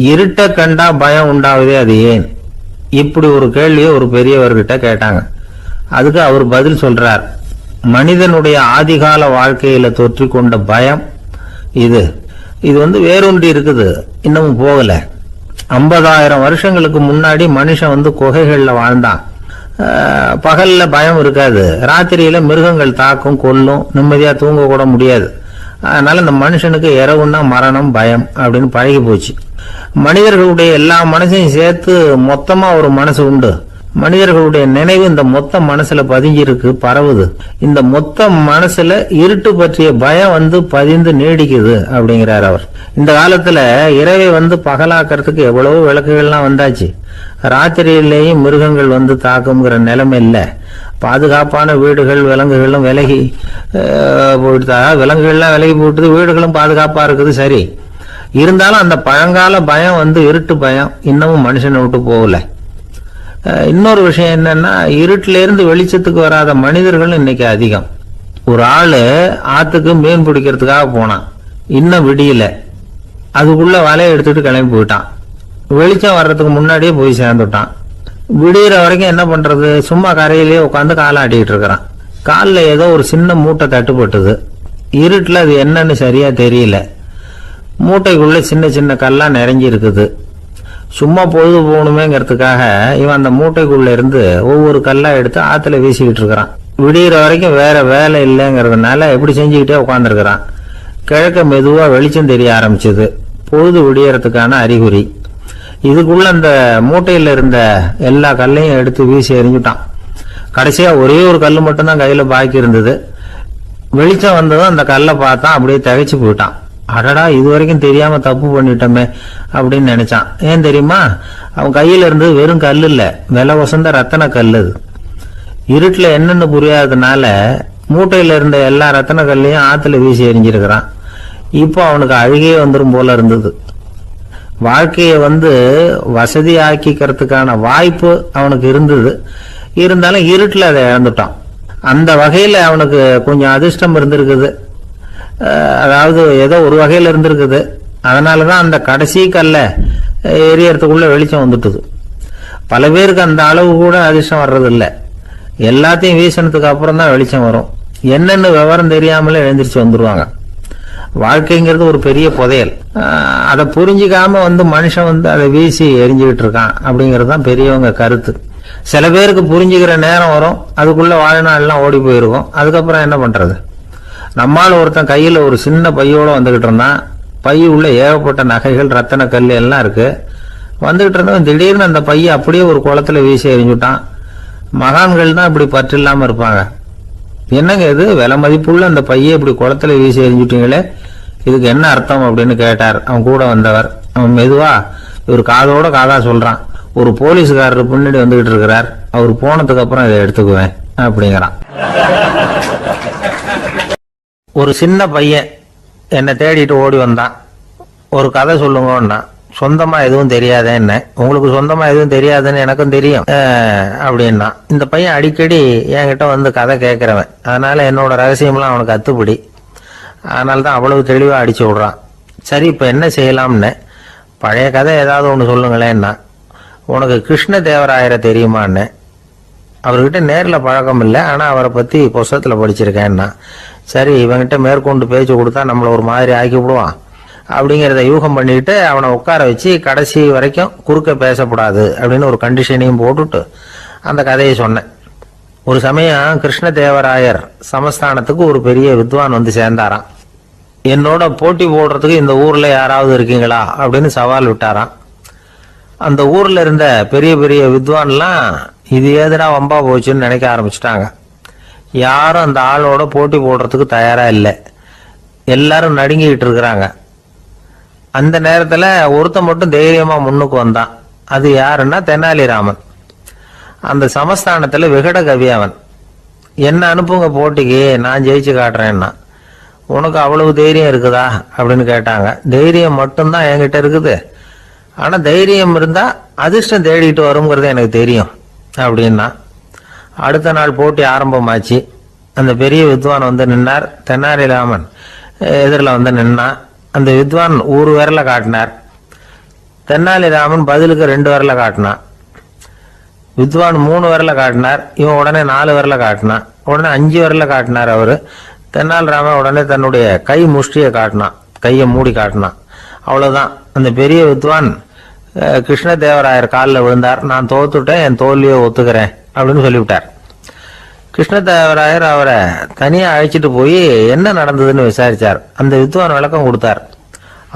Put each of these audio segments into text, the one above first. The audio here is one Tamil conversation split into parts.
இருட்ட கண்டா பயம் உண்டாவதே அது ஏன்? இப்படி ஒரு கேள்வியை ஒரு பெரியவர்கிட்ட கேட்டாங்க. அதுக்கு அவர் பதில் சொல்றார், மனிதனுடைய ஆதிகால வாழ்க்கையில தொற்றிக்கொண்ட பயம் இது வேரூன்றி இருக்குது, இன்னமும் போகல. 50,000 வருஷங்களுக்கு முன்னாடி மனுஷன் குகைகள்ல வாழ்ந்தான். பகல்ல பயம் இருக்காது, ராத்திரியில மிருகங்கள் தாக்கும், கொல்லும், நிம்மதியா தூங்க கூட முடியாது. அதனால இந்த மனுஷனுக்கு இரவுன்னா மரணம், பயம் அப்படின்னு பழகி போச்சு. மனிதர்களுடைய எல்லா மனசையும் சேர்த்து மொத்தமா ஒரு மனசு உண்டு. மனிதர்களுடைய நினைவு இந்த மொத்த மனசுல பதிஞ்சிருக்கு, பரவுது. இந்த மொத்த மனசுல இருட்டு பற்றிய பயம் பதிந்து நீடிக்குது அப்படிங்கிறார் அவர். இந்த காலத்துல இரவை பகலாக்கிறதுக்கு எவ்வளவோ விளக்குகள்லாம் வந்தாச்சு. ராத்திரியிலேயும் மிருகங்கள் தாக்குங்கிற நிலைமை இல்ல. பாதுகாப்பான வீடுகள், விலங்குகளும் விலகி போயிட்டா, விலங்குகள்லாம் விலகி போயிட்டு வீடுகளும் பாதுகாப்பா இருக்குது. சரி, இருந்தாலும் அந்த பழங்கால பயம் இருட்டு பயம் இன்னமும் மனுஷனை விட்டு போகல. இன்னொரு விஷயம் என்னன்னா, இருட்டுல இருந்து வெளிச்சத்துக்கு வராத மனிதர்கள் இன்னைக்கு அதிகம். ஒரு ஆளு ஆத்துக்கு மீன் பிடிக்கிறதுக்காக போனான், இன்னும் விடியல. அதுக்குள்ள வலையை எடுத்துட்டு கிளம்பி போயிட்டான். வெளிச்சம் வர்றதுக்கு முன்னாடியே போய் சேர்ந்துட்டான். விடிகிற வரைக்கும் என்ன பண்றது, சும்மா கரையிலேயே உட்காந்து காலாட்டிட்டு இருக்கிறான். காலில் ஏதோ ஒரு சின்ன மூட்டை தட்டுப்பட்டது. இருட்டுல அது என்னன்னு சரியா தெரியல. மூட்டைக்குள்ள சின்ன சின்ன கல்லா நிறைஞ்சி இருக்குது. சும்மா பொழுது போகணுமேங்கிறதுக்காக இவன் அந்த மூட்டைக்குள்ள இருந்து ஒவ்வொரு கல்லா எடுத்து ஆத்துல வீசிக்கிட்டு இருக்கிறான். விடிகிற வரைக்கும் வேற வேலை இல்லைங்கிறதுனால எப்படி செஞ்சுக்கிட்டே உட்காந்துருக்கிறான். கிழக்க மெதுவா வெளிச்சம் தெரிய ஆரம்பிச்சது, பொழுது விடியறதுக்கான அறிகுறி. இதுக்குள்ள அந்த மூட்டையில இருந்த எல்லா கல்லையும் எடுத்து வீசி எறிஞ்சுட்டான். கடைசியா ஒரே ஒரு கல் மட்டும்தான் கையில பாக்கி இருந்தது. வெளிச்சம் வந்ததும் அந்த கல்லை பார்த்தான், அப்படியே திகைச்சு போயிட்டான். அடடா, இது வரைக்கும் தெரியாம தப்பு பண்ணிட்டோமே அப்படின்னு நினைச்சான். ஏன் தெரியுமா, அவன் கையில இருந்து வெறும் கல் இல்ல, விலை வசந்த ரத்தன கல். அது இருட்டுல என்னன்னு புரியாததுனால மூட்டையில இருந்த எல்லா ரத்தன கல்லையும் ஆத்துல வீசி எறிஞ்சிருக்கிறான். இப்போ அவனுக்கு அழுகையே வந்துடும் போல இருந்தது. வாழ்க்கைய வசதி ஆக்கிக்கிறதுக்கான வாய்ப்பு அவனுக்கு இருந்தது, இருந்தாலும் இருட்டுல அதை இழந்துட்டான். அந்த வகையில அவனுக்கு கொஞ்சம் அதிர்ஷ்டம் இருந்திருக்குது. அதாவது ஏதோ ஒரு வகையில இருந்திருக்குது. அதனாலதான் அந்த கடைசி கல்ல எரியறதுக்குள்ள வெளிச்சம் வந்துட்டுது. பல பேருக்கு அந்த அளவு கூட அதிர்ஷ்டம் வர்றது இல்லை. எல்லாத்தையும் வீசினதுக்கு அப்புறம் தான் வெளிச்சம் வரும். என்னென்னு விவரம் தெரியாமலே எழுந்திரிச்சு வந்துருவாங்க. வாழ்க்கைங்கிறது ஒரு பெரிய புதையல். அதை புரிஞ்சிக்காம மனுஷன் அதை வீசி எரிஞ்சுக்கிட்டு இருக்கான் அப்படிங்கிறது தான் பெரியவங்க கருத்து. சில பேருக்கு புரிஞ்சுக்கிற நேரம் வரும், அதுக்குள்ள வாழ்நாள்லாம் ஓடி போயிருக்கும். அதுக்கப்புறம் என்ன பண்றது? நம்மால் ஒருத்தன் கையில ஒரு சின்ன பையோட வந்துகிட்டு இருந்தான். பை உள்ள ஏகப்பட்ட நகைகள், ரத்தன கல் எல்லாம் இருக்கு. வந்துகிட்டு இருந்தவன் திடீர்னு அந்த பையை அப்படியே ஒரு குளத்துல வீசி எறிஞ்சுட்டான். மகான்கள் தான் இப்படி பற்று இல்லாம இருப்பாங்க. என்னங்க இது, விலை மதிப்புள்ள அந்த பையை இப்படி குளத்துல வீசி எறிஞ்சுட்டீங்களே, இதுக்கு என்ன அர்த்தம் அப்படின்னு கேட்டார் அவன் கூட வந்தவர். அவன் மெதுவா இவர் காதோட காதா சொல்றான், ஒரு போலீஸ்காரர் பின்னாடி வந்துகிட்டு இருக்கிறார், அவர் போனதுக்கு அப்புறம் இதை எடுத்துக்குவேன் அப்படிங்கிறான். ஒரு சின்ன பையன் என்னை தேடிட்டு ஓடி வந்தான். ஒரு கதை சொல்லுங்கன்னா, சொந்தமா எதுவும் தெரியாத என்ன, உங்களுக்கு சொந்தமா எதுவும் தெரியாதுன்னு எனக்கும் தெரியும் அப்படின்னா. இந்த பையன் அடிக்கடி என்கிட்ட கதை கேட்கிறவன், அதனால என்னோட ரகசியம்லாம் அவனுக்கு அத்துப்படி. அதனால்தான் அவ்வளவு தெளிவா அடிச்சு விடுறான். சரி, இப்ப என்ன செய்யலாம்னு, பழைய கதை ஏதாவது ஒன்று சொல்லுங்களேன்னா. உனக்கு கிருஷ்ண தேவராயரை தெரியுமான்னு. அவர்கிட்ட நேரில் பழக்கம் இல்லை, ஆனா அவரை பத்தி புஸ்தகத்துல படிச்சிருக்கேன்னா. சரி, இவங்கிட்ட மேற்கொண்டு பேச்சு கொடுத்தா நம்மளை ஒரு மாதிரி ஆக்கி விடுவான் அப்படிங்கிறத யூகம் பண்ணிட்டு அவனை உட்கார வச்சு கடைசி வரைக்கும் குறுக்க பேசக்கூடாது அப்படின்னு ஒரு கண்டிஷனையும் போட்டுட்டு அந்த கதையை சொன்னேன். ஒரு சமயம் கிருஷ்ண தேவராயர் சமஸ்தானத்துக்கு ஒரு பெரிய வித்வான் சேர்ந்தாராம். என்னோட போட்டி போடுறதுக்கு இந்த ஊர்ல யாராவது இருக்கீங்களா அப்படின்னு சவால் விட்டாராம். அந்த ஊர்ல இருந்த பெரிய பெரிய வித்வான்லாம் இது ஏதுனா வம்பா போச்சுன்னு நினைக்க ஆரம்பிச்சுட்டாங்க. யாரும் அந்த ஆளோட போட்டி போடுறதுக்கு தயாரா இல்லை. எல்லாரும் நடுங்கிட்டு இருக்கிறாங்க. அந்த நேரத்துல ஒருத்த மட்டும் தைரியமா முன்னுக்கு வந்தான். அது யாருன்னா தெனாலிராமன். அந்த சமஸ்தானத்துல விகட கவி அவன். என்ன அனுப்புங்க போட்டிக்கு, நான் ஜெயிச்சு காட்டுறேன்னா. உனக்கு அவ்வளவு தைரியம் இருக்குதா அப்படின்னு கேட்டாங்க. தைரியம் மட்டும்தான் என்கிட்ட இருக்குது, ஆனா தைரியம் இருந்தா அதிர்ஷ்டம் தேடிட்டு வருங்கிறது எனக்கு தெரியும் அப்படின்னா. அடுத்த நாள் போட்டி ஆரம்பமாச்சு. அந்த பெரிய வித்வான் நின்னார். தெனாலிராமன் எதிரில் நின்னா. அந்த வித்வான் ஒரு விரல காட்டினார். தென்னாலிராமன் பதிலுக்கு 2 விரல காட்டினான். வித்வான் 3 விரல காட்டினார். இவன் உடனே 4 விரல காட்டினான். உடனே 5 விரல காட்டினார் அவரு. தென்னாலிராமன் உடனே தன்னுடைய கை முஷ்டியை காட்டினான், கையை மூடி காட்டினான். அவ்வளவுதான். அந்த பெரிய வித்வான் கிருஷ்ணதேவராயர் காலில் விழுந்தார். நான் தோத்துட்டேன், என் தோல்வியை ஒத்துக்கிறேன் அப்படின்னு சொல்லிவிட்டார். கிருஷ்ணதேவராயர் அவரை தனியா அழைச்சிட்டு போய் என்ன நடந்ததுன்னு விசாரிச்சார். அந்த வித்வான் விளக்கம் கொடுத்தார்.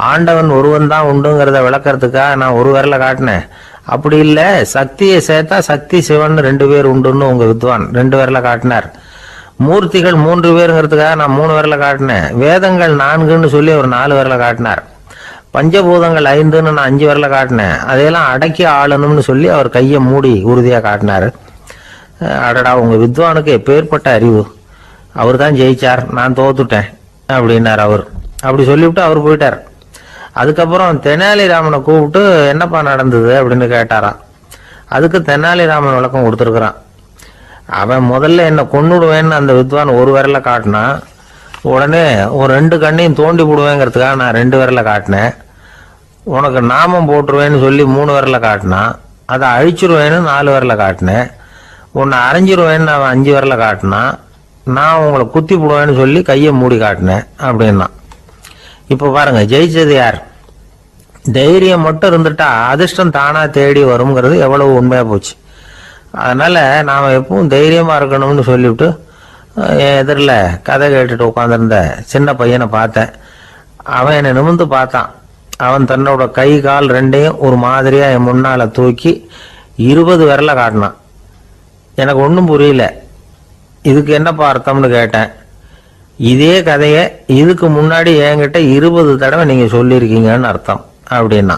ஆண்டவன் ஒருவன் தான் உண்டுங்கிறத விளக்கறதுக்காக நான் 1 விரல காட்டினேன். அப்படி இல்லை, சக்தியை சேர்த்தா சக்தி சிவன் 2 பேர் உண்டுன்னு உங்க வித்வான் 2 விரல காட்டினார். மூர்த்திகள் 3 பேருங்கிறதுக்காக நான் 3 விரல காட்டினேன். வேதங்கள் 4ன்னு சொல்லி ஒரு 4 விரல காட்டினார். பஞ்சபூதங்கள் 5ன்னு நான் 5 விரல காட்டினேன். அதையெல்லாம் அடக்கி ஆளணும்னு சொல்லி அவர் கையை மூடி உறுதியா காட்டினாரு. அடடா, உங்க வித்வானுக்கு எப்பேற்பட்ட அறிவு! அவர் தான் ஜெயிச்சார், நான் தோத்துட்டேன் அப்படின்னார் அவர். அப்படி சொல்லிவிட்டு அவர் போயிட்டார். அதுக்கப்புறம் தெனாலிராமனை கூப்பிட்டு என்னப்பா நடந்தது அப்படின்னு கேட்டாராம். அதுக்கு தெனாலிராமன் விளக்கம் கொடுத்துருக்குறான். அவன் முதல்ல என்ன கொன்னுடுவேன்னு அந்த வித்வான் 1 விரல காட்டினான். உடனே ஒரு 2 கண்ணையும் தோண்டி போடுவேங்கிறதுக்காக நான் 2 விரல காட்டினேன். உனக்கு நாமம் போட்டுருவேன்னு சொல்லி 3 விரல காட்டினான். அதை அழிச்சிருவேன்னு 4 விரல காட்டினேன். உன்னை அரைஞ்சிருவேன்னு அவன் 5 விரல காட்டினான். நான் உங்களை குத்தி போடுவேன்னு சொல்லி கையை மூடி காட்டினேன் அப்படின்னா. இப்போ பாருங்க, ஜெயிச்சது யார்? தைரியம் மட்டும் இருந்துட்டா அதிர்ஷ்டம் தானா தேடி வருங்கிறது எவ்வளவு உண்மையா போச்சு. அதனால நாம எப்பவும் தைரியமா இருக்கணும்னு சொல்லிவிட்டு என் எதிரில் கதை கேட்டுட்டு உட்காந்துருந்த சின்ன பையனை பார்த்தேன். அவன் என்னை நிமிர்ந்து பார்த்தான். அவன் தன்னோட கை கால் 2ஐயும் ஒரு மாதிரியா என் முன்னால தூக்கி 20 விரல காட்டினான். எனக்கு ஒன்றும் புரியல. இதுக்கு என்னப்பா அர்த்தம்னு கேட்டேன். இதே கதையை இதுக்கு முன்னாடி என்கிட்ட 20 தடவை நீங்க சொல்லியிருக்கீங்கன்னு அர்த்தம் அப்படின்னா.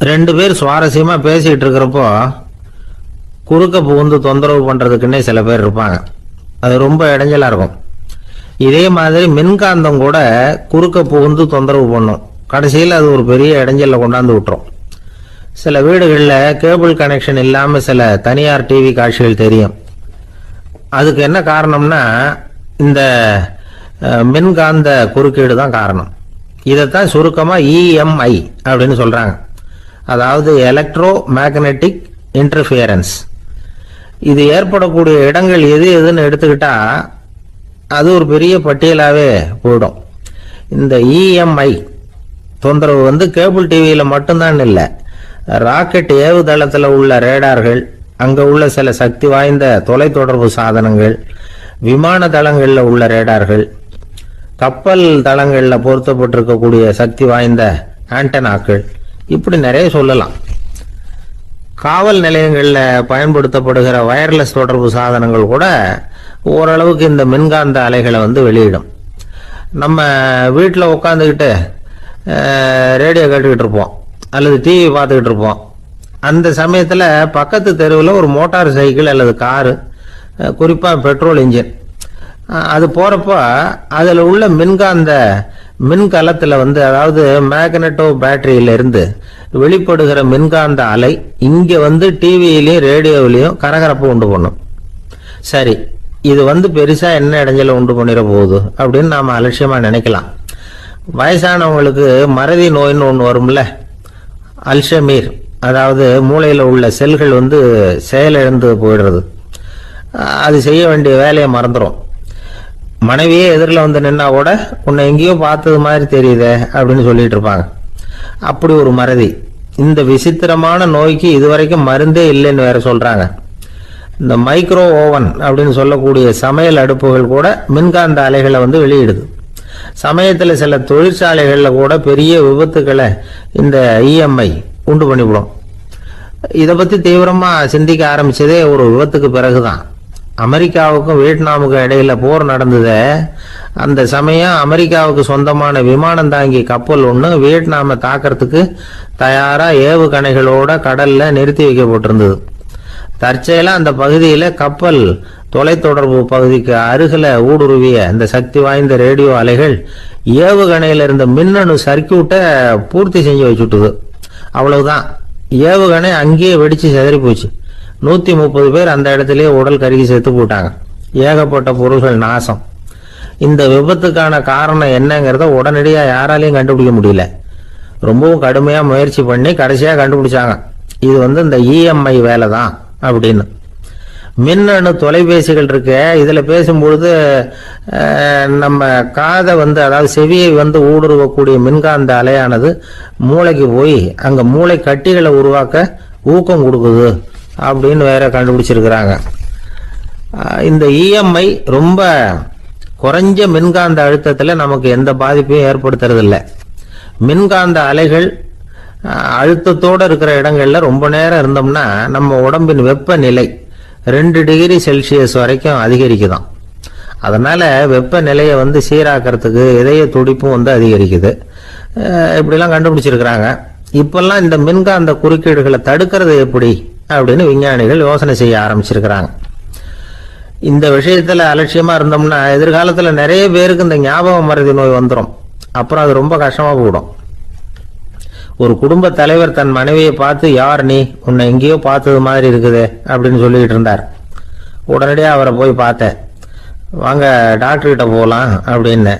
2 பேர் சுவாரஸ்யமா பேசிட்டு இருக்கிறப்போ குறுக்க புகுந்து தொந்தரவு பண்றதுக்குன்னே சில பேர் இருப்பாங்க. அது ரொம்ப இடைஞ்சலா இருக்கும். இதே மாதிரி மின்காந்தம் கூட குறுக்க புகுந்து தொந்தரவு பண்ணும். கடைசியில் அது ஒரு பெரிய இடைஞ்சல கொண்டாந்து விட்டுரும். சில வீடுகளில் கேபிள் கனெக்ஷன் இல்லாம சில தனியார் டிவி காட்சிகள் தெரியும். அதுக்கு என்ன காரணம்னா இந்த மின்காந்த குறுக்கீடு தான் காரணம். இதைத்தான் சுருக்கமா EMI அப்படின்னு சொல்றாங்க. அதாவது எலக்ட்ரோ மேக்னெட்டிக் இன்டர்ஃபியரன்ஸ். இது ஏற்படக்கூடிய இடங்கள் எது எதுன்னு எடுத்துக்கிட்டா அது ஒரு பெரிய பட்டியலாவே போயிடும். இந்த EMI தொந்தரவு வந்து கேபிள் டிவியில மட்டும்தான் இல்லை, ராக்கெட் ஏவுதளத்தில் உள்ள ரேடார்கள், அங்க உள்ள சில சக்தி வாய்ந்த தொலைத்தொடர்பு சாதனங்கள், விமான தளங்களில் உள்ள ரேடார்கள், கப்பல் தளங்களில் பொருத்தப்பட்டிருக்கக்கூடிய சக்தி வாய்ந்த ஆண்டனாக்கள், இப்படி நிறைய சொல்லலாம். காவல் நிலையங்களில் பயன்படுத்தப்படுகிற வயர்லெஸ் தொடர்பு சாதனங்கள் கூட ஓரளவுக்கு இந்த மின்காந்த அலைகளை வந்து வெளியிடும். நம்ம வீட்டில் உட்காந்துக்கிட்டு ரேடியோ கேட்டுக்கிட்டு இருப்போம் அல்லது டிவி பார்த்துக்கிட்டு இருப்போம். அந்த சமயத்தில் பக்கத்து தெருவில் ஒரு மோட்டார் சைக்கிள் அல்லது காரு, குறிப்பாக பெட்ரோல் இன்ஜின், அது போகிறப்போ அதில் உள்ள மின்கலத்தில் வந்து, அதாவது மேக்னெட்டோ பேட்டரியிலிருந்து வெளிப்படுகிற மின்காந்த அலை இங்கே வந்து டிவியிலையும் ரேடியோவிலையும் கரகரப்பு உண்டு பண்ணும். சரி, இது வந்து பெருசா என்ன இடைஞ்சல உண்டு பண்ணிட போகுது அப்படின்னு நாம அலட்சியமா நினைக்கலாம். வயசானவங்களுக்கு மறதி நோயின்னு ஒன்று வரும்ல, அல்ஷமீர், அதாவது மூளையில் உள்ள செல்கள் வந்து செயலிழந்து போயிடுறது. அது செய்ய வேண்டிய வேலையை மறந்துடும். மனைவியே எதிரில் வந்து நின்னா கூட உன்னை எங்கேயோ பார்த்தது மாதிரி தெரியுதே அப்படின்னு சொல்லிட்டு இருப்பாங்க. அப்படி ஒரு மறதி. இந்த விசித்திரமான நோய்க்கு இதுவரைக்கும் மருந்தே இல்லைன்னு வேற சொல்றாங்க. இந்த மைக்ரோ ஓவன் அப்படின்னு சொல்லக்கூடிய சமையல் அடுப்புகள் கூட மின்காந்த அலைகளை வந்து வெளியிடுது. சமயத்தில் சில தொழிற்சாலைகளில் கூட பெரிய விபத்துக்களை இந்த EMI உண்டு பண்ணிவிடும். இதை பற்றி தீவிரமா சிந்திக்க ஆரம்பிச்சதே ஒரு விபத்துக்கு பிறகுதான். அமெரிக்காவுக்கும் வியட்நாமுக்கும் இடையில போர் நடந்தது. அந்த சமயம் அமெரிக்காவுக்கு சொந்தமான விமானம் தாங்கி கப்பல் ஒன்று வியட்நாமை தாக்கிறதுக்கு தயாரா ஏவுகணைகளோட கடல்ல நிறுத்தி வைக்கப்பட்டிருந்தது. தற்செயலா அந்த பகுதியில கப்பல் தொலைத்தொடர்பு பகுதிக்கு அருகில ஊடுருவிய இந்த சக்தி வாய்ந்த ரேடியோ அலைகள் ஏவுகணையில இருந்த மின்னணு சர்க்கியூட்டை பூர்த்தி செஞ்சு வச்சுட்டுது. அவ்வளவுதான், ஏவுகணை அங்கேயே வெடிச்சு செதறி போச்சு. 130 பேர் அந்த இடத்திலேயே உடல் கருகி செத்து போட்டாங்க. ஏகப்பட்ட பொருள்கள் நாசம். இந்த விபத்துக்கான காரணம் என்னங்கிறத உடனடியாக யாராலையும் கண்டுபிடிக்க முடியல. ரொம்பவும் கடுமையாக முயற்சி பண்ணி கடைசியாக கண்டுபிடிச்சாங்க இது இந்த இஎம்ஐ வேலை தான் அப்படின்னு. மின்னணு தொலைபேசிகள் இருக்கு, இதில் பேசும்பொழுது நம்ம காதை அதாவது செவியை ஊடுருவக்கூடிய மின்காந்த அலையானது மூளைக்கு போய் அங்கே மூளை கட்டிகளை உருவாக்க ஊக்கம் கொடுக்குது அப்படின்னு வேற கண்டுபிடிச்சிருக்கிறாங்க. இந்த இஎம்ஐ ரொம்ப குறைஞ்ச மின்காந்த அழுத்தத்தில் நமக்கு எந்த பாதிப்பையும் ஏற்படுத்துறதில்லை. மின்காந்த அலைகள் அழுத்தத்தோடு இருக்கிற இடங்கள்ல ரொம்ப நேரம் இருந்தோம்னா நம்ம உடம்பின் வெப்பநிலை 2 டிகிரி செல்சியஸ் வரைக்கும் அதிகரிக்குதாம். அதனால வெப்பநிலையை சீராக்கிறதுக்கு இதய துடிப்பும் அதிகரிக்குது. இப்படிலாம் கண்டுபிடிச்சிருக்கிறாங்க. இப்பெல்லாம் இந்த மின்காந்த குறுக்கீடுகளை தடுக்கிறது எப்படி அப்படின்னு விஞ்ஞானிகள் யோசனை செய்ய ஆரம்பிச்சிருக்கிறாங்க. இந்த விஷயத்துல அலட்சியமா இருந்தோம்னா எதிர்காலத்துல நிறைய பேருக்கு இந்த ஞாபக மறதி நோய் வந்துடும். அப்புறம் அது ரொம்ப கஷ்டமா போயிடும். ஒரு குடும்ப தலைவர் தன் மனைவியை பார்த்து, யார் நீ, உன்னை எங்கேயோ பார்த்தது மாதிரி இருக்குது அப்படின்னு சொல்லிக்கிட்டு இருந்தார். உடனடியாக அவரை போய் பார்த்தேன். வாங்க டாக்டர்கிட்ட போகலாம் அப்படின்னு.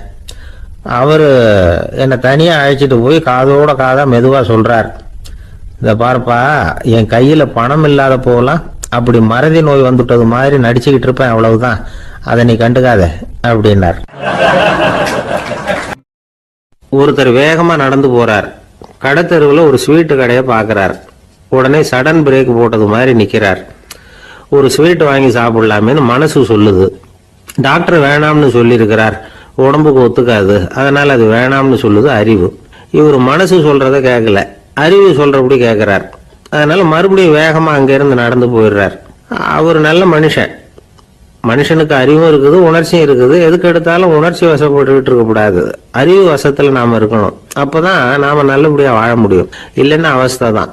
அவர் என்னை தனியாக அழைச்சிட்டு போய் காதோட காதாக மெதுவாக சொல்கிறார், இதை பார்ப்பா, என் கையில் பணம் இல்லாத போகலாம் அப்படி மறதி நோய் வந்துட்டது மாதிரி நடிச்சுக்கிட்டு இருப்பேன், அவ்வளவுதான், அதை நீ கண்டுக்காத அப்படின்னார். ஒருத்தர் வேகமாக நடந்து போறார். கடத்தெருவில் ஒரு ஸ்வீட்டு கடையை பார்க்குறார். உடனே சடன் பிரேக் போட்டது மாதிரி நிற்கிறார். ஒரு ஸ்வீட் வாங்கி சாப்பிடலாமேன்னு மனசு சொல்லுது. டாக்டர் வேணாம்னு சொல்லியிருக்கிறார், உடம்புக்கு ஒத்துக்காது, அதனால் அது வேணாம்னு சொல்லுது அறிவு. இவர் மனசு சொல்கிறத கேட்கல, அறிவு சொல்கிறபடி கேட்குறார். அதனால் மறுபடியும் வேகமாக அங்கேருந்து நடந்து போயிடுறார். அவர் நல்ல மனுஷன். மனுஷனுக்கு அறிவும் இருக்குது, உணர்ச்சியும் இருக்குது. எதுக்கு எடுத்தாலும் உணர்ச்சி வசப்பட்டுக்கிட்டு இருக்கக்கூடாது, அறிவு வசத்தில் நாம் இருக்கணும். அப்போதான் நாம் நல்லபடியாக வாழ முடியும். இல்லைன்னா அவஸ்தை தான்.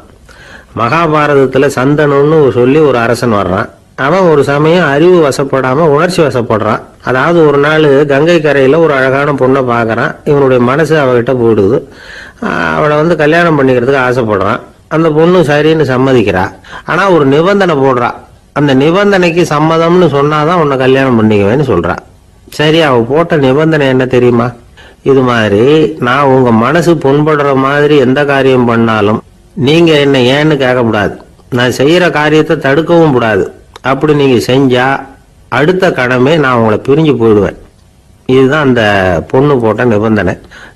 மகாபாரதத்தில் சந்தனுன்னு சொல்லி ஒரு அரசன் வர்றான். அவன் ஒரு சமயம் அறிவு வசப்படாமல் உணர்ச்சி வசப்படுறான். அதாவது ஒரு நாள் கங்கை கரையில் ஒரு அழகான பொண்ணை பார்க்குறான். இவனுடைய மனசு அவகிட்ட போயிடுது. அவளை கல்யாணம் பண்ணிக்கிறதுக்கு ஆசைப்படுறான். அந்த பொண்ணு சரின்னு சம்மதிக்கிறா. ஆனால் ஒரு நிபந்தனை போடுறா. அந்த நிபந்தனைக்கு சம்மதம்னு சொன்னாதான் உன்னை கல்யாணம் பண்ணிக்குவேன்னு சொல்றா. சரி, அவ போட்ட நிபந்தனை என்ன தெரியுமா? இது மாதிரி, நான் உங்க மனசு புண்படுற மாதிரி எந்த காரியம் பண்ணாலும் நீங்க என்ன ஏன்னு கேட்கக்கூடாது, நான் செய்யற காரியத்தை தடுக்கவும் கூடாது. அப்படி நீங்க செஞ்சா அடுத்த கடமை நான் உங்களை பிரிஞ்சு போயிடுவேன். இதுதான் அந்த பொண்ணு போட்ட நிபந்தனை.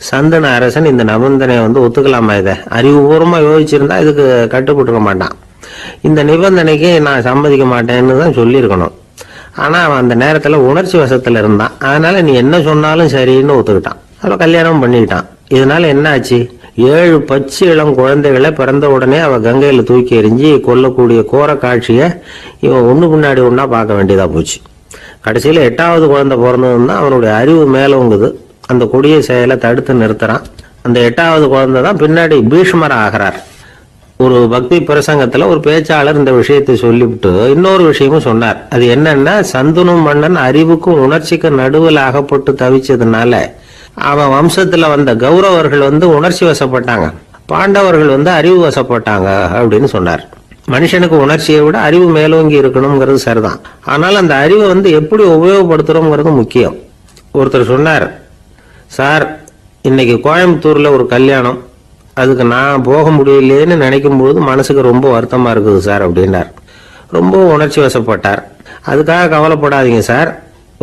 சந்தன அரசன் இந்த நிபந்தனையை ஒத்துக்கலாமா? இதை அறிவுபூர்வமா யோசிச்சிருந்தா இதுக்கு கட்டுப்பட்டுக்க மாட்டான். இந்த நிபந்தனைக்கு நான் சம்மதிக்க மாட்டேன்னு தான் சொல்லியிருக்கணும். ஆனால் அவன் அந்த நேரத்தில் உணர்ச்சி வசத்தில் இருந்தான். அதனால நீ என்ன சொன்னாலும் சரின்னு ஒத்துக்கிட்டான். அவளை கல்யாணம் பண்ணிக்கிட்டான். இதனால என்ன ஆச்சு? 7 பச்சை இளம் குழந்தைகளை பிறந்த உடனே அவ கங்கையில் தூக்கி எறிஞ்சி கொல்லக்கூடிய கோர காட்சியை இவன் ஒன்று பின்னாடி ஒன்றா பார்க்க வேண்டியதாக போச்சு. கடைசியில் 8வது குழந்தை பிறந்ததுன்னா அவனுடைய அறிவு மேலோங்குது. அந்த கொடிய செயலை தடுத்து நிறுத்துறான். அந்த 8வது குழந்தை தான் பின்னாடி பீஷ்மர் ஆகிறார். ஒரு பக்தி பிரசங்கத்துல ஒரு பேச்சாளர் இந்த விஷயத்தை சொல்லிவிட்டு இன்னொரு விஷயமும் சொன்னார். அது என்னன்னா, சந்தனும் மன்னன் அறிவுக்கும் உணர்ச்சிக்கும் நடுவில் அகப்பட்டு தவிச்சதுனால அவன் வம்சத்துல வந்த கௌரவர்கள் உணர்ச்சி வசப்பட்டாங்க, பாண்டவர்கள் அறிவு வசப்பட்டாங்க அப்படின்னு சொன்னார். மனுஷனுக்கு உணர்ச்சியை விட அறிவு மேலோங்கி இருக்கணுங்கிறது சரிதான். ஆனால் அந்த அறிவை எப்படி உபயோகப்படுத்துறோங்கிறது முக்கியம். ஒருத்தர் சொன்னார், சார், இன்னைக்கு கோயம்புத்தூர்ல ஒரு கல்யாணம், அதுக்கு நான் போக முடியலேன்னு நினைக்கும் போது மனசுக்கு ரொம்ப வருத்தமா இருக்குது சார் அப்படின்னார். ரொம்ப உணர்ச்சி வசப்பட்டார். அதுக்காக கவலைப்படாதீங்க சார்,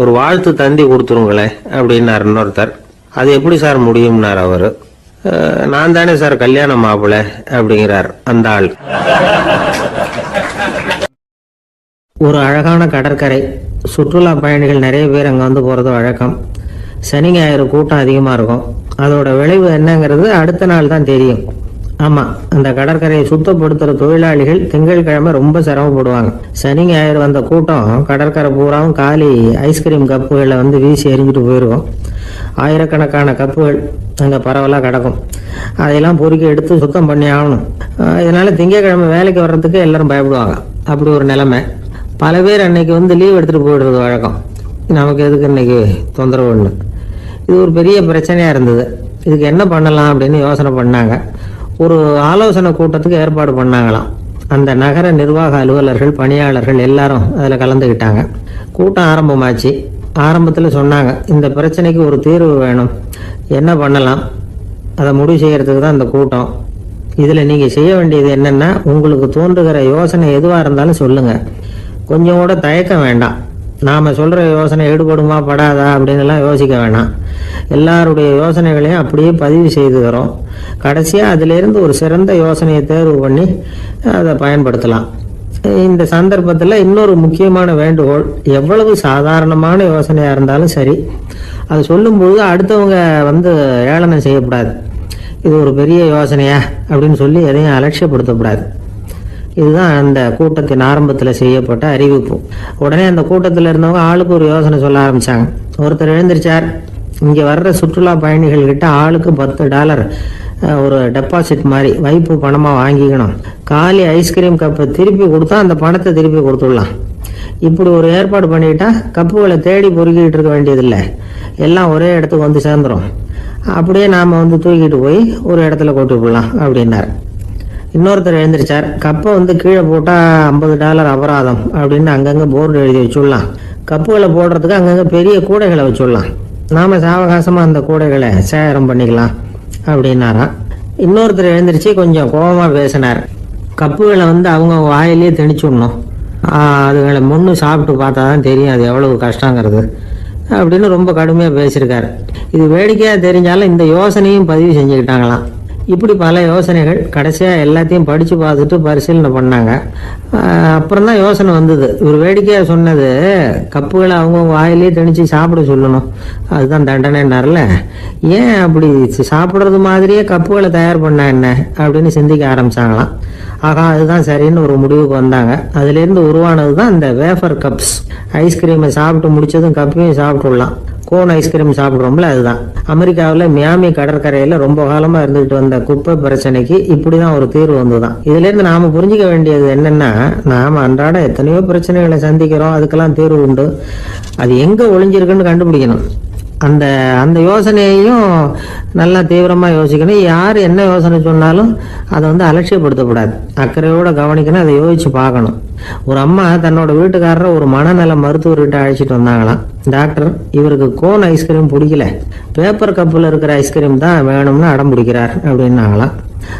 ஒரு வாழ்த்து தந்தி கொடுத்துருங்களேன் அப்படின்னார் இன்னொருத்தர். அது எப்படி சார் முடியும்னார் அவரு. நான் தானே சார் கல்யாண மாப்பிள்ளை அப்படிங்கிறார் அந்த ஆள். ஒரு அழகான கடற்கரை. சுற்றுலா பயணிகள் நிறைய பேர் அங்கே போகிறது வழக்கம். சனி ஞாயிறு கூட்டம் அதிகமாக இருக்கும். அதோட விளைவு என்னங்கிறது அடுத்த நாள் தான் தெரியும். ஆமாம், அந்த கடற்கரையை சுத்தப்படுத்துகிற தொழிலாளிகள் திங்கட்கிழமை ரொம்ப சிரமப்படுவாங்க. சனி ஞாயிறு வந்த கூட்டம் கடற்கரை பூராவும் காலி ஐஸ்கிரீம் கப்புகளை வீசி எறிஞ்சிட்டு போயிருக்கும். ஆயிரக்கணக்கான கப்புகள் அங்கே பரவலாக கிடக்கும். அதையெல்லாம் பொறுக்கி எடுத்து சுத்தம் பண்ணி ஆகணும். இதனால் திங்கட்கிழமை வேலைக்கு வர்றதுக்கு எல்லாரும் பயப்படுவாங்க. அப்படி ஒரு நிலைமை. பல பேர் அன்னைக்கு லீவ் எடுத்துகிட்டு போயிடுறது வழக்கம். நமக்கு எதுக்கு இன்னைக்கு தொந்தரவுன்னு. இது ஒரு பெரிய பிரச்சனையாக இருந்தது. இதுக்கு என்ன பண்ணலாம் அப்படின்னு யோசனை பண்ணாங்க. ஒரு ஆலோசனை கூட்டத்துக்கு ஏற்பாடு பண்ணாங்களாம். அந்த நகர நிர்வாக அலுவலர்கள், பணியாளர்கள் எல்லாரும் அதில் கலந்துக்கிட்டாங்க. கூட்டம் ஆரம்பமாச்சு. ஆரம்பத்தில் சொன்னாங்க, இந்த பிரச்சனைக்கு ஒரு தீர்வு வேணும், என்ன பண்ணலாம், அதை முடிவு செய்யறதுக்கு தான் இந்த கூட்டம். இதில் நீங்கள் செய்ய வேண்டியது என்னென்னா, உங்களுக்கு தோன்றுகிற யோசனை எதுவாக இருந்தாலும் சொல்லுங்கள். கொஞ்சம் கூட தயக்கம் வேண்டாம். நாம் சொல்கிற யோசனை ஈடுபடுமா படாதா அப்படின்னுலாம் யோசிக்க வேணாம். எல்லாருடைய யோசனைகளையும் அப்படியே பதிவு செய்துக்கிறோம். கடைசியாக அதிலிருந்து ஒரு சிறந்த யோசனையை தேர்வு பண்ணி அதை பயன்படுத்தலாம். இந்த சந்தர்ப்பத்தில் இன்னொரு முக்கியமான வேண்டுகோள், எவ்வளவு சாதாரணமான யோசனையாக இருந்தாலும் சரி, அது சொல்லும்பொழுது அடுத்தவங்க ஏளனம் செய்யக்கூடாது. இது ஒரு பெரிய யோசனையா அப்படின்னு சொல்லி எதையும் அலட்சியப்படுத்தக்கூடாது. இதுதான் அந்த கூட்டத்தின் ஆரம்பத்தில் செய்யப்பட்ட அறிவிப்பு. உடனே அந்த கூட்டத்தில் இருந்தவங்க ஆளுக்கு ஒரு யோசனை சொல்ல ஆரம்பித்தாங்க. ஒருத்தர் எழுந்திருச்சார், இங்கே வர்ற சுற்றுலா பயணிகள்கிட்ட ஆளுக்கு $10 ஒரு டெபாசிட் மாதிரி வைப்பு பணமாக வாங்கிக்கணும். காலி ஐஸ்கிரீம் கப்பை திருப்பி கொடுத்தா அந்த பணத்தை திருப்பி கொடுத்துடலாம். இப்படி ஒரு ஏற்பாடு பண்ணிக்கிட்டா கப்புகளை தேடி பொறுக்கிட்டு இருக்க வேண்டியதில்லை, எல்லாம் ஒரே இடத்துக்கு வந்து சேர்ந்துடும். அப்படியே நாம் தூக்கிட்டு போய் ஒரு இடத்துல கொண்டு போடலாம் அப்படின்னார். இன்னொருத்தர் எழுந்திரிச்சார், கப்பை கீழே போட்டால் $50 அபராதம் அப்படின்னு அங்கங்கே போர்டு எழுதி வச்சுடலாம். கப்புகளை போடுறதுக்கு அங்கங்கே பெரிய கூடைகளை வச்சுடலாம். நாம் சாவகாசமாக அந்த கூடைகளை சேகரம் பண்ணிக்கலாம் அப்படின்னாராம். இன்னொருத்தர் எழுந்திரிச்சு கொஞ்சம் கோபமாக பேசினார். கப்புகளை அவங்க வாயிலேயே திணிச்சு விடணும், அதுகளை முன்னு சாப்பிட்டு பார்த்தா தான் தெரியும் அது எவ்வளவு கஷ்டங்கிறது அப்படின்னு ரொம்ப கடுமையாக பேசியிருக்காரு. இது வேடிக்கையாக தெரிஞ்சாலும் இந்த யோசனையும் பதிவு செஞ்சுக்கிட்டாங்களாம். இப்படி பல யோசனைகள். கடைசியாக எல்லாத்தையும் படித்து பார்த்துட்டு பரிசீலனை பண்ணாங்க. அப்புறம் தான் யோசனை வந்தது. இவர் வேடிக்கையாக சொன்னது கப்புகளை அவங்கவுங்க வாயிலே திணிச்சு சாப்பிட சொல்லணும், அதுதான் தண்டனைன்னார்ல. ஏன் அப்படி சாப்பிட்றது மாதிரியே கப்புகளை தயார் பண்ண என்ன அப்படின்னு சிந்திக்க ஆரம்பித்தாங்களாம். ஆகா, அதுதான் சரின்னு ஒரு முடிவுக்கு வந்தாங்க. அதுலேருந்து உருவானது தான் இந்த வேஃபர் கப்ஸ். ஐஸ்கிரீமை சாப்பிட்டு முடிச்சதும் கப்பையும் சாப்பிட்டுடலாம். கோன் ஐஸ்கிரீம் சாப்பிட்றோம்ல, அதுதான். அமெரிக்காவில் மியாமி கடற்கரையில் ரொம்ப காலமாக இருந்துகிட்டு வந்த குப்பை பிரச்சனைக்கு இப்படி தான் ஒரு தீர்வு வந்துதான். இதுலேருந்து நாம் புரிஞ்சிக்க வேண்டியது என்னென்னா, நாம் அன்றாட எத்தனையோ பிரச்சனைகளை சந்திக்கிறோம், அதுக்கெல்லாம் தீர்வு உண்டு. அது எங்கே ஒளிஞ்சிருக்குன்னு கண்டுபிடிக்கணும். அந்த யோசனையையும் நல்லா தீவிரமாக யோசிக்கணும். யார் என்ன யோசனை சொன்னாலும் அதை அலட்சியப்படுத்தக்கூடாது, அக்கறையோடு கவனிக்கணும், அதை யோசிச்சு பார்க்கணும். ஒரு அம்மா தன்னோட வீட்டுக்காரரை ஒரு மனநல மருத்துவர்கிட்ட அழைச்சிட்டு வந்தாங்களாம். டாக்டர், இவருக்கு கோன் ஐஸ்கிரீம் பிடிக்கல, பேப்பர் கப்பில் இருக்கிற ஐஸ்கிரீம் தான் வேணும்னு அடம் பிடிக்கிறார் அப்படின்னாங்களாம்.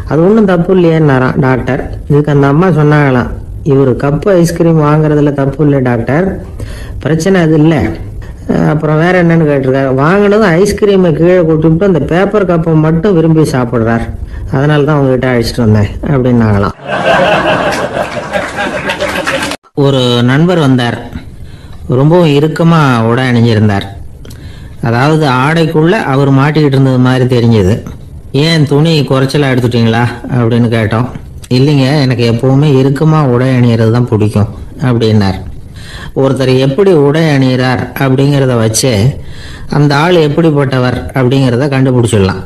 அது ஒன்றும் தப்பு இல்லையேன்னாராம் டாக்டர். இதுக்கு அந்த அம்மா சொன்னாங்களாம், இவர் கப்பு ஐஸ்கிரீம் வாங்குறதுல தப்பு இல்லை டாக்டர், பிரச்சனை அது இல்லை. அப்புறம் வேற என்னன்னு கேட்டிருக்காரு. வாங்கினதும் ஐஸ்கிரீமை கீழே கொட்டிவிட்டு அந்த பேப்பர் கப்பை மட்டும் விரும்பி சாப்பிட்றார், அதனால தான் உங்ககிட்ட அழைச்சிட்டு வந்தேன் அப்படின்னாங்களாம். ஒரு நண்பர் வந்தார். ரொம்பவும் இறுக்கமாக உடை அணிஞ்சிருந்தார். அதாவது ஆடைக்குள்ள அவர் மாட்டிக்கிட்டு இருந்தது மாதிரி தெரிஞ்சது. ஏன் துணி குறைச்சலாக எடுத்துட்டீங்களா அப்படின்னு கேட்டோம். இல்லைங்க, எனக்கு எப்பவுமே இறுக்கமாக உடை அணிகிறது தான் பிடிக்கும் அப்படின்னார். ஒருத்தர் எப்படி உடை அணிகிறார் அப்படிங்கிறத வச்சு அந்த ஆள் எப்படிப்பட்டவர் அப்படிங்கிறத கண்டுபிடிச்சிடலாம்.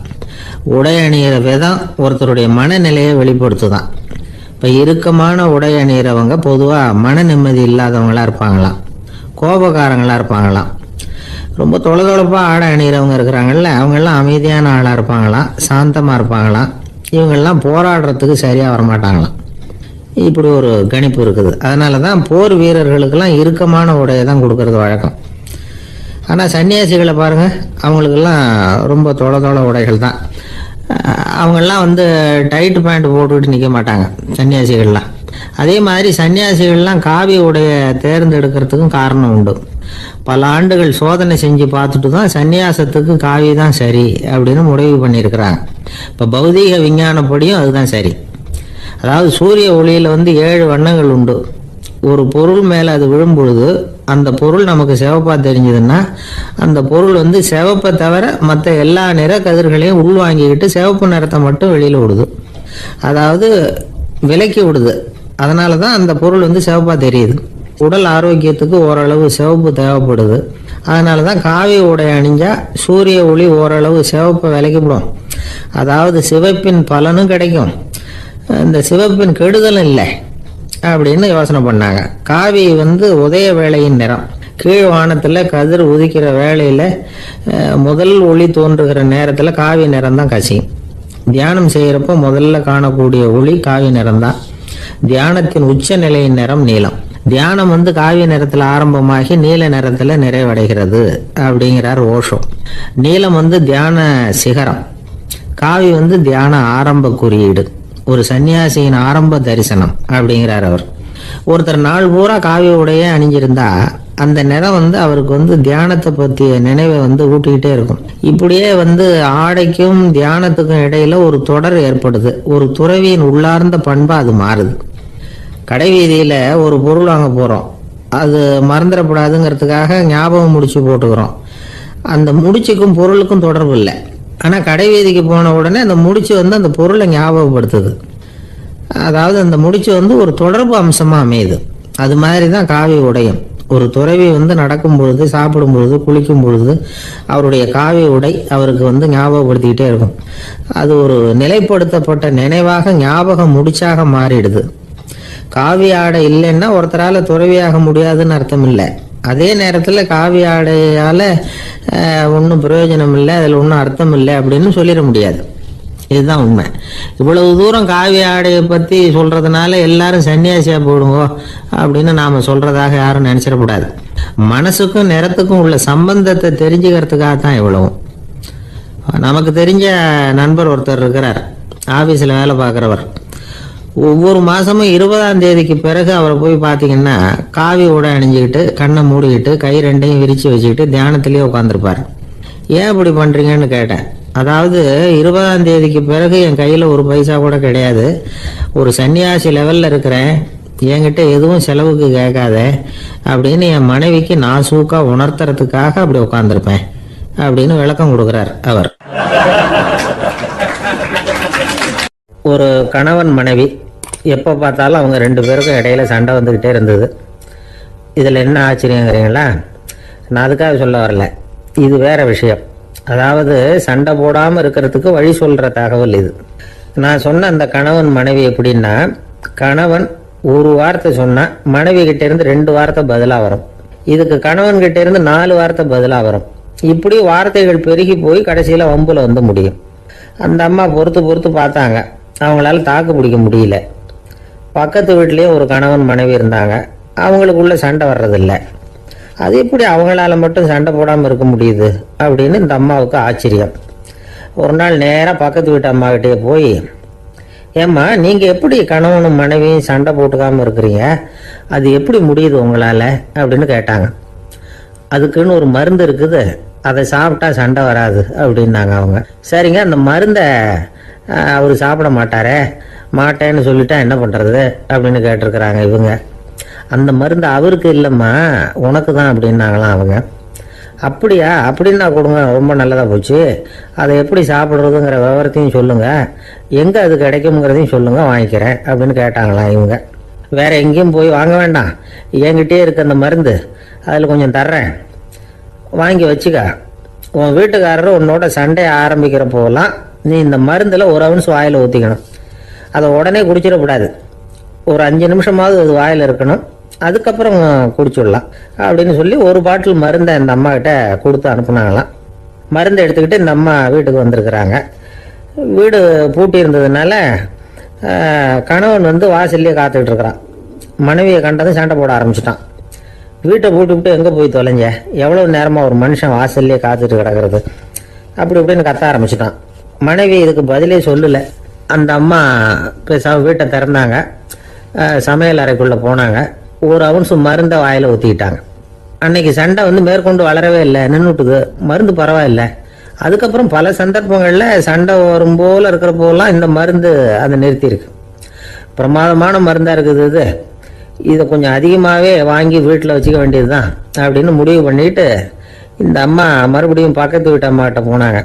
உடை அணிகிற விதம் ஒருத்தருடைய மனநிலையை வெளிப்படுத்துதான். இப்போ இறுக்கமான உடை அணிகிறவங்க பொதுவாக மன நிம்மதி இல்லாதவங்களாக இருப்பாங்களாம், கோபக்காரங்களாக இருப்பாங்களாம். ரொம்ப தொலைதொலைப்பாக ஆடை அணிகிறவங்க இருக்கிறாங்கல்ல, அவங்கெல்லாம் அமைதியான ஆளாக இருப்பாங்களாம், சாந்தமாக இருப்பாங்களாம். இவங்கெல்லாம் போராடுறதுக்கு சரியாக வரமாட்டாங்களாம். இப்படி ஒரு கணிப்பு இருக்குது. அதனால தான் போர் வீரர்களுக்கெல்லாம் இறுக்கமான உடையை தான் கொடுக்கறது வழக்கம். ஆனால் சன்னியாசிகளை பாருங்கள், அவங்களுக்கெல்லாம் ரொம்ப தொலை உடைகள் தான். அவங்கெல்லாம் டைட் பேண்ட் போட்டுக்கிட்டு நிற்க மாட்டாங்க சன்னியாசிகள்லாம். அதே மாதிரி சன்னியாசிகள்லாம் காவி உடைய தேர்ந்தெடுக்கிறதுக்கும் காரணம் உண்டு. பல ஆண்டுகள் சோதனை செஞ்சு பார்த்துட்டு தான் சன்னியாசத்துக்கு காவி தான் சரி அப்படின்னு முடிவு பண்ணியிருக்கிறாங்க. இப்போ பௌதீக விஞ்ஞானப்படியும் அதுதான் சரி. அதாவது சூரிய ஒளியில் 7 வண்ணங்கள் உண்டு. ஒரு பொருள் மேலே அது விழும்பொழுது அந்த பொருள் நமக்கு சிவப்பாக தெரிஞ்சதுன்னா அந்த பொருள் சிவப்பை தவிர மற்ற எல்லா நிற கதிர்களையும் உள்வாங்கிக்கிட்டு சிவப்பு நிறத்தை மட்டும் வெளியில் விடுது, அதாவது விலக்கி விடுது. அதனால தான் அந்த பொருள் சிவப்பாக தெரியுது. உடல் ஆரோக்கியத்துக்கு ஓரளவு சிவப்பு தேவைப்படுது. அதனால தான் காவி உடை அணிஞ்சால் சூரிய ஒளி ஓரளவு சிவப்பை விலக்கிவிடும். அதாவது சிவப்பின் பலனும் கிடைக்கும், இந்த சிவப்பின் கெடுதலும் இல்லை அப்படின்னு யோசனை பண்ணாங்க. காவி உதய வேளையின் நிறம். கீழ் வானத்தில் கதிர் உதிக்கிற வேளையில் முதல் ஒளி தோன்றுகிற நேரத்தில் காவி நிறம் தான் கசியும். தியானம் செய்கிறப்போ முதல்ல காணக்கூடிய ஒளி காவி நிறம் தான். தியானத்தின் உச்ச நிலையின் நிறம் நீலம். தியானம் காவி நிறத்தில் ஆரம்பமாகி நீல நிறத்தில் நிறைவடைகிறது அப்படிங்கிறார் ஓஷோ. நீலம் தியான சிகரம். காவி தியான ஆரம்ப குறியீடு, ஒரு சன்னியாசியின் ஆரம்ப தரிசனம் அப்படிங்கிறார் அவர். ஒருத்தர் நாள் பூரா காவி உடைய அணிஞ்சிருந்தா அந்த நிறம் அவருக்கு தியானத்தை பற்றிய நினைவை ஊட்டிக்கிட்டே இருக்கும். இப்படியே ஆடைக்கும் தியானத்துக்கும் இடையில ஒரு தொடர் ஏற்படுது. ஒரு துறவியின் உள்ளார்ந்த பண்பா அது மாறுது. கடை வீதியில ஒரு பொருள் வாங்க போறோம், அது மறந்துடக்கூடாதுங்கிறதுக்காக ஞாபகம் முடிச்சு போட்டுக்கிறோம். அந்த முடிச்சுக்கும் பொருளுக்கும் தொடர்பு இல்லை. ஆனா கடை வீதிக்கு போன உடனே அந்த முடிச்சு அந்த பொருளை ஞாபகப்படுத்துது. அதாவது அந்த முடிச்சு ஒரு தொடர்பு அம்சமா அமையுது. அது மாதிரி தான் காவி உடையும். ஒரு துறவி நடக்கும் பொழுது, சாப்பிடும் பொழுது, குளிக்கும் பொழுது அவருடைய காவி உடை அவருக்கு ஞாபகப்படுத்திக்கிட்டே இருக்கும். அது ஒரு நிலைப்படுத்தப்பட்ட நினைவாக ஞாபகம் முடிச்சாக மாறிடுது. காவி ஆடை இல்லைன்னா ஒருத்தரால துறவியாக முடியாதுன்னு அர்த்தம் இல்லை. அதே நேரத்தில் காவி ஆடையால ஒன்றும் பிரயோஜனம் இல்லை, அதில் ஒன்றும் அர்த்தம் இல்லை அப்படின்னு சொல்லிட முடியாது. இதுதான் உண்மை. இவ்வளவு தூரம் காவி ஆடையை பற்றி சொல்றதுனால எல்லாரும் சன்னியாசியா போடுங்க அப்படின்னு நாம சொல்றதாக யாரும் நினைச்சிடக்கூடாது. மனசுக்கும் நிறத்துக்கும் உள்ள சம்பந்தத்தை தெரிஞ்சுக்கிறதுக்காக தான் இவ்வளவும். நமக்கு தெரிஞ்ச நண்பர் ஒருத்தர் இருக்கிறார், ஆபீஸ்ல வேலை பார்க்குறவர். ஒவ்வொரு மாசமும் 20ஆம் தேதிக்கு பிறகு அவரை போய் பார்த்தீங்கன்னா காவி உடை அணிஞ்சுக்கிட்டு, கண்ணை மூடிக்கிட்டு, கை ரெண்டையும் விரிச்சு வச்சுக்கிட்டு தியானத்திலேயே உட்காந்துருப்பார். ஏன் இப்படி பண்றீங்கன்னு கேட்டேன். அதாவது 20ஆம் தேதிக்கு பிறகு என் கையில் ஒரு பைசா கூட கிடையாது, ஒரு சன்னியாசி லெவலில் இருக்கிறேன், என்கிட்ட எதுவும் செலவுக்கு கேட்காத அப்படின்னு என் மனைவிக்கு நான் சூக்கா உணர்த்துறதுக்காக அப்படி உட்காந்துருப்பேன் அப்படின்னு விளக்கம் கொடுக்குறார் அவர். ஒரு கணவன் மனைவி எப்போ பார்த்தாலும் அவங்க 2 பேருக்கும் இடையில சண்டை வந்துக்கிட்டே இருந்தது. இதில் என்ன ஆச்சரியங்கிறீங்களா? நான் அதுக்காக சொல்ல வரல, இது வேற விஷயம். அதாவது சண்டை போடாமல் இருக்கிறதுக்கு வழி சொல்கிற தகவல் இது. நான் சொன்ன அந்த கணவன் மனைவி எப்படின்னா, கணவன் ஒரு வார்த்தை சொன்னால் மனைவி கிட்ட இருந்து 2 வார்த்தை பதிலாக வரும். இதுக்கு கணவன் கிட்ட இருந்து 4 வார்த்தை பதிலாக வரும். இப்படி வார்த்தைகள் பெருகி போய் கடைசியில் வம்புல முடியும். அந்த அம்மா பொறுத்து பார்த்தாங்க, அவங்களால தாக்கு பிடிக்க முடியல. பக்கத்து வீட்லேயும் ஒரு கணவன் மனைவி இருந்தாங்க, அவங்களுக்குள்ள சண்டை வர்றதில்லை. அது எப்படி அவங்களால மட்டும் சண்டை போடாமல் இருக்க முடியுது அப்படின்னு இந்த அம்மாவுக்கு ஆச்சரியம். ஒரு நாள் நேராக பக்கத்து வீட்டு அம்மாக்கிட்டே போய், ஏம்மா நீங்கள் எப்படி கணவனும் மனைவியும் சண்டை போட்டுக்காமல் இருக்கிறீங்க, அது எப்படி முடியுது உங்களால் அப்படின்னு கேட்டாங்க. அதுக்குன்னு ஒரு மருந்து இருக்குது, அதை சாப்பிட்டா சண்டை வராது அப்படின்னாங்க அவங்க. சரிங்க, அந்த மருந்தை அவர் சாப்பிட மாட்டேன்னு சொல்லிட்டா என்ன பண்ணுறது அப்படின்னு கேட்டிருக்கிறாங்க இவங்க. அந்த மருந்து அவருக்கு இல்லைம்மா, உனக்கு தான் அப்படின்னாங்களாம் அவங்க. அப்படியா, அப்படின்னா கொடுங்க, ரொம்ப நல்லதாக போச்சு. அதை எப்படி சாப்பிட்றதுங்கிற விவரத்தையும் சொல்லுங்கள், எங்கே அது கிடைக்குங்கிறதையும் சொல்லுங்கள், வாங்கிக்கிறேன் அப்படின்னு கேட்டாங்களாம் இவங்க. வேற எங்கேயும் போய் வாங்க வேண்டாம், என்கிட்டே இருக்க அந்த மருந்து அதில் கொஞ்சம் தர்றேன், வாங்கி வச்சுக்க. உன் வீட்டுக்காரர் உன்னோட சண்டையை ஆரம்பிக்கிற போகலாம் நீ இந்த மருந்தில் ஒரு அவுன்ஸ் வாயில் ஊற்றிக்கணும். அதை உடனே குடிச்சிடக்கூடாது, ஒரு 5 நிமிஷமாவது அது வாயில் இருக்கணும், அதுக்கப்புறம் குடிச்சுடலாம் அப்படின்னு சொல்லி ஒரு பாட்டில் மருந்தை இந்த அம்மா கிட்ட கொடுத்து அனுப்புனாங்களாம். மருந்தை எடுத்துக்கிட்டு இந்த அம்மா வீட்டுக்கு வந்திருக்கிறாங்க. வீடு பூட்டி இருந்ததுனால கணவன் வாசல்லையே காத்துக்கிட்டு இருக்கிறான். மனைவியை கண்டதும் சண்டை போட ஆரம்பிச்சிட்டான். வீட்டை பூட்டிவிட்டு எங்கே போய் தொலைஞ்ச, எவ்வளோ நேரமாக ஒரு மனுஷன் வாசல்லையே காத்துட்டு கிடக்கிறது அப்படி இப்படின்னு கத்த ஆரம்பிச்சிட்டான். மனைவி இதுக்கு பதிலே சொல்லலை. அந்த அம்மா பேசாம வீட்டை திறந்தாங்க, சமையல் அறைக்குள்ளே போனாங்க, ஒரு அவுன்ஸ் மருந்தை வாயில் ஊற்றிக்கிட்டாங்க. அன்னைக்கு சண்டை மேற்கொண்டு வளரவே இல்லை, நின்றுட்டுது. மருந்து பரவாயில்ல. அதுக்கப்புறம் பல சந்தர்ப்பங்களில் சண்டை வரும் போல் இருக்கிற போலாம் இந்த மருந்து அதை நிறுத்தியிருக்கு. பிரமாதமான மருந்தாக இருக்குது இதை கொஞ்சம் அதிகமாகவே வாங்கி வீட்டில் வச்சுக்க வேண்டியது தான் அப்படின்னு முடிவு பண்ணிட்டு இந்த அம்மா மறுபடியும் பக்கத்து வீட்டு அம்மாகிட்ட போனாங்க.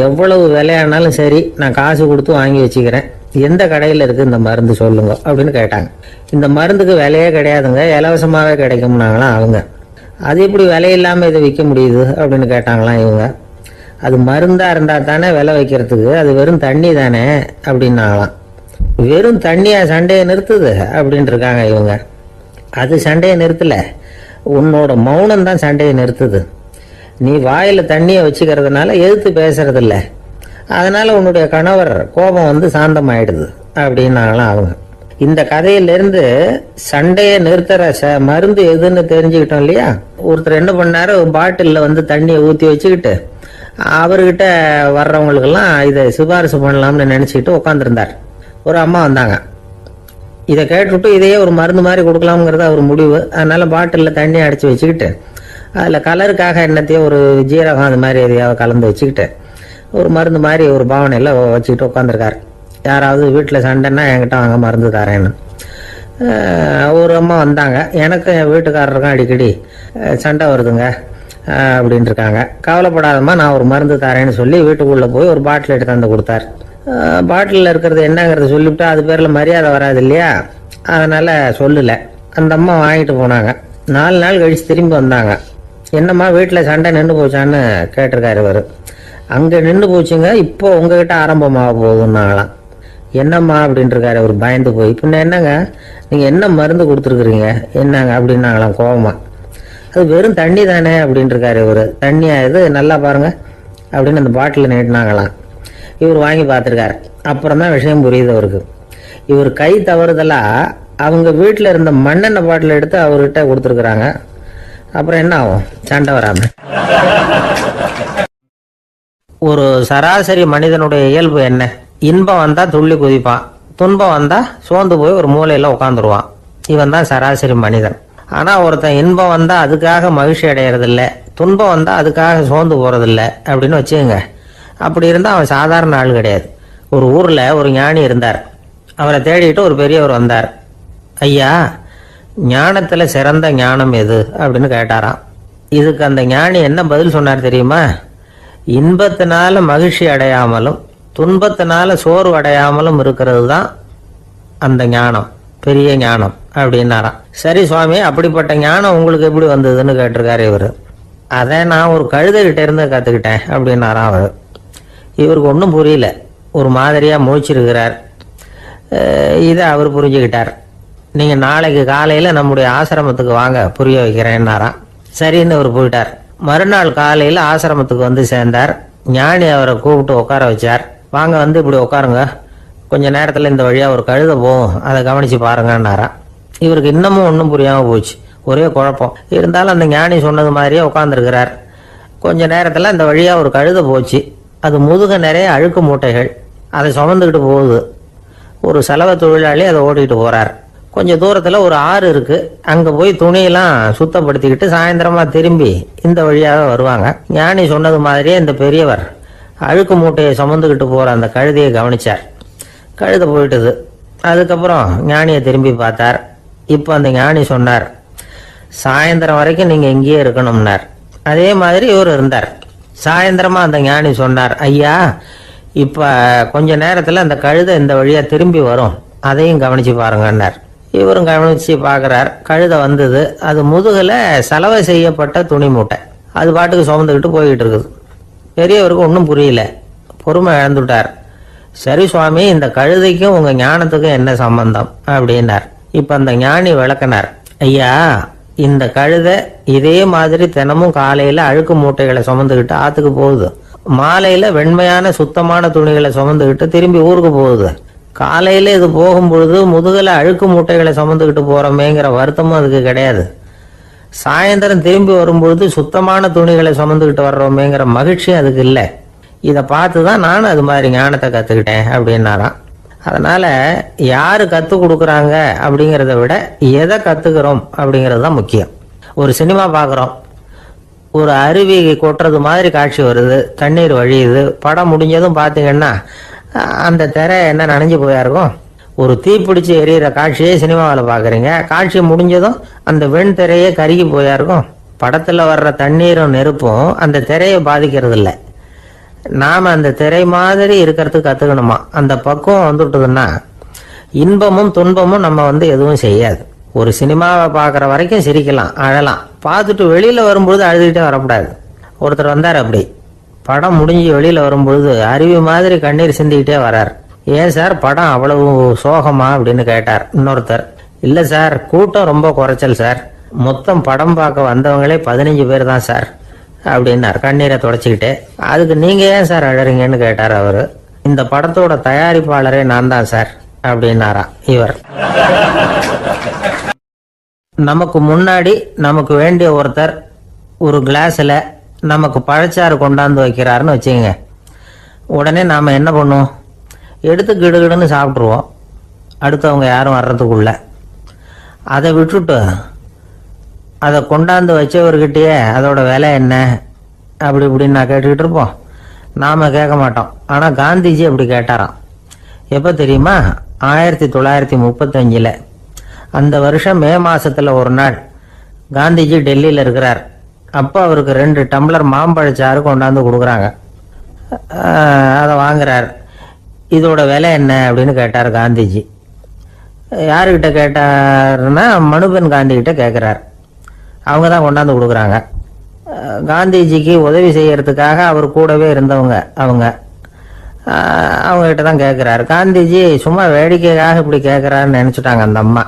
எவ்வளவு விலையானாலும் சரி, நான் காசு கொடுத்து வாங்கி வச்சுக்கிறேன், எந்த கடையில் இருக்குது இந்த மருந்து சொல்லுங்க அப்படின்னு கேட்டாங்க. இந்த மருந்துக்கு விலையே கிடையாதுங்க, இலவசமாகவே கிடைக்கும்னாங்களாம் அவங்க. அது எப்படி விலை இல்லாமல் இதை விற்க முடியுது அப்படின்னு கேட்டாங்களாம் இவங்க. அது மருந்தாக இருந்தால் தானே விலை வைக்கிறதுக்கு, அது வெறும் தண்ணி தானே அப்படின்னாங்களாம். வெறும் தண்ணியா சண்டையை நிறுத்துது அப்படின்ட்டு இருக்காங்க இவங்க. அது சண்டையை நிறுத்தலை, உன்னோட மௌனம் தான் சண்டையை நிறுத்துது. நீ வாயில் தண்ணியை வச்சுக்கிறதுனால எதிர்த்து பேசுறதில்ல, அதனால உன்னுடைய கணவர் கோபம் சாந்தமாயிடுது அப்படின்னாங்களாம் அவங்க. இந்த கதையிலிருந்து சண்டையை நிறுத்துற மருந்து எதுன்னு தெரிஞ்சுக்கிட்டோம் இல்லையா. ஒருத்தர் என்ன பண்ணாரு, பாட்டிலில் தண்ணியை ஊற்றி வச்சுக்கிட்டு அவர்கிட்ட வர்றவங்களுக்கெல்லாம் இதை சிபாரிசு பண்ணலாம்னு நினச்சிக்கிட்டு உட்காந்துருந்தார். ஒரு அம்மா வந்தாங்க. இதை கேட்டுவிட்டு இதையே ஒரு மருந்து மாதிரி கொடுக்கலாம்ங்கிறது அவர் முடிவு. அதனால் பாட்டிலில் தண்ணி அடித்து வச்சுக்கிட்டு அதில் கலருக்காக என்னத்தையும் ஒரு ஜீரகம் அது மாதிரி எதையாவது கலந்து வச்சுக்கிட்டு ஒரு மருந்து மாதிரி ஒரு பாவனையில் வச்சுக்கிட்டு உட்காந்துருக்கார். யாராவது வீட்டில் சண்டைன்னா என்கிட்ட வாங்க மருந்து தரேன்னு. ஒரு அம்மா வந்தாங்க. எனக்கு என் வீட்டுக்காரருக்கும் அடிக்கடி சண்டை வருதுங்க அப்படின்ட்டு இருக்காங்க. கவலைப்படாதம்மா, நான் ஒரு மருந்து தரேன்னு சொல்லி வீட்டுக்குள்ளே போய் ஒரு பாட்டில் எடுத்து வந்து கொடுத்தார். பாட்டிலில் இருக்கிறது என்னங்கிறத சொல்லிவிட்டு அது பேரில் மரியாதை வராது இல்லையா, அதனால் சொல்லலை. அந்த அம்மா வாங்கிட்டு போனாங்க. 4 நாள் கழித்து திரும்பி வந்தாங்க. என்னம்மா வீட்டில் சண்டை நின்று போச்சான்னு கேட்டிருக்காரு இவர். அங்கே நின்று போச்சுங்க, இப்போ உங்ககிட்ட ஆரம்பமாக போகுதுன்னாங்களாம். என்னம்மா அப்படின்ட்டுருக்காரு அவர் பயந்து போய். பின்ன என்னங்க நீங்கள் என்ன மருந்து கொடுத்துருக்குறீங்க என்னங்க அப்படின்னாங்களாம் கோபமா. அது வெறும் தண்ணி தானே அப்படின்ட்டுருக்காரு இவர். தண்ணியா இது, நல்லா பாருங்க அப்படின்னு அந்த பாட்டில் நீட்டினாங்களாம். இவர் வாங்கி பார்த்துருக்காரு. அப்புறம் தான் விஷயம் புரியுது அவருக்கு. இவர் கை தவறுதலாக அவங்க வீட்டில் இருந்த மண்ணெண்ணெய் பாட்டில் எடுத்து அவர்கிட்ட கொடுத்துருக்குறாங்க. அப்புறம் என்ன ஆகும், சண்டை வராமல். ஒரு சராசரி மனிதனுடைய இயல்பு என்ன? இன்பம் வந்தால் துள்ளி குதிப்பான், துன்பம் வந்தால் சோர்ந்து போய் ஒரு மூலையில் உட்காந்துருவான். இவன் தான் சராசரி மனிதன். ஆனால் ஒருத்தன் இன்பம் வந்தால் அதுக்காக மகிழ்ச்சி அடையிறதில்ல, துன்பம் வந்தால் அதுக்காக சோர்ந்து போகிறதில்ல அப்படின்னு வச்சுக்கோங்க. அப்படி இருந்தால் அவன் சாதாரண ஆள் கிடையாது. ஒரு ஊரில் ஒரு ஞானி இருந்தார். அவரை தேடிட்டு ஒரு பெரியவர் வந்தார். ஐயா, ஞானத்தில் சிறந்த ஞானம் எது அப்படின்னு கேட்டாராம். இதுக்கு அந்த ஞானி என்ன பதில் சொன்னார் தெரியுமா? இன்பத்தினால மகிழ்ச்சி அடையாமலும் துன்பத்தினால சோர்வு அடையாமலும் இருக்கிறது தான் அந்த ஞானம், பெரிய ஞானம் அப்படின்னாராம். சரி சுவாமி, அப்படிப்பட்ட ஞானம் உங்களுக்கு எப்படி வந்ததுன்னு கேட்டிருக்காரு இவர். அதை நான் ஒரு கழுதைகிட்ட இருந்து கற்றுக்கிட்டேன் அப்படின்னாராம் அவர். இவருக்கு ஒன்றும் புரியல, ஒரு மாதிரியாக முழிச்சிருக்கிறார். இதை அவர் புரிஞ்சுக்கிட்டார். நீங்கள் நாளைக்கு காலையில் நம்முடைய ஆசிரமத்துக்கு வாங்க, புரிய வைக்கிறேன்னாராம். சரின்னு அவர் போயிட்டார். மறுநாள் காலையில் ஆசிரமத்துக்கு வந்து சேர்ந்தார். ஞானி அவரை கூப்பிட்டு உட்கார வச்சார். வாங்க வந்து இப்படி உட்காருங்க, கொஞ்சம் நேரத்தில் இந்த வழியாக ஒரு கழுதை போகும், அதை கவனித்து பாருங்கன்னாராம். இவருக்கு இன்னமும் ஒன்றும் புரியாமல் போச்சு, ஒரே குழப்பம். இருந்தாலும் அந்த ஞானி சொன்னது மாதிரியே உட்காந்துருக்கிறார். கொஞ்ச நேரத்தில் அந்த வழியாக ஒரு கழுதை போச்சு. அது முதுக நிறைய அழுக்கு மூட்டைகள், அதை சுமந்துக்கிட்டு போகுது. ஒரு சலவை தொழிலாளி அதை ஓட்டிகிட்டு போகிறார். கொஞ்சம் தூரத்தில் ஒரு ஆறு இருக்குது. அங்கே போய் துணியெல்லாம் சுத்தப்படுத்திக்கிட்டு சாயந்தரமாக திரும்பி இந்த வழியாக வருவாங்க. ஞானி சொன்னது மாதிரியே இந்த பெரியவர் அழுக்கு மூட்டையை சுமந்துக்கிட்டு போகிற அந்த கழுதையை கவனித்தார். கழுதை போயிட்டுது. அதுக்கப்புறம் ஞானியை திரும்பி பார்த்தார். இப்போ அந்த ஞானி சொன்னார், சாயந்தரம் வரைக்கும் நீங்கள் இங்கேயே இருக்கணும்னார். அதே மாதிரி இவர் இருந்தார். சாயந்தரமாக அந்த ஞானி சொன்னார், ஐயா இப்போ கொஞ்ச நேரத்தில் அந்த கழுதை இந்த வழியாக திரும்பி வரும், அதையும் கவனித்து பாருங்கன்னார். இவரும் கவனித்து பார்க்குறார். கழுதை வந்தது. அது முதுகில் சலவை செய்யப்பட்ட துணி மூட்டை, அது பாட்டுக்கு சுமந்துக்கிட்டு போய்கிட்டு இருக்குது. பெரியவருக்கு ஒன்றும் புரியல, பொறுமை இழந்துட்டார். சரி சுவாமி, இந்த கழுதைக்கும் உங்கள் ஞானத்துக்கும் என்ன சம்பந்தம் அப்படின்னார். இப்போ அந்த ஞானி விளக்கினார். ஐயா, இந்த கழுதை இதே மாதிரி தினமும் காலையில் அழுக்கு மூட்டைகளை சுமந்துக்கிட்டு ஆற்றுக்கு போகுது, மாலையில் வெண்மையான சுத்தமான துணிகளை சுமந்துக்கிட்டு திரும்பி ஊருக்கு போகுது. காலையில் இது போகும்பொழுது முதுகில் அழுக்கு மூட்டைகளை சுமந்துக்கிட்டு போகிறோமேங்கிற வருத்தமும் அதுக்கு கிடையாது. சாயந்தரம் திரும்பி வரும்பொழுது சுத்தமான துணிகளை சுமந்துக்கிட்டு வர்றோமேங்கிற மகிழ்ச்சி அதுக்கு இல்லை. இதை பார்த்து தான் நானும் அது மாதிரி ஞானத்தை கற்றுக்கிட்டேன் அப்படின்னாராம். அதனால் யார் கற்றுக் கொடுக்குறாங்க அப்படிங்கிறத விட எதை கற்றுக்கிறோம் அப்படிங்கிறது தான் முக்கியம். ஒரு சினிமா பார்க்குறோம், ஒரு அருவி கொட்டுறது மாதிரி காட்சி வருது, தண்ணீர் வழியுது. படம் முடிஞ்சதும் பார்த்தீங்கன்னா அந்த திரை என்ன நனைஞ்சு போயா இருக்கும். ஒரு தீப்பிடிச்சு எரியிற காட்சியே சினிமாவில் பார்க்குறீங்க, காட்சி முடிஞ்சதும் அந்த வெண் திரையே கருகி போயா இருக்கும். படத்தில் வர்ற தண்ணீரும் நெருப்பும் அந்த திரையை பாதிக்கிறது இல்லை. நாம் அந்த திரை மாதிரி இருக்கிறதுக்கு கற்றுக்கணுமா. அந்த பக்குவம் வந்துவிட்டதுன்னா இன்பமும் துன்பமும் நம்ம எதுவும் செய்யாது. ஒரு சினிமாவை பார்க்குற வரைக்கும் சிரிக்கலாம், அழலாம். பார்த்துட்டு வெளியில் வரும்பொழுது அழுதுகிட்டே வரக்கூடாது. ஒருத்தர் வந்தார், அப்படி படம் முடிஞ்சு வெளியில் வரும்பொழுது அருவி மாதிரி கண்ணீர் சிந்திக்கிட்டே வரார். ஏன் சார் படம் அவ்வளவு சோகமா அப்படின்னு கேட்டார். இன்னொருத்தர், இல்லை சார் கூட்டம் ரொம்ப குறைச்சல் சார், மொத்தம் படம் பார்க்க வந்தவங்களே 15 பேர் தான் சார் அப்படின்னார் கண்ணீரை தொடச்சிக்கிட்டே. அதுக்கு நீங்கள் ஏன் சார் அழறீங்கன்னு கேட்டார் அவர். இந்த படத்தோட தயாரிப்பாளரே நான் தான் சார் அப்படின்னாரா இவர். நமக்கு முன்னாடி நமக்கு வேண்டிய ஒருத்தர் ஒரு கிளாஸில் நமக்கு பழச்சாறு கொண்டாந்து வைக்கிறாருன்னு வச்சுக்கோங்க. உடனே நாம் என்ன பண்ணுவோம்? எடுத்து கிடுகிடுன்னு சாப்பிட்ருவோம் அடுத்தவங்க யாரும் வர்றதுக்குள்ள. அதை விட்டுட்டு அதை கொண்டாந்து வச்சவர்கிட்டயே அதோட விலை என்ன அப்படி இப்படின்னு நான் கேட்டுக்கிட்டு இருப்போம். நாம் கேட்க மாட்டோம். ஆனால் காந்திஜி அப்படி கேட்டாராம். எப்போ தெரியுமா? 1935. அந்த வருஷம் மே மாதத்தில் ஒரு நாள் காந்திஜி டெல்லியில் இருக்கிறார். அப்போ அவருக்கு 2 டம்ளர் மாம்பழச்சாறு கொண்டாந்து கொடுக்குறாங்க. அதை வாங்குறார். இதோட விலை என்ன அப்படின்னு கேட்டார் காந்திஜி. யாருக்கிட்ட கேட்டாருன்னா மனுபென் காந்திகிட்ட கேட்குறார். அவங்க தான் கொண்டாந்து கொடுக்குறாங்க. காந்திஜிக்கு உதவி செய்யறதுக்காக அவர் கூடவே இருந்தவங்க அவங்ககிட்ட தான் கேட்குறாரு. காந்திஜி சும்மா வேடிக்கைக்காக இப்படி கேட்குறாருன்னு நினச்சிட்டாங்க அந்த அம்மா.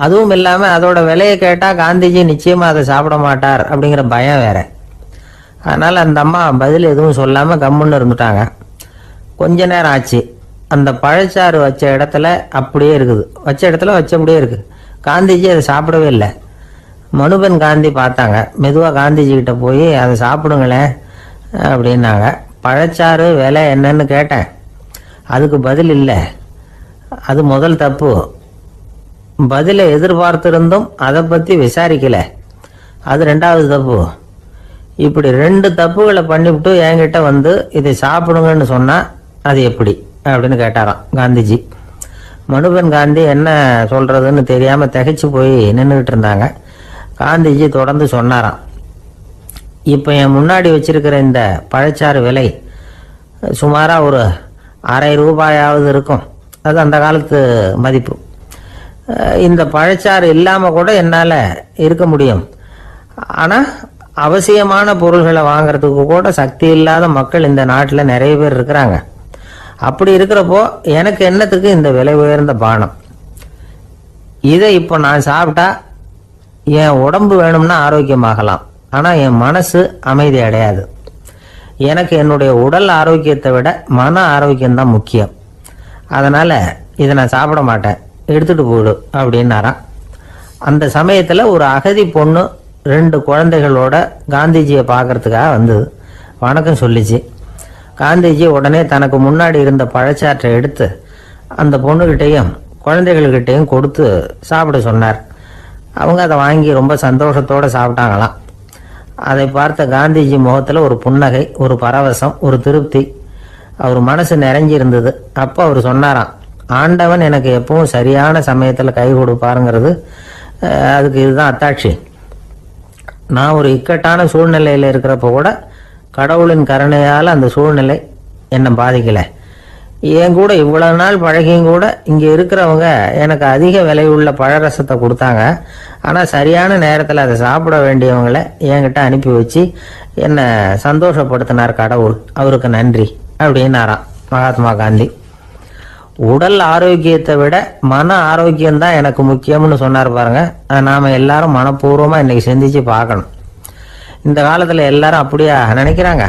அதுவும் இல்லாமல் அதோட விலையை கேட்டால் காந்திஜி நிச்சயமாக அதை சாப்பிட மாட்டார் அப்படிங்கிற பயம் வேற. அதனால் அந்த அம்மா பதில் எதுவும் சொல்லாமல் கம்முன்னு இருந்துட்டாங்க. கொஞ்ச நேரம் ஆச்சு. அந்த பழச்சாறு வச்ச இடத்துல அப்படியே இருக்குது. வச்ச இடத்துல வச்சபடியே இருக்குது. காந்திஜி அதை சாப்பிடவே இல்லை. மனுபென் காந்தி பார்த்தாங்க. மெதுவாக காந்திஜி கிட்ட போய் அதை சாப்பிடுங்களேன் அப்படின்னாங்க. பழச்சாறு விலை என்னன்னு கேட்டேன். அதுக்கு பதில் இல்லை. அது முதல் தப்பு. பதிலை எதிர்பார்த்திருந்தும் அதை பற்றி விசாரிக்கலை. அது 2வது தப்பு. இப்படி 2 தப்புகளை பண்ணிவிட்டு என்கிட்ட வந்து இதை சாப்பிடுங்கன்னு சொன்னால் அது எப்படி அப்படின்னு கேட்டாராம் காந்திஜி. மனுபென் காந்தி என்ன சொல்கிறதுன்னு தெரியாமல் திகைச்சு போய் நின்றுக்கிட்டு இருந்தாங்க. காந்திஜி தொடர்ந்து சொன்னாராம். இப்போ என் முன்னாடி வச்சிருக்கிற இந்த பழச்சாறு விலை சுமாராக ஒரு ₹1/2 இருக்கும். அது அந்த காலத்து மதிப்பு. இந்த பழச்சாறு இல்லாமல் கூட என்னால் இருக்க முடியும். ஆனால் அவசியமான பொருள்களை வாங்கிறதுக்கு கூட சக்தி இல்லாத மக்கள் இந்த நாட்டில் நிறைய பேர் இருக்கிறாங்க. அப்படி இருக்கிறப்போ எனக்கு என்னத்துக்கு இந்த விலை உயர்ந்த பானம்? இதை இப்போ நான் சாப்பிட்டா என் உடம்பு வேணும்னா ஆரோக்கியமாகலாம். ஆனால் என் மனசு அமைதி அடையாது. எனக்கு என்னுடைய உடல் ஆரோக்கியத்தை விட மன ஆரோக்கியம்தான் முக்கியம். அதனால் இதை நான் சாப்பிட மாட்டேன், எடுத்துகிட்டு போயிடு அப்படின்னாராம். அந்த சமயத்தில் ஒரு அகதி பொண்ணு 2 குழந்தைகளோட காந்திஜியை பார்க்கறதுக்காக வந்தது. வணக்கம் சொல்லிச்சு. காந்திஜி உடனே தனக்கு முன்னாடி இருந்த பழச்சாற்றை எடுத்து அந்த பொண்ணுகிட்டையும் குழந்தைகள்கிட்டையும் கொடுத்து சாப்பிட சொன்னார். அவங்க அதை வாங்கி ரொம்ப சந்தோஷத்தோடு சாப்பிட்டாங்களாம். அதை பார்த்த காந்திஜி முகத்தில் ஒரு புன்னகை, ஒரு பரவசம், ஒரு திருப்தி. அவர் மனசு நிறைஞ்சி இருந்தது. அப்போ அவர் சொன்னாராம், ஆண்டவன் எனக்கு எப்பவும் சரியான சமயத்தில் கை கொடுப்பாருங்கிறது அதுக்கு இதுதான் அத்தாட்சி. நான் ஒரு இக்கட்டான சூழ்நிலையில் இருக்கிறப்ப கூட கடவுளின் கருணையால் அந்த சூழ்நிலை என்னை பாதிக்கலை. என் கூட இவ்வளவு நாள் பழகியும் கூட இங்கே இருக்கிறவங்க எனக்கு அதிக விலையுள்ள பழரசத்தை கொடுத்தாங்க. ஆனால் சரியான நேரத்தில் அதை சாப்பிட வேண்டியவங்களை என்கிட்ட அனுப்பி வச்சு என்னை சந்தோஷப்படுத்தினார் கடவுள். அவருக்கு நன்றி அப்படின்னாராம் மகாத்மா காந்தி. உடல் ஆரோக்கியத்தை விட மன ஆரோக்கியம்தான் எனக்கு முக்கியம்னு சொன்னார் பாருங்க. நாம் எல்லாரும் மனப்பூர்வமாக இன்னைக்கு சிந்திச்சு பார்க்கணும். இந்த காலத்தில் எல்லாரும் அப்படியா நினைக்கிறாங்க?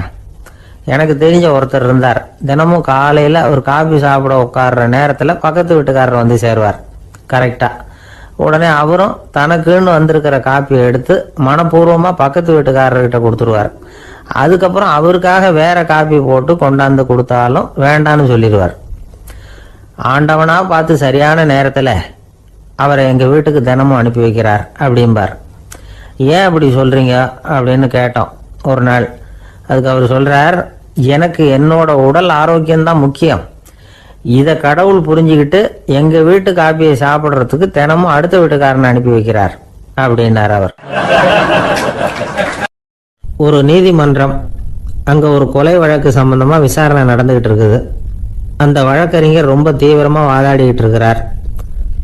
எனக்கு தெரிஞ்ச ஒருத்தர் இருந்தார். தினமும் காலையில் ஒரு காபி சாப்பிட உட்கார்ற நேரத்தில் பக்கத்து வீட்டுக்காரர் வந்து சேருவார் கரெக்டாக. உடனே அவரும் தனக்குன்னு வந்திருக்கிற காப்பியை எடுத்து மனப்பூர்வமாக பக்கத்து வீட்டுக்காரர்கிட்ட கொடுத்துருவார். அதுக்கப்புறம் அவருக்காக வேற காப்பி போட்டு கொண்டாந்து கொடுத்தாலும் வேண்டான்னு சொல்லிடுவார். ஆண்டவனாக பார்த்து சரியான நேரத்தில் அவரை எங்கள் வீட்டுக்கு தினமும் அனுப்பி வைக்கிறார் அப்படிம்பார். ஏன் அப்படி சொல்கிறீங்க அப்படின்னு கேட்டோம் ஒரு நாள். அதுக்கு அவர் சொல்கிறார், எனக்கு என்னோட உடல் ஆரோக்கியம்தான் முக்கியம். இதை கடவுள் புரிஞ்சுக்கிட்டு எங்கள் வீட்டு காப்பியை சாப்பிட்றதுக்கு தினமும் அடுத்த வீட்டுக்காரனை அனுப்பி வைக்கிறார் அப்படின்னார் அவர். ஒரு நீதிமன்றம், அங்கே ஒரு கொலை வழக்கு சம்பந்தமாக விசாரணை நடந்துகிட்டு இருக்குது. அந்த வழக்கறிஞர் ரொம்ப தீவிரமாக வாதாடிக்கிட்டு இருக்கிறார்.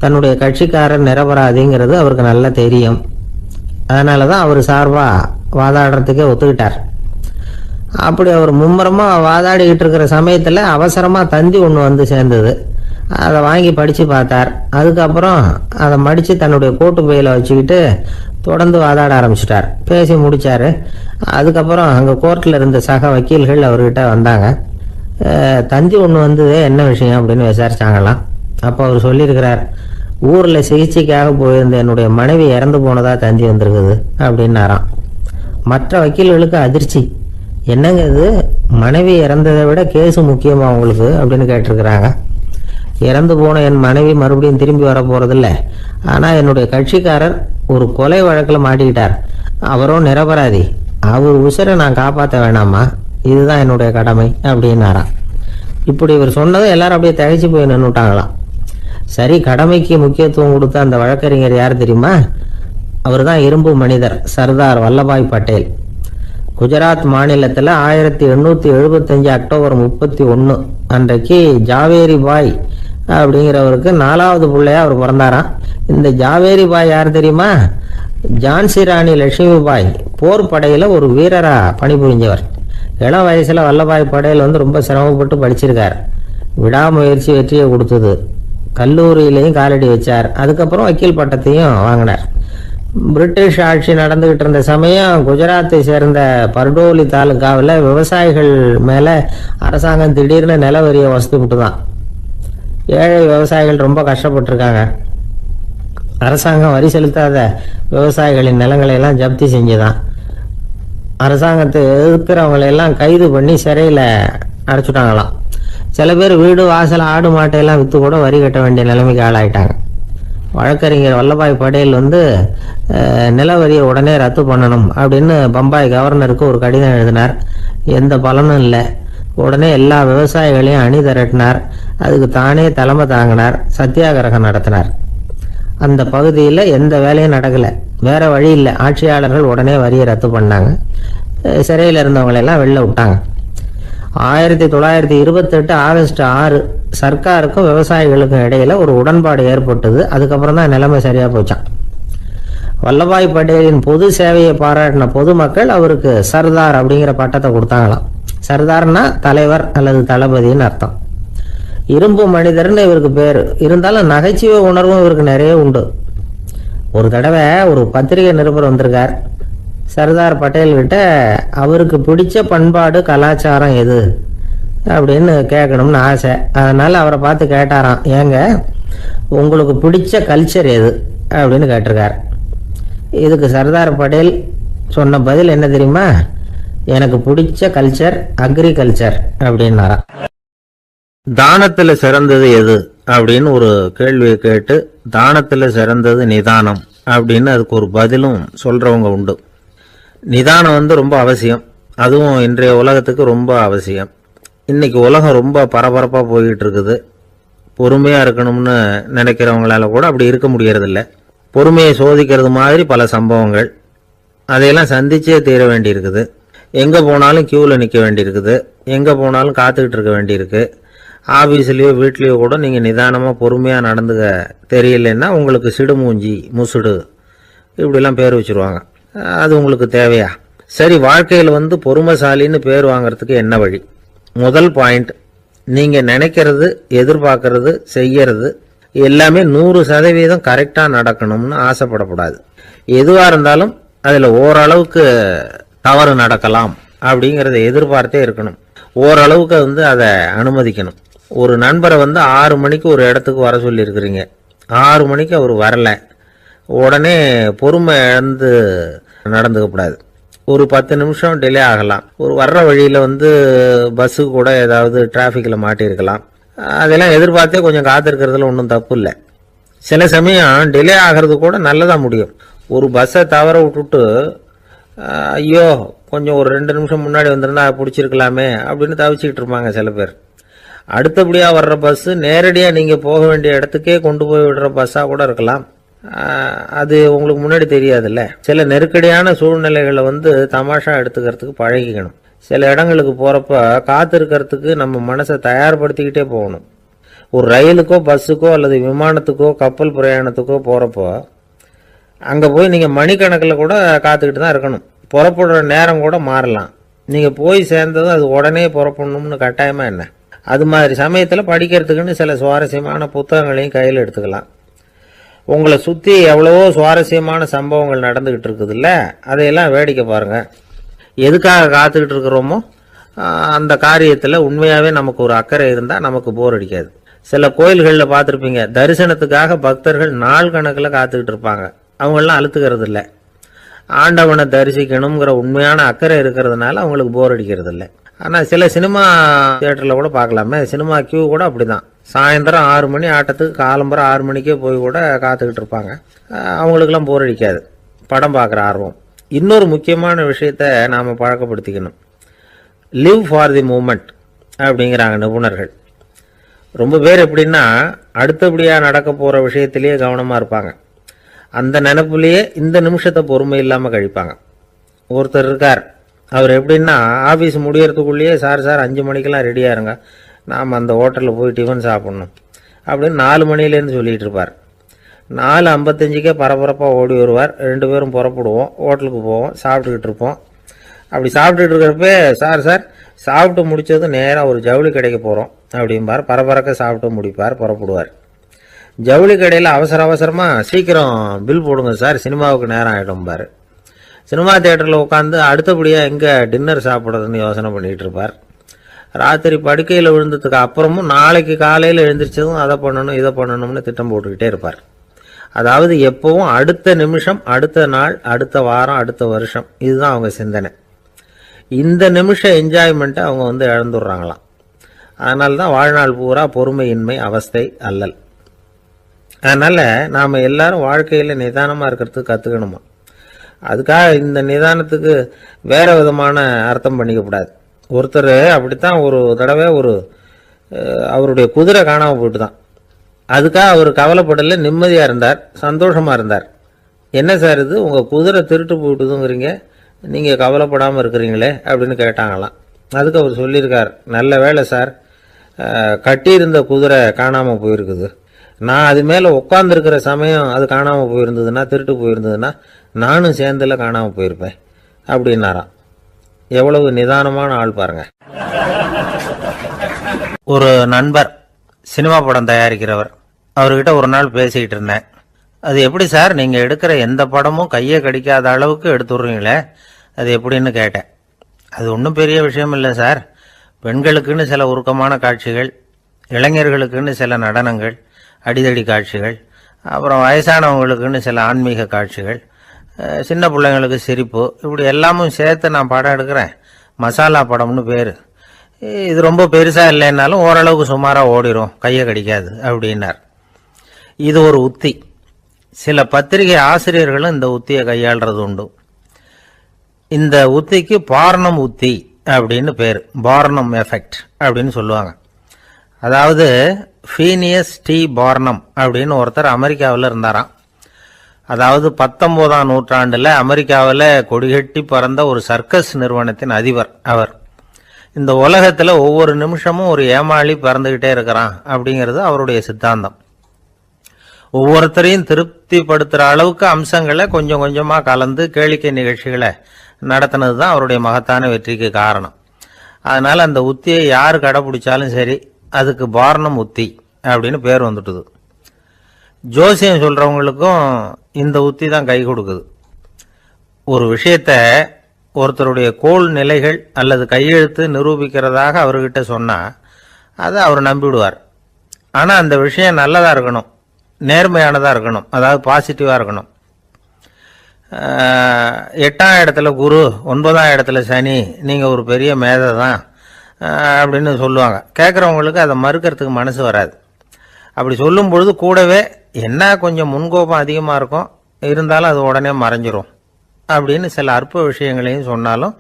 தன்னுடைய கட்சிக்காரர் நிரபராதிங்கிறது அவருக்கு நல்லா தெரியும். அதனால தான் அவர் சார்பாக வாதாடுறதுக்கே ஒத்துக்கிட்டார். அப்படி அவர் மும்முரமாக வாதாடிக்கிட்டு இருக்கிற சமயத்தில் அவசரமாக தந்தி ஒன்று வந்து சேர்ந்தது. அதை வாங்கி படித்து பார்த்தார். அதுக்கப்புறம் அதை மடித்து தன்னுடைய கோட்டு பையில் வச்சுக்கிட்டு தொடர்ந்து வாதாட ஆரம்பிச்சிட்டார். பேசி முடித்தார். அதுக்கப்புறம் அங்கே கோர்ட்டில் இருந்த சக வக்கீல்கள் அவர்கிட்ட வந்தாங்க. தந்தி ஒன்று வந்தது, என்ன விஷயம் அப்படின்னு விசாரிச்சாங்களாம். அப்போ அவர் சொல்லியிருக்கிறார், ஊரில் சிகிச்சைக்காக போயிருந்த என்னுடைய மனைவி இறந்து போனதாக தந்தி வந்திருக்குது அப்படின்னாராம். மற்ற வக்கீல்களுக்கு அதிர்ச்சி. என்னங்க இது, மனைவி இறந்ததை விட கேஸு முக்கியமா உங்களுக்கு அப்படின்னு கேட்டிருக்கிறாங்க. இறந்து போன என் மனைவி மறுபடியும் திரும்பி வர போறதில்ல. ஆனா என்னுடைய கட்சிக்காரர் ஒரு கொலை வழக்கில் மாட்டிக்கிட்டார். அவரும் நிரபராதி. அவர் உசிரை நான் காப்பாற்ற வேணாமா? இதுதான் என்னுடைய கடமை அப்படின்னாராம். இப்படி இவர் சொன்னதும் எல்லாரும் அப்படியே தகைச்சு போய் நின்றுட்டாங்களாம். சரி, கடமைக்கு முக்கியத்துவம் கொடுத்த அந்த வழக்கறிஞர் யார் தெரியுமா? அவர் தான் இரும்பு மனிதர் சர்தார் வல்லபாய் பட்டேல். குஜராத் மாநிலத்தில் 1875 அக்டோபர் 31 அன்றைக்கு ஜாவேரி பாய் அப்படிங்கிறவருக்கு 4வது பிள்ளையா அவர் பிறந்தாராம். இந்த ஜாவேரி பாய் யார் தெரியுமா? ஜான்சி ராணி லட்சுமி பாய் போர் படையில் ஒரு வீரரா பணிபுரிஞ்சவர். இளம் வயசுல வல்லபாய் பட்டேல் ரொம்ப சிரமப்பட்டு படிச்சிருக்கார். விடாமுயற்சி வெற்றியை கொடுத்தது. கல்லூரியிலையும் காலடி வச்சார். அதுக்கப்புறம் வக்கீல் பட்டத்தையும் வாங்கினார். பிரிட்டிஷ் ஆட்சி நடந்துகிட்டு இருந்த சமயம் குஜராத்தை சேர்ந்த பர்டோலி தாலுகாவில் விவசாயிகள் மேலே அரசாங்கம் திடீர்னு நில வரியை வசூலிட்டு தான். ஏழை விவசாயிகள் ரொம்ப கஷ்டப்பட்டிருக்காங்க. அரசாங்கம் வரி செலுத்தாத விவசாயிகளின் நிலங்களை எல்லாம் ஜப்தி செஞ்சுதான். அரசாங்கத்தை எதிர்க்கிறவங்களையெல்லாம் கைது பண்ணி சிறையில் அடைச்சுட்டாங்களாம். சில பேர் வீடு வாசல் ஆடு மாட்டையெல்லாம் விற்று கூட வரி கட்ட வேண்டிய நிலைமைக்கு ஆளாயிட்டாங்க. வழக்கறிஞர் வல்லபாய் பட்டேல் நில வரியை உடனே ரத்து பண்ணணும் அப்படின்னு பம்பாய் கவர்னருக்கு ஒரு கடிதம் எழுதினார். எந்த பலனும் இல்லை. உடனே எல்லா விவசாயிகளையும் அணி திரட்டினார். அதுக்கு தானே தலைமை தாங்கினார். சத்தியாகிரகம் நடத்தினார். அந்த பகுதியில் எந்த வேலையும் நடக்கலை. வேற வழி இல்லை. ஆட்சியாளர்கள் உடனே வரியை ரத்து பண்ணாங்க. சிறையில் இருந்தவங்களெல்லாம் வெளில விட்டாங்க. 1928 ஆகஸ்ட் 6 சர்க்காருக்கும் விவசாயிகளுக்கும் இடையில ஒரு உடன்பாடு ஏற்பட்டது. அதுக்கப்புறம் தான் நிலைமை சரியா போச்சான். வல்லபாய் பட்டேலின் பொது சேவையை பாராட்டின பொதுமக்கள் அவருக்கு சர்தார் அப்படிங்கிற பட்டத்தை கொடுத்தாங்களாம். சர்தார்னா தலைவர் அல்லது தளபதினு அர்த்தம். இரும்பு மனிதர்னு இவருக்கு பேர். இருந்தாலும் நகைச்சுவை உணர்வும் இவருக்கு நிறைய உண்டு. ஒரு தடவை ஒரு பத்திரிகை நிருபர் வந்திருக்கார். சர்தார் பட்டேல் கிட்ட அவருக்கு பிடிச்ச பண்பாடு கலாச்சாரம் எது அப்படின்னு கேட்கணும்னு ஆசை. அதனால அவரை பார்த்து கேட்டாராம், ஏங்க உங்களுக்கு பிடிச்ச கல்ச்சர் எது அப்படின்னு கேட்டிருக்கார். இதுக்கு சர்தார் பட்டேல் சொன்ன பதில் என்ன தெரியுமா? எனக்கு பிடிச்ச கல்ச்சர் அக்ரிகல்ச்சர் அப்படின்னாராம். தானத்துல சிறந்தது எது அப்படின்னு ஒரு கேள்வியை கேட்டு தானத்துல சிறந்தது நிதானம் அப்படின்னு அதுக்கு ஒரு பதிலும் சொல்றவங்க உண்டு. நிதானம் ரொம்ப அவசியம். அதுவும் இன்றைய உலகத்துக்கு ரொம்ப அவசியம். இன்னைக்கு உலகம் ரொம்ப பரபரப்பா போய்கிட்டு இருக்குது. பொறுமையா இருக்கணும்னு நினைக்கிறவங்களால கூட அப்படி இருக்க முடியறதில்ல. பொறுமையை சோதிக்கிறது மாதிரி பல சம்பவங்கள். அதையெல்லாம் சந்திச்சே தீர வேண்டி இருக்குது. எங்க போனாலும் கியூல நிக்க வேண்டியிருக்குது. எங்க போனாலும் காத்துக்கிட்டு இருக்க வேண்டியிருக்கு. ஆபீஸ்லயோ வீட்லயோ கூட நீங்க நிதானமா பொறுமையா நடந்துக்க தெரியலன்னா உங்களுக்கு சிடுமூஞ்சி முசுடு இப்படிலாம் பேர் வச்சிருவாங்க. அது உங்களுக்கு தேவையா? சரி, வாழ்க்கையில் பொறுமைசாலின்னு பேர் வாங்கறதுக்கு என்ன வழி? முதல் பாயிண்ட், நீங்க நினைக்கிறது, எதிர்பார்க்கறது, செய்யறது எல்லாமே 100% கரெக்டா நடக்கணும்னு ஆசைப்படக்கூடாது. எதுவா இருந்தாலும் அதுல ஓரளவுக்கு தவறு நடக்கலாம் அப்படிங்கறத எதிர்பார்த்தே இருக்கணும். ஓரளவுக்கு அதை அனுமதிக்கணும். ஒரு நண்பரை 6 மணிக்கு ஒரு இடத்துக்கு வர சொல்லி இருக்கிறீங்க. 6 மணிக்கு அவர் வரல. உடனே பொறுமை இழந்து நடந்துக்க கூடாது. ஒரு 10 நிமிஷம் டிலே ஆகலாம். ஒரு வர்ற வழியில பஸ்ஸு கூட ஏதாவது டிராஃபிக்ல மாட்டிருக்கலாம். அதெல்லாம் எதிர்பார்த்தே கொஞ்சம் காத்திருக்கிறதுல ஒன்றும் தப்பு இல்லை. சில சமயம் டிலே ஆகிறது கூட நல்லதா முடியும். ஒரு பஸ்ஸை தவற விட்டுட்டு ஐயோ கொஞ்சம் ஒரு 2 நிமிஷம் முன்னாடி வந்திருந்தா பிடிச்சிருக்கலாமே அப்படின்னு தவிச்சுக்கிட்டு இருப்பாங்க சில பேர். அடுத்தபடியா வர்ற பஸ் நேரடியா நீங்க போக வேண்டிய இடத்துக்கே கொண்டு போய் விடுற பஸ்ஸா கூட இருக்கலாம். அது உங்களுக்கு முன்னாடி தெரியாதுல்ல. சில நெருக்கடியான சூழ்நிலைகளை தமாஷா எடுத்துக்கிறதுக்கு பழகிக்கணும். சில இடங்களுக்கு போறப்ப காத்திருக்கிறதுக்கு நம்ம மனசை தயார்படுத்திக்கிட்டே போகணும். ஒரு ரயிலுக்கோ பஸ்ஸுக்கோ அல்லது விமானத்துக்கோ கப்பல் பிரயாணத்துக்கோ போறப்போ அங்க போய் நீங்க மணிக்கணக்கில் கூட காத்துக்கிட்டு தான் இருக்கணும். புறப்படுற நேரம் கூட மாறலாம். நீங்க போய் சேர்ந்ததும் அது உடனே புறப்படணும்னு கட்டாயமா என்ன? அது மாதிரி சமயத்துல படிக்கிறதுக்குன்னு சில சுவாரஸ்யமான புத்தகங்களையும் கையில் எடுத்துக்கலாம். உங்களை சுத்தி எவ்வளவோ சுவாரஸ்யமான சம்பவங்கள் நடந்துகிட்டு இருக்குதுல்ல, அதையெல்லாம் வேடிக்கை பாருங்க. எதுக்காக காத்துக்கிட்டு இருக்கிறோமோ அந்த காரியத்துல உண்மையாவே நமக்கு ஒரு அக்கறை இருந்தா நமக்கு போர் அடிக்காது. சில கோயில்களில் பார்த்துருப்பீங்க, தரிசனத்துக்காக பக்தர்கள் நாள் கணக்கில் காத்துக்கிட்டு இருப்பாங்க. அவங்கெல்லாம் அழுத்துக்கிறது இல்லை. ஆண்டவனை தரிசிக்கணுங்கிற உண்மையான அக்கறை இருக்கிறதுனால அவங்களுக்கு போர் அடிக்கிறது இல்லை. ஆனால் சில சினிமா தியேட்டரில் கூட பார்க்கலாமே, சினிமா கியூ கூட அப்படிதான். சாயந்தரம் 6 மணி ஆட்டத்துக்கு காலம்பரம் 6 மணிக்கே போய் கூட காத்துக்கிட்டு இருப்பாங்க. அவங்களுக்கெல்லாம் போர் அடிக்காது, படம் பார்க்குற ஆர்வம். இன்னொரு முக்கியமான விஷயத்த நாம் பழக்கப்படுத்திக்கணும். லிவ் ஃபார் தி மூமெண்ட் அப்படிங்கிறாங்க நிபுணர்கள். ரொம்ப பேர் எப்படின்னா அடுத்தபடியாக நடக்க போகிற விஷயத்திலேயே கவனமாக இருப்பாங்க. அந்த நினைப்புலேயே இந்த நிமிஷத்தை பொறுமை இல்லாமல் கழிப்பாங்க. ஒருத்தர் இருக்கார், அவர் எப்படின்னா ஆஃபீஸ் முடியறதுக்குள்ளேயே சார் 5 மணிக்கெல்லாம் ரெடியாக இருங்க, நாம் அந்த ஹோட்டலில் போய் டிஃபன் சாப்பிட்ணும் அப்படின்னு 4 மணிலேருந்து சொல்லிகிட்டு இருப்பார். 4:55க்கே பரபரப்பாக ஓடி வருவார். 2 பேரும் புறப்படுவோம், ஹோட்டலுக்கு போவோம், சாப்பிட்டுக்கிட்டு இருப்போம். அப்படி சாப்பிட்டுட்டு இருக்கிறப்ப சார் சாப்பிட்டு முடித்ததும் நேராக ஒரு ஜவுளி கடைக்கு போகிறோம் அப்படிம்பார். பரபரக்க சாப்பிட்டு முடிப்பார், புறப்படுவார். ஜவுளி கடையில் அவசரமாக சீக்கிரம் பில் போடுங்க சார், சினிமாவுக்கு நேரம் ஆகிடும்பார். சினிமா தியேட்டரில் உட்காந்து அடுத்தபடியாக எங்கே டின்னர் சாப்பிட்றதுன்னு யோசனை பண்ணிகிட்டு இருப்பார். ராத்திரி படுக்கையில் விழுந்ததுக்கு அப்புறமும் நாளைக்கு காலையில் எழுந்திரிச்சதும் அதை பண்ணணும் இதை பண்ணணும்னு திட்டம் போட்டுக்கிட்டே இருப்பார். அதாவது எப்பவும் அடுத்த நிமிஷம், அடுத்த நாள், அடுத்த வாரம், அடுத்த வருஷம், இதுதான் அவங்க சிந்தனை. இந்த நிமிஷம் என்ஜாய்மெண்ட்டை அவங்க இழந்துடுறாங்களாம். அதனால தான் வாழ்நாள் பூரா பொறுமையின்மை, அவஸ்தை, அல்லல். அதனால் நாம் எல்லாரும் வாழ்க்கையில் நிதானமாக இருக்கிறதுக்கு கற்றுக்கணுமா. அதுக்காக இந்த நிதானத்துக்கு வேறு விதமான அர்த்தம் பண்ணிக்கக்கூடாது. ஒருத்தர் அப்படித்தான் ஒரு தடவை அவருடைய குதிரை காணாமல் போயிட்டு தான். அதுக்காக அவர் கவலைப்படலை, நிம்மதியாக இருந்தார், சந்தோஷமாக இருந்தார். என்ன சார் இது, உங்கள் குதிரை திருட்டு போயிட்டுதுங்கிறீங்க, நீங்கள் கவலைப்படாமல் இருக்கிறீங்களே அப்படின்னு கேட்டாங்களாம். அதுக்கு அவர் சொல்லியிருக்கார், நல்ல வேலை சார், கட்டியிருந்த குதிரை காணாமல் போயிருக்குது. நான் அது மேலே உட்காந்துருக்கிற சமயம் அது காணாமல் போயிருந்ததுன்னா, திருட்டு போயிருந்ததுன்னா நானும் சேர்ந்தில் காணாமல் போயிருப்பேன் அப்படின்னாராம். எவ்வளவு நிதானமான ஆள் பாருங்க. ஒரு நண்பர் சினிமா படம் தயாரிக்கிறவர், அவர்கிட்ட ஒரு நாள் பேசிக்கிட்டு இருந்தேன். அது எப்படி சார், நீங்கள் எடுக்கிற எந்த படமும் கையை கடிக்காத அளவுக்கு எடுத்துடுறீங்களே, அது எப்படின்னு கேட்டேன். அது ஒன்றும் பெரிய விஷயம் இல்லை சார், பெண்களுக்குன்னு சில உருக்கமான காட்சிகள், இளைஞர்களுக்குன்னு சில நடனங்கள், அடிதடி காட்சிகள், அப்புறம் வயசானவங்களுக்குன்னு சில ஆன்மீக காட்சிகள், சின்ன பிள்ளைங்களுக்கு சிரிப்பு, இப்படி எல்லாமும் சேர்த்து நான் படம் எடுக்கிறேன். மசாலா படம்னு பேர். இது ரொம்ப பெருசாக இல்லைன்னாலும் ஓரளவுக்கு சுமாராக ஓடிடும், கையை கடிக்காது அப்படின்னார். இது ஒரு உத்தி. சில பத்திரிகை ஆசிரியர்களும் இந்த உத்தியை கையாளுறது உண்டு. இந்த உத்திக்கு பார்னம் உத்தி அப்படின்னு பேர், பார்னம் எஃபெக்ட் அப்படின்னு சொல்லுவாங்க. அதாவது ஃபீனியஸ் டி பார்னம் அப்படின்னு ஒருத்தர் அமெரிக்காவில் இருந்தாராம். அதாவது 19ஆம் நூற்றாண்டில் அமெரிக்காவில் கொடிகட்டி பறந்த ஒரு சர்க்கஸ் நிறுவனத்தின் அதிபர் அவர். இந்த உலகத்தில் ஒவ்வொரு நிமிஷமும் ஒரு ஏமாளி பறந்துக்கிட்டே இருக்கிறான் அப்படிங்கிறது அவருடைய சித்தாந்தம். ஒவ்வொருத்தரையும் திருப்திப்படுத்துகிற அளவுக்கு அம்சங்களை கொஞ்சம் கொஞ்சமாக கலந்து கேளிக்கை நிகழ்ச்சிகளை நடத்தினது தான் அவருடைய மகத்தான வெற்றிக்கு காரணம். அதனால் அந்த உத்தியை யார் கடைப்பிடிச்சாலும் சரி, அதுக்கு பார்னம் உத்தி அப்படின்னு பேர் வந்துட்டுது. ஜோசியம் சொல்கிறவங்களுக்கும் இந்த உத்தி தான் கை கொடுக்குது. ஒரு விஷயத்தை ஒருத்தருடைய கோள் நிலைகள் அல்லது கையெழுத்து நிரூபிக்கிறதாக அவர்கிட்ட சொன்னால் அதை அவர் நம்பிவிடுவார். ஆனால் அந்த விஷயம் நல்லதாக இருக்கணும், நேர்மையானதாக இருக்கணும், அதாவது பாசிட்டிவாக இருக்கணும். 8ஆம் இடத்துல குரு, 9ஆம் இடத்துல சனி, நீங்கள் ஒரு பெரிய மேதை தான் அப்படின்னு சொல்லுவாங்க. கேட்குறவங்களுக்கு அதை மறுக்கிறதுக்கு மனசு வராது. அப்படி சொல்லும் பொழுது கூடவே என்ன கொஞ்சம் முன்கோபம் அதிகமாக இருக்கும், இருந்தாலும் அது உடனே மறைஞ்சிரும் அப்படின்னு சில அற்ப விஷயங்களையும் சொன்னாலும்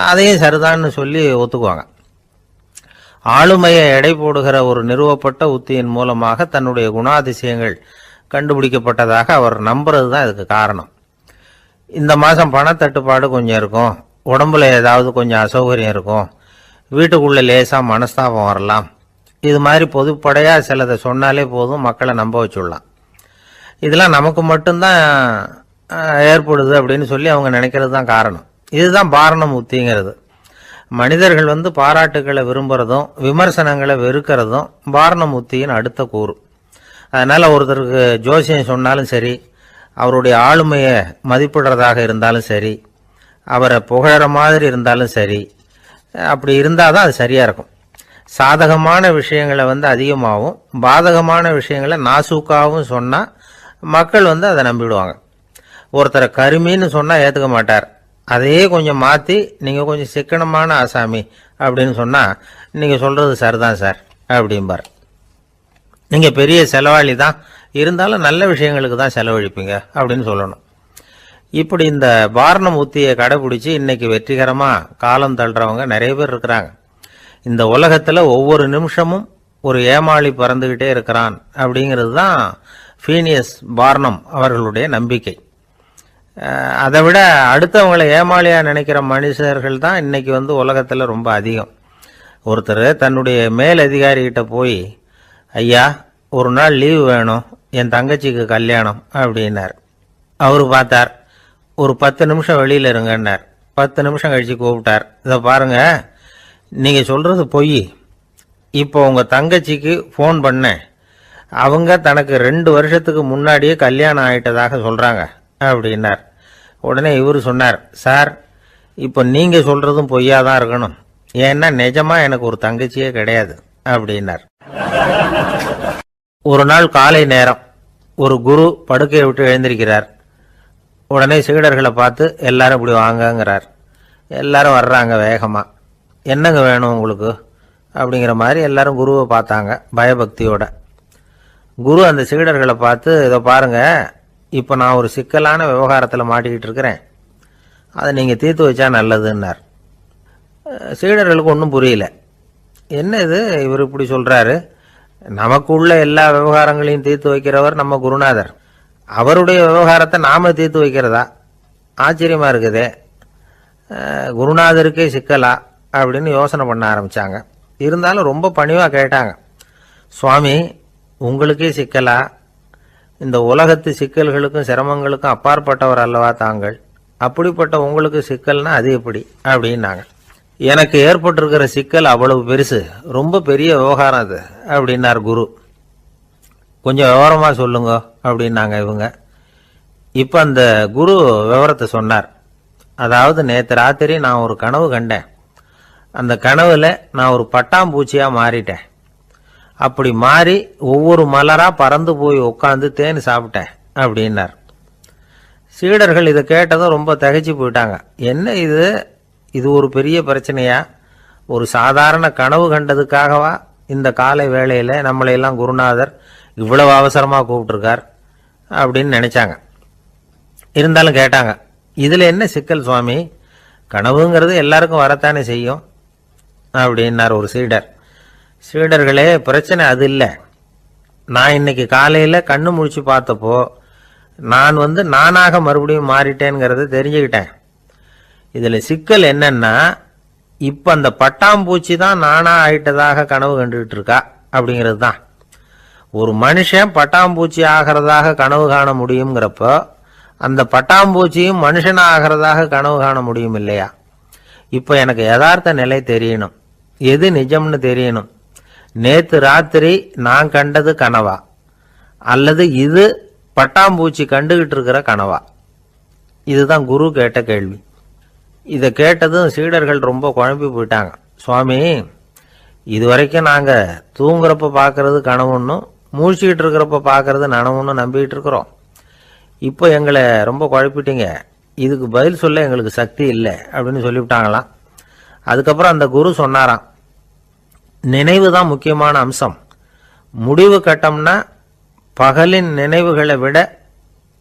அதையும் சரிதான்னு சொல்லி ஒத்துக்குவாங்க. ஆளுமையை எடை போடுகிற ஒரு நிறுவப்பட்ட உத்தியின் மூலமாக தன்னுடைய குணாதிசயங்கள் கண்டுபிடிக்கப்பட்டதாக அவர் நம்புறது தான் இதுக்கு காரணம். இந்த மாதம் பணத்தட்டுப்பாடு கொஞ்சம் இருக்கும், உடம்புல ஏதாவது கொஞ்சம் அசௌகரியம் இருக்கும், வீட்டுக்குள்ளே லேசாக மனஸ்தாபம் வரலாம், இது மாதிரி பொதுப்படையாக சிலதை சொன்னாலே போதும், மக்களை நம்ப வச்சுடலாம். இதெல்லாம் நமக்கு மட்டும்தான் ஏற்படுது அப்படின்னு சொல்லி அவங்க நினைக்கிறது தான் காரணம். இதுதான் பார்னம் உத்திங்கிறது. மனிதர்கள் பாராட்டுக்களை விரும்புகிறதும் விமர்சனங்களை வெறுக்கிறதும் பார்னம் உத்தியின் அடுத்த கூறு. அதனால் ஒருத்தருக்கு ஜோசியம் சொன்னாலும் சரி, அவருடைய ஆளுமையை மதிப்பிடுறதாக இருந்தாலும் சரி, அவரை புகழற மாதிரி இருந்தாலும் சரி, அப்படி இருந்தால் தான் அது சரியாக இருக்கும். சாதகமான விஷயங்களை அதிகமாகவும் பாதகமான விஷயங்களை நாசூக்காகவும் சொன்னால் மக்கள் அதை நம்பிடுவாங்க. ஒருத்தரை கருமின்னு சொன்னா ஏத்துக்க மாட்டார். அதையே கொஞ்சம் மாத்தி நீங்க கொஞ்சம் சிக்கனமான ஆசாமி அப்படின்னு சொன்னா நீங்க சொல்றது சரிதான் சார் அப்படிம்பார். நீங்க பெரிய செலவாளி தான், இருந்தாலும் நல்ல விஷயங்களுக்கு தான் செலவழிப்பீங்க அப்படின்னு சொல்லணும். இப்படி இந்த வாரணம் உத்தியை கடைபிடிச்சு இன்னைக்கு வெற்றிகரமா காலம் தள்ளுறவங்க நிறைய பேர் இருக்கிறாங்க. இந்த உலகத்துல ஒவ்வொரு நிமிஷமும் ஒரு ஏமாளி பறந்துகிட்டே இருக்கிறான் அப்படிங்கிறது தான் ஃபீனியஸ் பார்னம் அவர்களுடைய நம்பிக்கை. அதை விட அடுத்தவங்களை ஏமாளியா நினைக்கிற மனுஷர்கள் தான் இன்னைக்கு உலகத்துல ரொம்ப அதிகம். ஒருத்தர் தன்னுடைய மேல் அதிகாரிகிட்ட போய், ஐயா ஒரு நாள் லீவு வேணும், என் தங்கச்சிக்கு கல்யாணம் அப்படின்னார். அவரு பார்த்தார், ஒரு 10 நிமிஷம் வெளியில இருங்கன்னார். 10 நிமிஷம் கழிச்சு கூப்பிட்டார், இதை பாருங்க நீங்க சொல்றது பொய், இப்போ உங்க தங்கச்சிக்கு ஃபோன் பண்ணேன், அவங்க தனக்கு 2 வருஷத்துக்கு முன்னாடியே கல்யாணம் ஆயிட்டதாக சொல்றாங்க அப்படின்னார். உடனே இவரு சொன்னார், சார் இப்போ நீங்க சொல்றதும் பொய்யாதான் இருக்கணும், ஏன்னா நிஜமா எனக்கு ஒரு தங்கச்சியே கிடையாது அப்படின்னார். ஒரு நாள் காலை நேரம் ஒரு குரு படுக்கையை விட்டு எழுந்திருக்கிறார். உடனே சீடர்களை பார்த்து எல்லாரும் இப்படி வாங்கங்கிறார். எல்லாரும் வர்றாங்க வேகமா. என்னங்க வேணும் உங்களுக்கு அப்படிங்கிற மாதிரி எல்லாரும் குருவை பார்த்தாங்க பயபக்தியோட. குரு அந்த சீடர்களை பார்த்து, இதை பாருங்க, இப்போ நான் ஒரு சிக்கலான விவகாரத்தில் மாட்டிக்கிட்டு இருக்கிறேன், அதை நீங்கள் தீர்த்து வச்சா நல்லதுன்னார். சீடர்களுக்கு ஒன்றும் புரியல. என்ன இது இவர் இப்படி சொல்றாரு, நமக்குள்ள எல்லா விவகாரங்களையும் தீர்த்து வைக்கிறவர் நம்ம குருநாதர், அவருடைய விவகாரத்தை நாம தீர்த்து வைக்கிறதா, ஆச்சரியமா இருக்குதே, குருநாதருக்கே சிக்கலா அப்படின்னு யோசனை பண்ண ஆரம்பிச்சாங்க. இருந்தாலும் ரொம்ப பணிவா கேட்டாங்க, சுவாமி உங்களுக்கே சிக்கலா, இந்த உலகத்து சிக்கல்களுக்கும் சிரமங்களுக்கும் அப்பாற்பட்டவர் அல்லவா தாங்கள், அப்படிப்பட்ட உங்களுக்கு சிக்கல்னா அது எப்படி அப்படின்னாங்க. எனக்கு ஏற்பட்டிருக்கிற சிக்கல் அவ்வளவு பெருசு, ரொம்ப பெரிய விவகாரம் அது அப்படின்னார் குரு. கொஞ்சம் விவரமா சொல்லுங்க அப்படின்னாங்க இவங்க. இப்ப அந்த குரு விவரத்தை சொன்னார். அதாவது நேற்று ராத்திரி நான் ஒரு கனவு கண்டேன், அந்த கனவுல நான் ஒரு பட்டாம்பூச்சியா மாறிட்டேன். அப்படி மாறி ஒவ்வொரு மலரா பறந்து போய் உட்காந்து தேன் சாப்பிட்டேன் அப்படின்னார். சீடர்கள் இதை கேட்டதும் ரொம்ப திகைச்சு போயிட்டாங்க. என்ன இது, இது ஒரு பெரிய பிரச்சனையா, ஒரு சாதாரண கனவு கண்டதுக்காகவா இந்த காலை வேளையில நம்மளையெல்லாம் குருநாதர் இவ்வளவு அவசரமா கூப்பிட்டுருக்கார் அப்படின்னு நினைச்சாங்க. இருந்தாலும் கேட்டாங்க, இதுல என்ன சிக்கல் சுவாமி, கனவுங்கிறது எல்லாருக்கும் வரத்தானே செய்யும் அப்படின்னார் ஒரு சீடர். சீடர்களே, பிரச்சனை அது இல்லை, நான் இன்னைக்கு காலையில கண்ணு முழிச்சு பார்த்தப்போ நான் நானாக மறுபடியும் மாறிட்டேங்கிறத தெரிஞ்சுக்கிட்டேன். இதுல சிக்கல் என்னன்னா, இப்ப அந்த பட்டாம்பூச்சி தான் நானா ஆயிட்டதாக கனவு கண்டுகிட்டு இருக்கா அப்படிங்கிறது தான். ஒரு மனுஷன் பட்டாம்பூச்சி ஆகிறதாக கனவு காண முடியுங்கிறப்போ அந்த பட்டாம்பூச்சியும் மனுஷனா ஆகிறதாக கனவு காண முடியும் இல்லையா? இப்ப எனக்கு யதார்த்த நிலை தெரியணும், எது நிஜம்னு தெரியணும். நேத்து ராத்திரி நான் கண்டது கனவா, அல்லது இது பட்டாம்பூச்சி கண்டுகிட்டு இருக்கிற கனவா? இதுதான் குரு கேட்ட கேள்வி. இதை கேட்டதும் சீடர்கள் ரொம்ப குழம்பி போயிட்டாங்க. சுவாமி, இதுவரைக்கும் நாங்க தூங்குறப்ப பாக்குறது கனவுன்னும் மூழ்கிட்டு இருக்கிறப்ப பாக்குறது நனவுன்னு நம்பிட்டு இருக்கிறோம், இப்போ எங்களை ரொம்ப குழப்பிட்டீங்க, இதுக்கு பதில் சொல்ல எங்களுக்கு சக்தி இல்லை அப்படின்னு சொல்லிவிட்டாங்களாம். அதுக்கப்புறம் அந்த குரு சொன்னாராம், நினைவு தான் முக்கியமான அம்சம். முடிவு கட்டம்னா பகலின் நினைவுகளை விட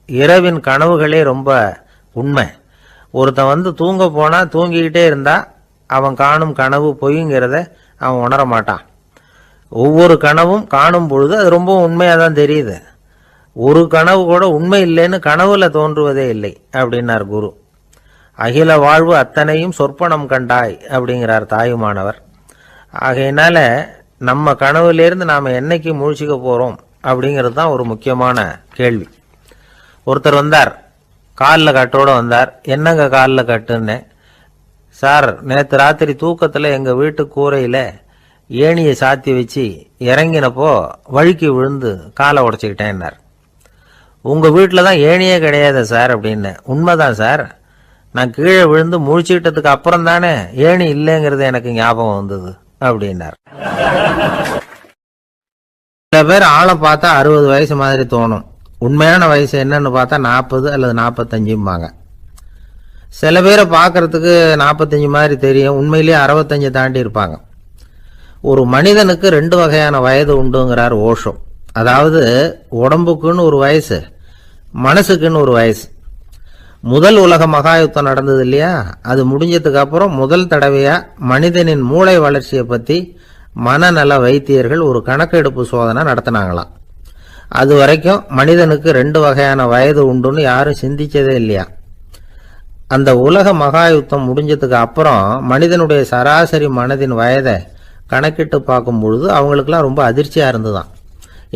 இரவின் கனவுகளே ரொம்ப உண்மை. ஒருத்தன் தூங்க போனா தூங்கிக்கிட்டே இருந்தா அவன் காணும் கனவு பொய்ங்கிறத அவன் உணர மாட்டான். ஒவ்வொரு கனவும் காணும் பொழுது அது ரொம்ப உண்மையா தான் தெரியுது. ஒரு கனவு கூட உண்மை இல்லைன்னு கனவுல தோன்றுவதே இல்லை அப்படின்னார் குரு. அகில வாழ்வு அத்தனையும் சொற்பனம் கண்டாய் அப்படிங்கிறார் தாயுமானவர். ஆகையினால நம்ம கனவுலேருந்து நாம என்னைக்கு முழிச்சுக்க போறோம் அப்படிங்கிறது தான் ஒரு முக்கியமான கேள்வி. ஒருத்தர் வந்தார், காலில் கட்டோட வந்தார். என்னங்க காலில் கட்டுன்னு? சார், நேற்று ராத்திரி தூக்கத்தில் எங்கள் வீட்டு கூரையில் ஏணியை சாத்தி வச்சு இறங்கினப்போ வழுக்கி விழுந்து காலை உடச்சிக்கிட்டேன்னார். உங்கள் வீட்டில் தான் ஏணியே கிடையாது சார் அப்படின்னு. உண்மைதான் சார், நான் கீழே விழுந்து முழிச்சுக்கிட்டதுக்கு அப்புறம் தானே ஏணி இல்லைங்கிறது எனக்கு ஞாபகம் வந்தது அப்படின்னார். சில பேர் ஆளை பார்த்தா 60 வயசு மாதிரி தோணும், உண்மையான வயசு என்னன்னு பார்த்தா 40 அல்லது 45ம்பாங்க. சில பேரை பார்க்கறதுக்கு 45 மாதிரி தெரியும், உண்மையிலேயே 65 தாண்டி இருப்பாங்க. ஒரு மனிதனுக்கு 2 வகையான வயது உண்டுங்கிறார் ஓஷோ. அதாவது உடம்புக்குன்னு ஒரு வயசு, மனசுக்குன்னு ஒரு வயசு. முதல் உலக மகாயுத்தம் நடந்தது இல்லையா, அது முடிஞ்சதுக்கு அப்புறம் முதல் தடவையா மனிதனின் மூளை வளர்ச்சியை பத்தி மனநல வைத்தியர்கள் ஒரு கணக்கெடுப்பு சோதனை நடத்தினாங்களாம். அது வரைக்கும் மனிதனுக்கு 2 வகையான வயது உண்டுன்னு யாரும் சிந்திச்சதே இல்லையா. அந்த உலக மகாயுத்தம் முடிஞ்சதுக்கு அப்புறம் மனிதனுடைய சராசரி மனதின் வயதை கணக்கிட்டு பார்க்கும் பொழுது அவங்களுக்குலாம் ரொம்ப அதிர்ச்சியா இருந்துதான்.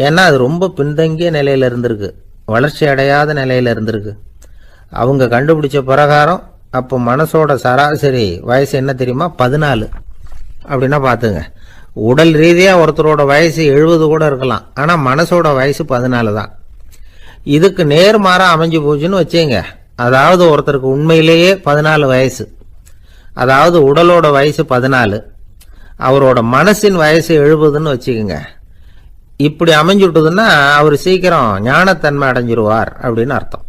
ஏன்னா அது ரொம்ப பின்தங்கிய நிலையில இருந்திருக்கு, வளர்ச்சி அடையாத நிலையில இருந்திருக்கு. அவங்க கண்டுபிடிச்ச பிரகாரம் அப்போ மனசோட சராசரி வயசு என்ன தெரியுமா, 14. அப்படின்னா பார்த்துங்க, உடல் ரீதியாக ஒருத்தரோட வயசு 70 கூட இருக்கலாம், ஆனால் மனசோட வயசு 14 தான். இதுக்கு நேர்மாறாக அமைஞ்சு போச்சுன்னு வச்சுங்க. அதாவது ஒருத்தருக்கு உண்மையிலேயே 14 வயசு, அதாவது உடலோட வயசு 14, அவரோட மனசின் வயசு 70ன்னு வச்சுக்கோங்க. இப்படி அமைஞ்சுட்டுதுன்னா அவர் சீக்கிரம் ஞானத்தன்மை அடைஞ்சிருவார் அப்படின்னு அர்த்தம்.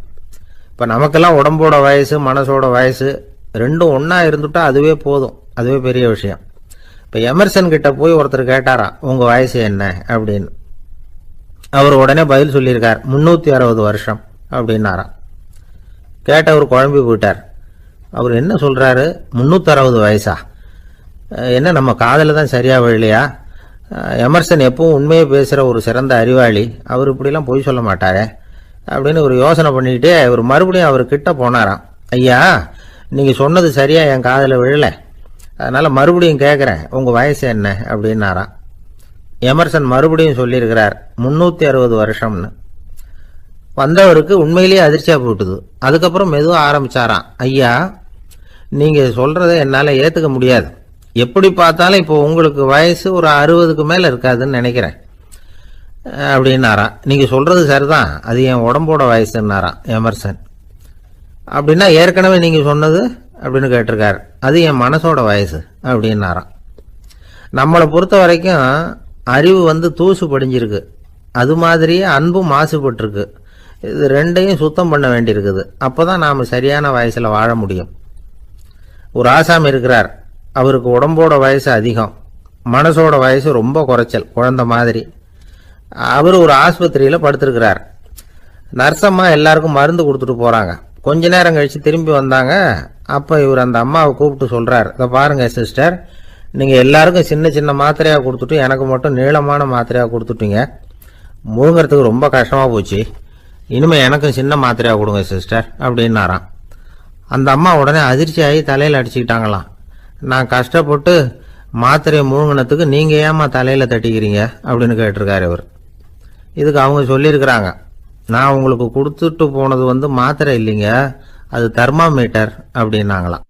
இப்போ நமக்கெல்லாம் உடம்போட வயசு மனசோட வயசு ரெண்டும் ஒன்றா இருந்துட்டா அதுவே போதும், அதுவே பெரிய விஷயம். இப்போ எமர்சன் கிட்ட போய் ஒருத்தர் கேட்டாராம், உங்கள் வயசு என்ன அப்படின்னு. அவர் உடனே பதில் சொல்லியிருக்கார், 360 வருஷம் அப்படின்னாராம். கேட்டவர் குழம்பி போயிட்டார். அவர் என்ன சொல்கிறாரு, 360 வயசா? என்ன நம்ம காதில் தான் சரியாக விழலையா? எமர்சன் எப்பவும் உண்மையை பேசுகிற ஒரு சிறந்த அறிவாளி, அவர் இப்படிலாம் பொய் சொல்ல மாட்டாரே அப்படின்னு ஒரு யோசனை பண்ணிக்கிட்டே அவர் மறுபடியும் அவர் கிட்ட போனாராம். ஐயா, நீங்கள் சொன்னது சரியாக என் காதில் விழலை, அதனால் மறுபடியும் கேட்குறேன், உங்கள் வயசு என்ன அப்படின்னாராம். எமர்சன் மறுபடியும் சொல்லியிருக்கிறார், 360 வருஷம்னு. வந்தவருக்கு உண்மையிலேயே அதிர்ச்சியாக போட்டுது. அதுக்கப்புறம் மெதுவாக ஆரம்பிச்சாராம், ஐயா நீங்கள் சொல்கிறத என்னால் ஏற்றுக்க முடியாது, எப்படி பார்த்தாலும் இப்போ உங்களுக்கு வயசு ஒரு 60க்கு மேலே இருக்காதுன்னு நினைக்கிறேன் அப்படின்னாராம். நீங்கள் சொல்கிறது சரிதான், அது என் உடம்போட வயசுன்னாராம் எமர்சன். அப்படின்னா ஏற்கனவே நீங்கள் சொன்னது அப்படின்னு கேட்டிருக்காரு, அது என் மனசோட வயசு அப்படின்னாராம். நம்மளை பொறுத்த வரைக்கும் அறிவு தூசு படிஞ்சிருக்கு, அது மாதிரியே அன்பும் மாசுபட்டிருக்கு. இது ரெண்டையும் சுத்தம் பண்ண வேண்டியிருக்குது. அப்போ தான் நாம் சரியான வயசில் வாழ முடியும். ஒரு ஆசாமி இருக்கிறார், அவருக்கு உடம்போட வயசு அதிகம், மனசோட வயசு ரொம்ப குறைச்சல், குழந்தை மாதிரி. அவர் ஒரு ஆஸ்பத்திரியில் படுத்திருக்கிறார். நர்சம்மா எல்லாருக்கும் மருந்து கொடுத்துட்டு போகிறாங்க. கொஞ்ச நேரம் கழித்து திரும்பி வந்தாங்க. அப்போ இவர் அந்த அம்மாவை கூப்பிட்டு சொல்கிறார், இதை பாருங்கள் சிஸ்டர், நீங்கள் எல்லாருக்கும் சின்ன சின்ன மாத்திரையாக கொடுத்துட்டு எனக்கு மட்டும் நீளமான மாத்திரையாக கொடுத்துட்டீங்க, முழுங்கிறதுக்கு ரொம்ப கஷ்டமாக போச்சு, இனிமேல் எனக்கும் சின்ன மாத்திரையாக கொடுங்க சிஸ்டர் அப்படின்னாராம். அந்த அம்மா உடனே அதிர்ச்சியாகி தலையில் அடிச்சுக்கிட்டாங்களாம். நான் கஷ்டப்பட்டு மாத்திரையை முழுங்கினத்துக்கு நீங்கள் ஏமா தலையில் தட்டிக்கிறீங்க அப்படின்னு கேட்டிருக்காரு இவர். இதுக்கு அவங்க சொல்லியிருக்கிறாங்க, நான் உங்களுக்கு கொடுத்துட்டு போனது மாத்திரை இல்லைங்க, அது தெர்மாமீட்டர் அப்படின்னாங்களாம்.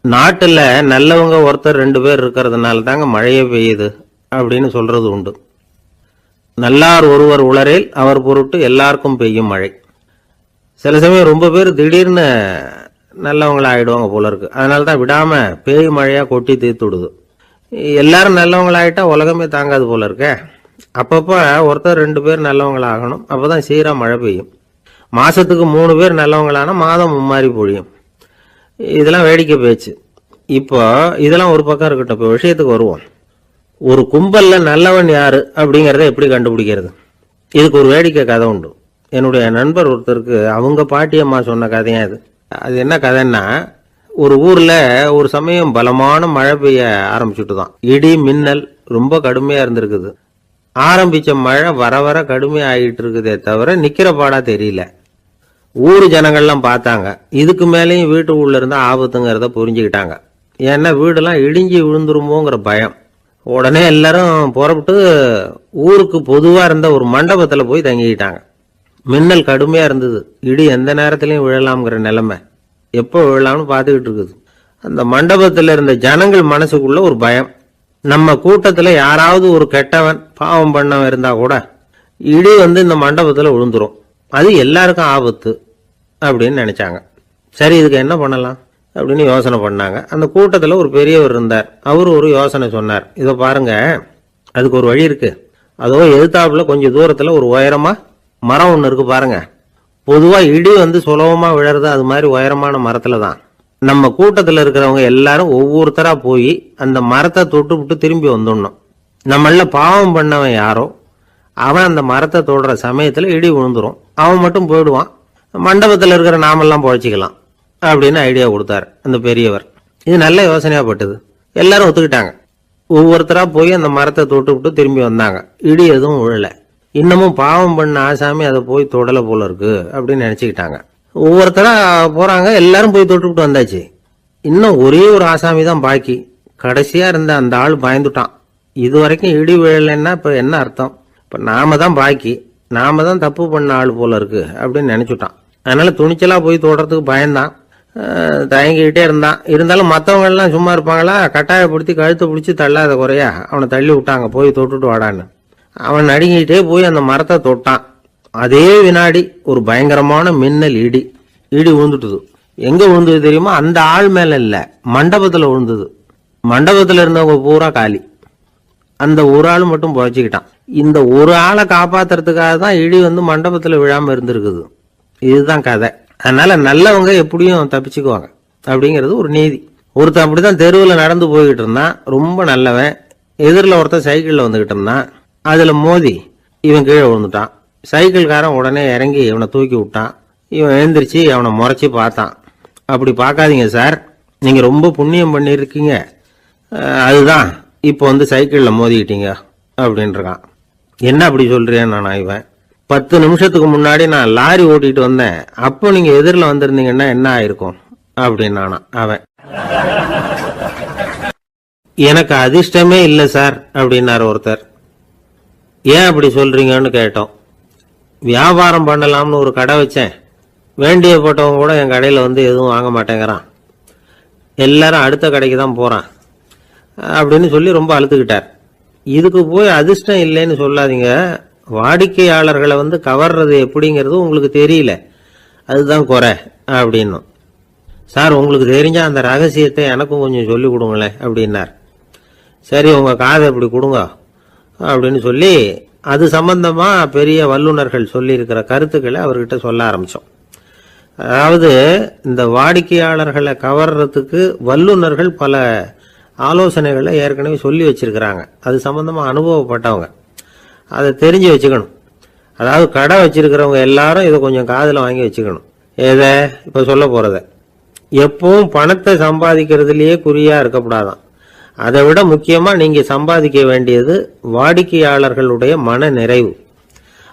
நாட்டில் நல்லவங்க ஒருத்தர் 2 பேர் இருக்கிறதுனால தாங்க மழையே பெய்யுது அப்படின்னு சொல்றது உண்டு. நல்லார் ஒருவர் உளரேல் அவர் பொருட்டு எல்லாருக்கும் பெய்யும் மழை. சில சமயம் ரொம்ப பேர் திடீர்னு நல்லவங்களா ஆயிடுவாங்க போல இருக்கு, அதனால தான் விடாம பேய் மழையா கொட்டி தீர்த்து விடுது. எல்லாரும் நல்லவங்களாயிட்டா உலகமே தாங்காது போல இருக்க. அப்பப்போ ஒருத்தர் 2 பேர் நல்லவங்களாகணும், அப்போதான் சீரா மழை பெய்யும். மாசத்துக்கு 3 பேர் நல்லவங்களானா மாதம் மும்மாரி பொழியும். இதெல்லாம் வேடிக்கை பேச்சு. இப்போ இதெல்லாம் ஒரு பக்கம் இருக்கட்டும், இப்போ விஷயத்துக்கு வருவோம். ஒரு கும்பல்ல நல்லவன் யாரு அப்படிங்கிறத எப்படி கண்டுபிடிக்கிறது? இதுக்கு ஒரு வேடிக்கை கதை உண்டு. என்னுடைய நண்பர் ஒருத்தருக்கு அவங்க பாட்டியம்மா சொன்ன கதையா இது. அது என்ன கதைன்னா, ஒரு ஊர்ல ஒரு சமயம் பலமான மழை பெய்ய ஆரம்பிச்சுட்டுதான். இடி மின்னல் ரொம்ப கடுமையா இருந்திருக்குது. ஆரம்பிச்ச மழை வர வர கடுமையா ஆகிட்டு இருக்குதே தவிர நிக்கிற பாடா தெரியல. ஊர் ஜனங்கள்லாம் பார்த்தாங்க, இதுக்கு மேலேயும் வீட்டு உள்ள இருந்தா ஆபத்துங்கிறத புரிஞ்சுக்கிட்டாங்க. ஏன்னா வீடெல்லாம் இடிஞ்சி விழுந்துருமோங்கிற பயம். உடனே எல்லாரும் புறப்பட்டு ஊருக்கு பொதுவா இருந்த ஒரு மண்டபத்துல போய் தங்கிக்கிட்டாங்க. மின்னல் கடுமையா இருந்தது, இடி எந்த நேரத்திலையும் விழலாம்ங்கிற நிலைமை, எப்போ விழலாம்னு பார்த்துக்கிட்டு இருக்குது. அந்த மண்டபத்தில் இருந்த ஜனங்கள் மனசுக்குள்ள ஒரு பயம், நம்ம கூட்டத்தில் யாராவது ஒரு கெட்டவன் பாவம் பண்ணவன் இருந்தா கூட இடி இந்த மண்டபத்தில் விழுந்துரும், அது எல்லாருக்கும் ஆபத்து அப்படின்னு நினைச்சாங்க. சரி, இதுக்கு என்ன பண்ணலாம் அப்படின்னு யோசனை பண்ணாங்க. அந்த கூட்டத்தில் ஒரு பெரியவர் இருந்தார். அவர் ஒரு யோசனை சொன்னார், இதை பாருங்க, அதுக்கு ஒரு வழி இருக்கு. அதோ எதிர்த்தாப்புல கொஞ்சம் தூரத்துல ஒரு உயரமா மரம் ஒண்ணு இருக்கு பாருங்க. பொதுவா இடி சுலபமா விழறது அது மாதிரி உயரமான மரத்துல தான். நம்ம கூட்டத்துல இருக்கிறவங்க எல்லாரும் ஒவ்வொருத்தரா போய் அந்த மரத்தை தொட்டு விட்டு திரும்பி வந்துடணும். நம்மள பாவம் பண்ணவன் யாரோ அவன் அந்த மரத்தை தொடுற சமயத்துல இடி விழுந்துரும். அவன் மட்டும் போயிடுவான். மண்டபத்துல இருக்கிற நாமெல்லாம் பொழைச்சிக்கலாம் அப்படின்னு ஐடியா கொடுத்தாரு அந்த பெரியவர். இது நல்ல யோசனையா பட்டது. எல்லாரும் ஒத்துக்கிட்டாங்க. ஒவ்வொருத்தரா போய் அந்த மரத்தை தொட்டு விட்டு திரும்பி வந்தாங்க. இடி எதுவும் விழல. இன்னமும் பாவம் பண்ண ஆசாமி அதை போய் தொடல போல இருக்கு அப்படின்னு நினைச்சுக்கிட்டாங்க. ஒவ்வொருத்தரா போறாங்க. எல்லாரும் போய் தொட்டுவிட்டு வந்தாச்சு. இன்னும் ஒரே ஒரு ஆசாமி தான் பாக்கி. கடைசியா இருந்த அந்த ஆள் பயந்துட்டான். இது வரைக்கும் இடி விழலைன்னா இப்ப என்ன அர்த்தம்? இப்ப நாம தான் பாக்கி, நாம தான் தப்பு பண்ண ஆள் போல இருக்கு அப்படின்னு நினைச்சுட்டான். அதனால துணிச்சலா போய் தொடுறதுக்கு பயந்தான். தயங்கிக்கிட்டே இருந்தான். இருந்தாலும் மற்றவங்க எல்லாம் சும்மா இருப்பாங்களா? கட்டாயப்படுத்தி கழுத்தை பிடிச்சி தள்ளாத குறையா அவனை தள்ளி விட்டாங்க. போய் தொட்டுட்டு வாடான்னு. அவன் நடுங்கிட்டே போய் அந்த மரத்தை தொட்டான். அதே வினாடி ஒரு பயங்கரமான மின்னல் இடி விழுந்துட்டுது. எங்க விழுந்தது தெரியுமா? அந்த ஆள் மேல இல்ல, மண்டபத்துல விழுந்தது. மண்டபத்துல இருந்தவங்க பூரா காலி. அந்த ஒரு ஆள் மட்டும் புழைச்சிக்கிட்டான். இந்த ஒரு ஆளை காப்பாத்துறதுக்காக தான் இடி மண்டபத்துல விழாம இருந்திருக்குது. இதுதான் கதை. அதனால நல்லவங்க எப்படியும் தப்பிச்சுக்குவாங்க அப்படிங்கிறது ஒரு நீதி. ஒருத்தன் அப்படிதான் தெருவில் நடந்து போய்கிட்டு இருந்தான். ரொம்ப நல்லவன். எதிரில் ஒருத்தன் சைக்கிள்ல வந்துகிட்டு இருந்தான். அதுல மோதி இவன் கீழே விழுந்துட்டான். சைக்கிள்காரன் உடனே இறங்கி இவனை தூக்கி விட்டான். இவன் எழுந்திரிச்சு அவனை முறைச்சி பார்த்தான். அப்படி பார்க்காதீங்க சார், நீங்க ரொம்ப புண்ணியம் பண்ணிருக்கீங்க, அதுதான் இப்போ சைக்கிள்ல மோதிக்கிட்டீங்க அப்படின்றான். என்ன அப்படி சொல்றேன் நான்? இவன் 10 நிமிஷத்துக்கு முன்னாடி நான் லாரி ஓட்டிட்டு வந்தேன், அப்போ நீங்க எதிரில் வந்திருந்தீங்கன்னா என்ன ஆயிருக்கும் அப்படின்னானா அவன். எனக்கு அதிர்ஷ்டமே இல்லை சார் அப்படின்னாரு ஒருத்தர். ஏன் அப்படி சொல்றீங்கன்னு கேட்டோம். வியாபாரம் பண்ணலாம்னு ஒரு கடை வச்சேன். வேண்டிய போட்டவங்க கூட என் கடையில் எதுவும் வாங்க மாட்டேங்கிறான். எல்லாரும் அடுத்த கடைக்கு தான் போறான் அப்படின்னு சொல்லி ரொம்ப அழுத்துக்கிட்டார். இதுக்கு போய் அதிர்ஷ்டம் இல்லைன்னு சொல்லாதீங்க. வாடிக்கையாளர்களை கவர்றது எப்படிங்கிறது உங்களுக்கு தெரியல, அதுதான் குறை அப்படின்னும். சார், உங்களுக்கு தெரிஞ்ச அந்த ரகசியத்தை எனக்கும் கொஞ்சம் சொல்லி கொடுங்களேன் அப்படின்னார். சரி, உங்க காதை இப்படி கொடுங்க அப்படின்னு சொல்லி அது சம்பந்தமா பெரிய வல்லுநர்கள் சொல்லி இருக்கிற கருத்துக்களை அவர்கிட்ட சொல்ல ஆரம்பிச்சோம். அதாவது இந்த வாடிக்கையாளர்களை கவர்றதுக்கு வல்லுநர்கள் பல ஆலோசனைகளை ஏற்கனவே சொல்லி வச்சிருக்கிறாங்க. அது சம்பந்தமா அனுபவப்பட்டவங்க, அதை தெரிஞ்சு வச்சுக்கணும். அதாவது கடை வச்சிருக்கிறவங்க எல்லாரும் இதை கொஞ்சம் காதில் வாங்கி வச்சுக்கணும். எதை இப்ப சொல்ல போறத. எப்பவும் பணத்தை சம்பாதிக்கிறதுலயே குறியா இருக்கக்கூடாதான். அதை விட முக்கியமா நீங்க சம்பாதிக்க வேண்டியது வாடிக்கையாளர்களுடைய மன நிறைவு.